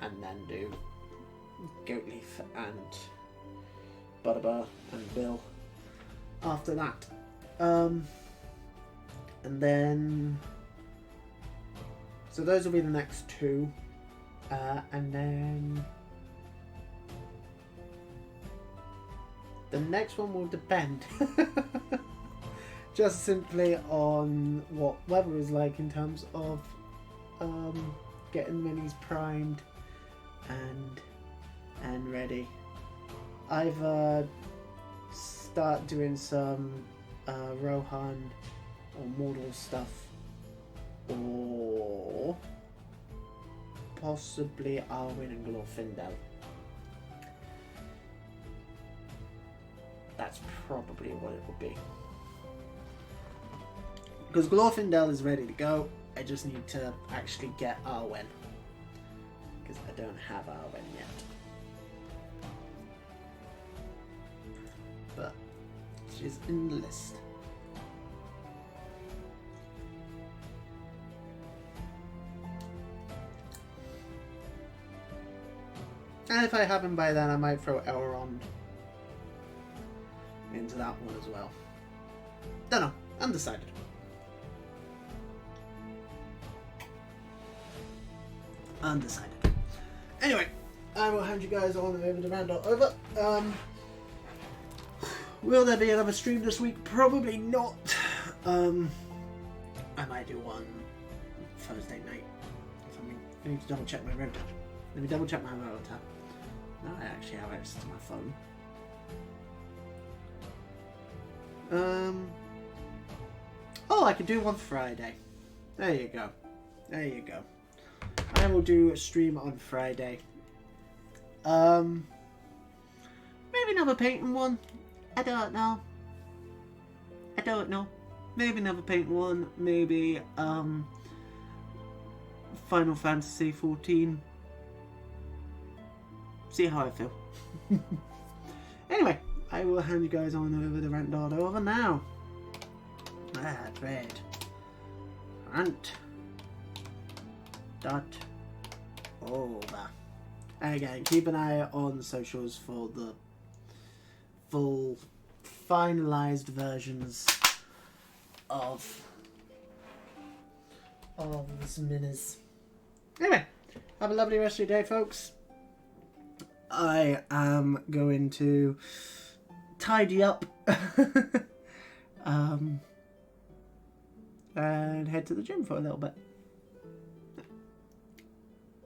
and then do Goatleaf and Butterbur and Bill after that. And then... So those will be the next two. And then... The next one will depend. Just simply on what weather is like in terms of getting minis primed and ready. Either start doing some Rohan or Mordor stuff, or possibly Arwen and Glorfindel. That's probably what it will be. Because Glorfindel is ready to go. I just need to actually get Arwen. Because I don't have Arwen yet. But she's in the list. And if I have him by then, I might throw Elrond into that one as well. Don't know. Undecided. Undecided. Anyway, I will hand you guys on over to Randall over. Will there be another stream this week? Probably not. I might do one Thursday night or something. I need to double check my rotor. Let me double check my rotor. Now I actually have access to my phone. Oh, I could do one Friday. There you go. There you go. I will do a stream on Friday. Maybe another painting one. I don't know. Maybe another painting one. Maybe Final Fantasy 14. See how I feel. Anyway, I will hand you guys on over to Rant Dot over now. Dread. Rant Dot over. And again, keep an eye on the socials for the full finalized versions of this minis. Anyway, have a lovely rest of your day, folks. I am going to tidy up and head to the gym for a little bit.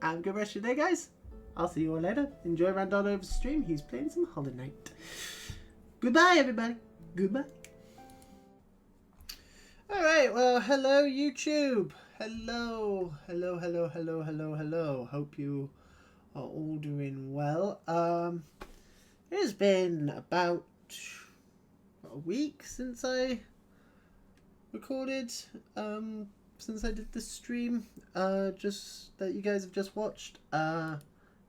Have a good rest of your day, guys. I'll see you all later. Enjoy Randall over stream. He's playing some Hollow Knight. Goodbye, everybody. Goodbye. Alright, well, hello, YouTube. Hello. Hope you are all doing well. It has been about a week since I recorded, since I did the stream, just that you guys have just watched. I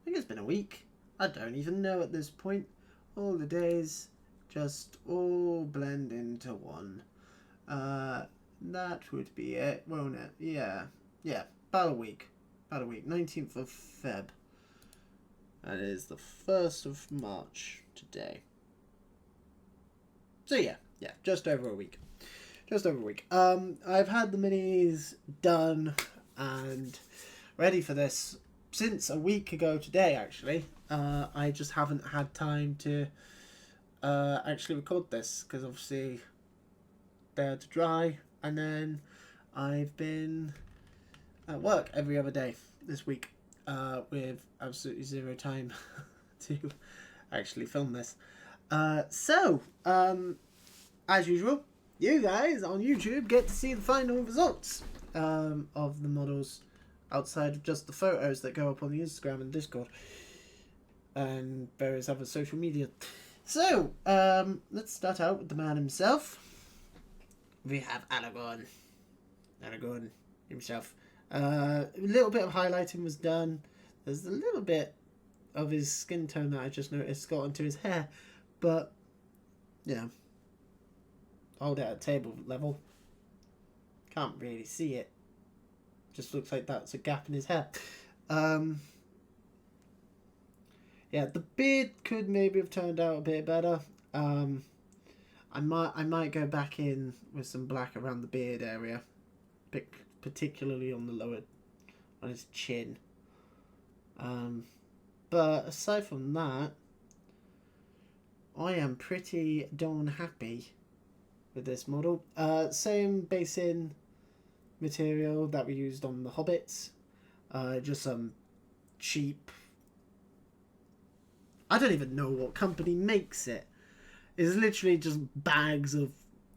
think it's been a week. I don't even know at this point. All the days just all blend into one. That would be it, won't it? Yeah, about a week. 19th of Feb. That is the 1st of March today. So yeah, just over a week. I've had the minis done and ready for this since a week ago today, actually. I just haven't had time to actually record this because obviously they had to dry, and then I've been at work every other day this week with absolutely zero time to actually film this. So, as usual, you guys on YouTube get to see the final results of the models outside of just the photos that go up on the Instagram and Discord and various other social media. So, let's start out with the man himself. We have Aragorn himself. A little bit of highlighting was done. There's a little bit of his skin tone that I just noticed got onto his hair, but yeah, hold it at table level. Can't really see it. Just looks like that's a gap in his hair. Yeah, the beard could maybe have turned out a bit better. I might go back in with some black around the beard area, particularly on the lower, on his chin. But aside from that, I am pretty darn happy with this model. Same basing material that we used on the Hobbits. Just some cheap, I don't even know what company makes it. It's literally just bags of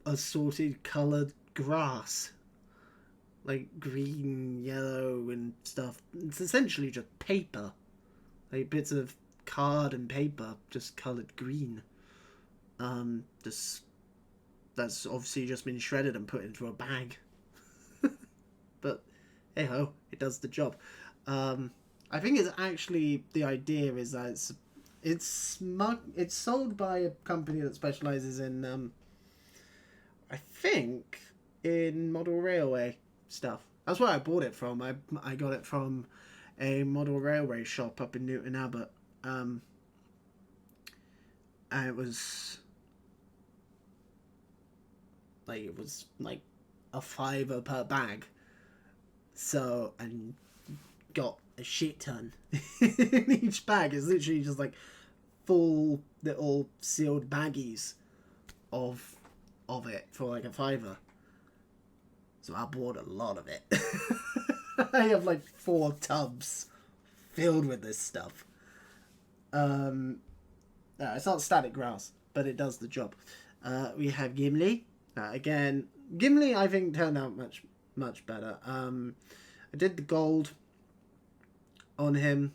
assorted coloured grass. Like green, yellow and stuff. It's essentially just paper. Like bits of card and paper just coloured green. That's obviously just been shredded and put into a bag. But hey ho, it does the job. I think it's actually, the idea is that it's sold by a company that specialises in I think in model railway stuff. That's where I bought it from. I got it from a model railway shop up in Newton Abbot. And it was like a £5 per bag. So, and got a shit ton in each bag. Is literally just like full little sealed baggies of it for like a £5. So I bought a lot of it. I have like 4 tubs filled with this stuff. No, it's not static grass, but it does the job. We have Gimli. Again, Gimli I think turned out much better. I did the gold on him,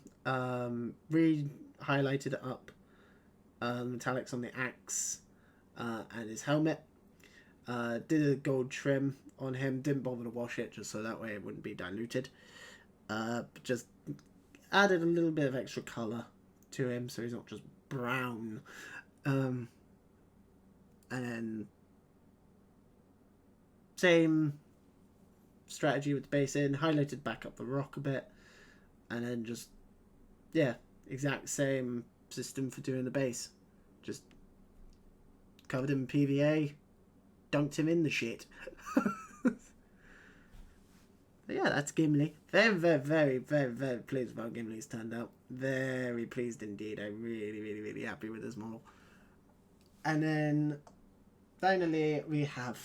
re-highlighted it up, metallics on the axe and his helmet. Did a gold trim on him, didn't bother to wash it just so that way it wouldn't be diluted. Just added a little bit of extra colour to him so he's not just brown. And then same strategy with the base in, highlighted back up the rock a bit, and then just, yeah, exact same system for doing the base. Just covered him in PVA, dunked him in the shit. But yeah, that's Gimli. Very, very, very, very, very pleased with how Gimli's turned out. Very pleased indeed. I'm really, really, really happy with this model. And then finally we have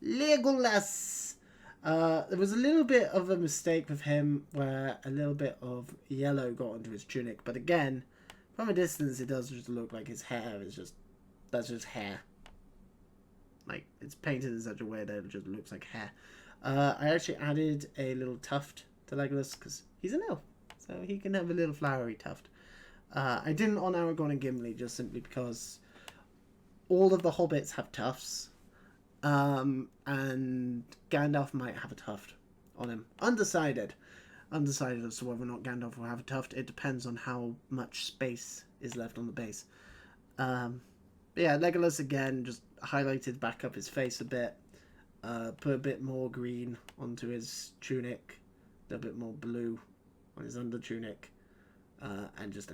Legolas. There was a little bit of a mistake with him where a little bit of yellow got onto his tunic, but again, from a distance it does just look like his hair is just, that's just hair. Like, it's painted in such a way that it just looks like hair. I actually added a little tuft to Legolas because he's an elf, so he can have a little flowery tuft. I didn't on Aragorn and Gimli just simply because all of the hobbits have tufts. And Gandalf might have a tuft on him. Undecided as to whether or not Gandalf will have a tuft. It depends on how much space is left on the base. But yeah, Legolas again just highlighted back up his face a bit. Put a bit more green onto his tunic, a bit more blue on his under tunic, and just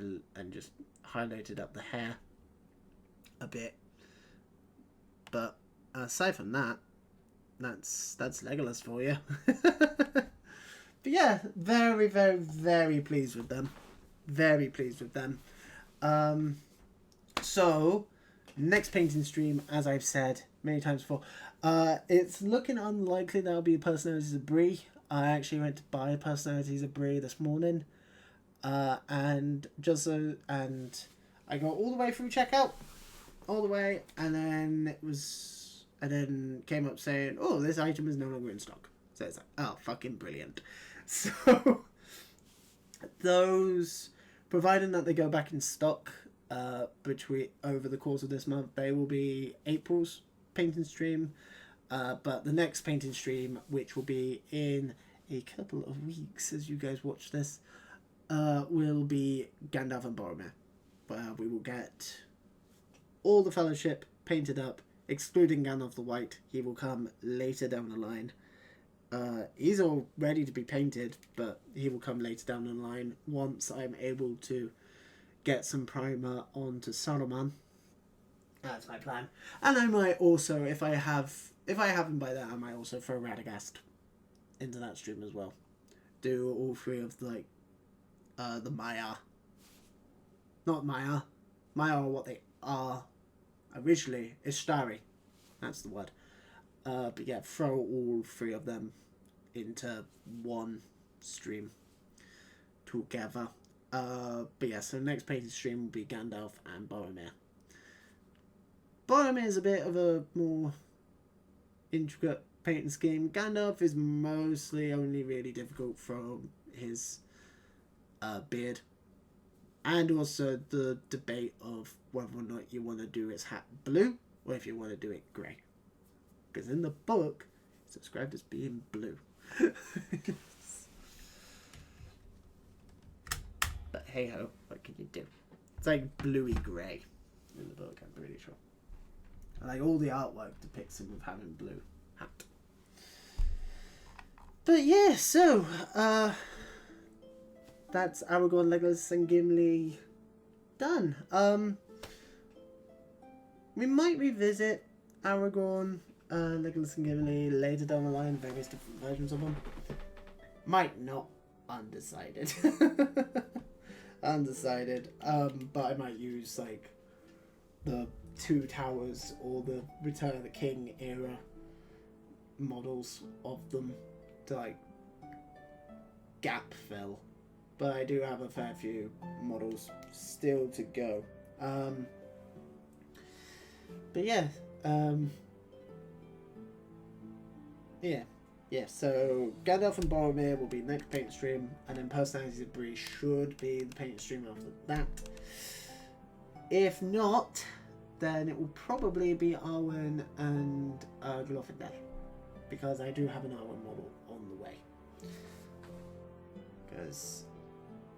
highlighted up the hair a bit. But aside from that, that's Legolas for you. But yeah, very, very, very pleased with them. Very pleased with them. So, next painting stream, as I've said many times before, it's looking unlikely that'll be Personalities of Bree. I actually went to buy Personalities of Bree this morning. And I got all the way through checkout. All the way, and then came up saying, oh, this item is no longer in stock. So it's like, oh, fucking brilliant. So those, providing that they go back in stock over the course of this month, they will be April's painting stream. But the next painting stream, which will be in a couple of weeks as you guys watch this, will be Gandalf and Boromir. We will get all the Fellowship painted up, excluding Gandalf the White. He will come later down the line. He's all ready to be painted, but he will come later down the line once I'm able to get some primer onto Saruman. That's my plan. And I might also, if I haven't by that, I might also throw Radagast into that stream as well. Do all three of the Maiar. Not Maiar. Maiar are what they are originally. Istari. That's the word. But yeah, throw all three of them into one stream together. But yeah, so next painted stream will be Gandalf and Boromir. Boromir is a bit of a more intricate painting scheme. Gandalf is mostly only really difficult from his beard. And also the debate of whether or not you want to do his hat blue or if you want to do it grey. Because in the book, it's described as being blue. But hey ho, what can you do? It's like bluey grey in the book, I'm pretty sure. Like all the artwork depicts him with having blue hat. But yeah, so that's Aragorn, Legolas and Gimli done. We might revisit Aragorn, Legolas and Gimli later down the line, various different versions of them. Might not. Undecided. Undecided. But I might use like the Two Towers or the Return of the King era models of them to like gap fill. But I do have a fair few models still to go. But yeah, yeah, so Gandalf and Boromir will be next paint stream, and then Personalities of Bree should be the paint stream after that. If not, then it will probably be Arwen and Glorfindel, because I do have an Arwen model on the way. Because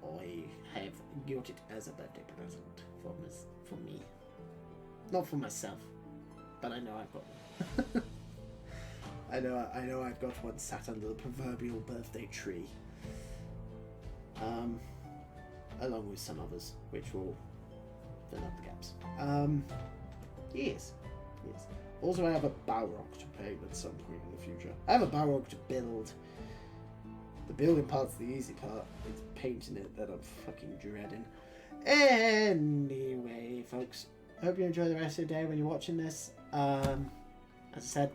I have got it as a birthday present for me. Not for myself, but I know I've got one. I know I've got one sat under the proverbial birthday tree. Along with some others, which will fill up the gaps. Yes. Also, I have a Balrog to paint at some point in the future. I have a Balrog to build. The building part's the easy part. It's painting it that I'm fucking dreading. Anyway, folks, I hope you enjoy the rest of the day when you're watching this. As I said,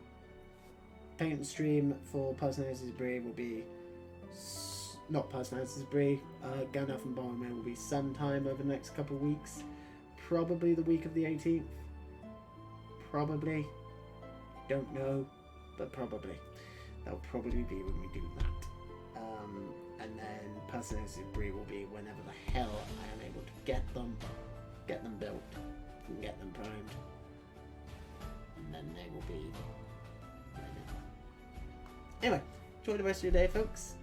paint and stream for Personalities of Bree will be not Personalities of Bree. Gandalf and Boromir will be sometime over the next couple of weeks. Probably the week of the 18th. Probably. Don't know, but probably. That'll probably be when we do that. And then Personalities of Bree will be whenever the hell I am able to get them built, and get them primed. And then they will be ready. Anyway, enjoy the rest of your day, folks.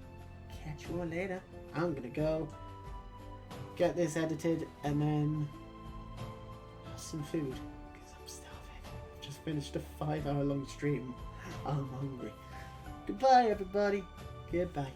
Catch you all later. I'm gonna go get this edited and then have some food because I'm starving. I've just finished a 5-hour long stream. I'm hungry. Goodbye, everybody. Goodbye.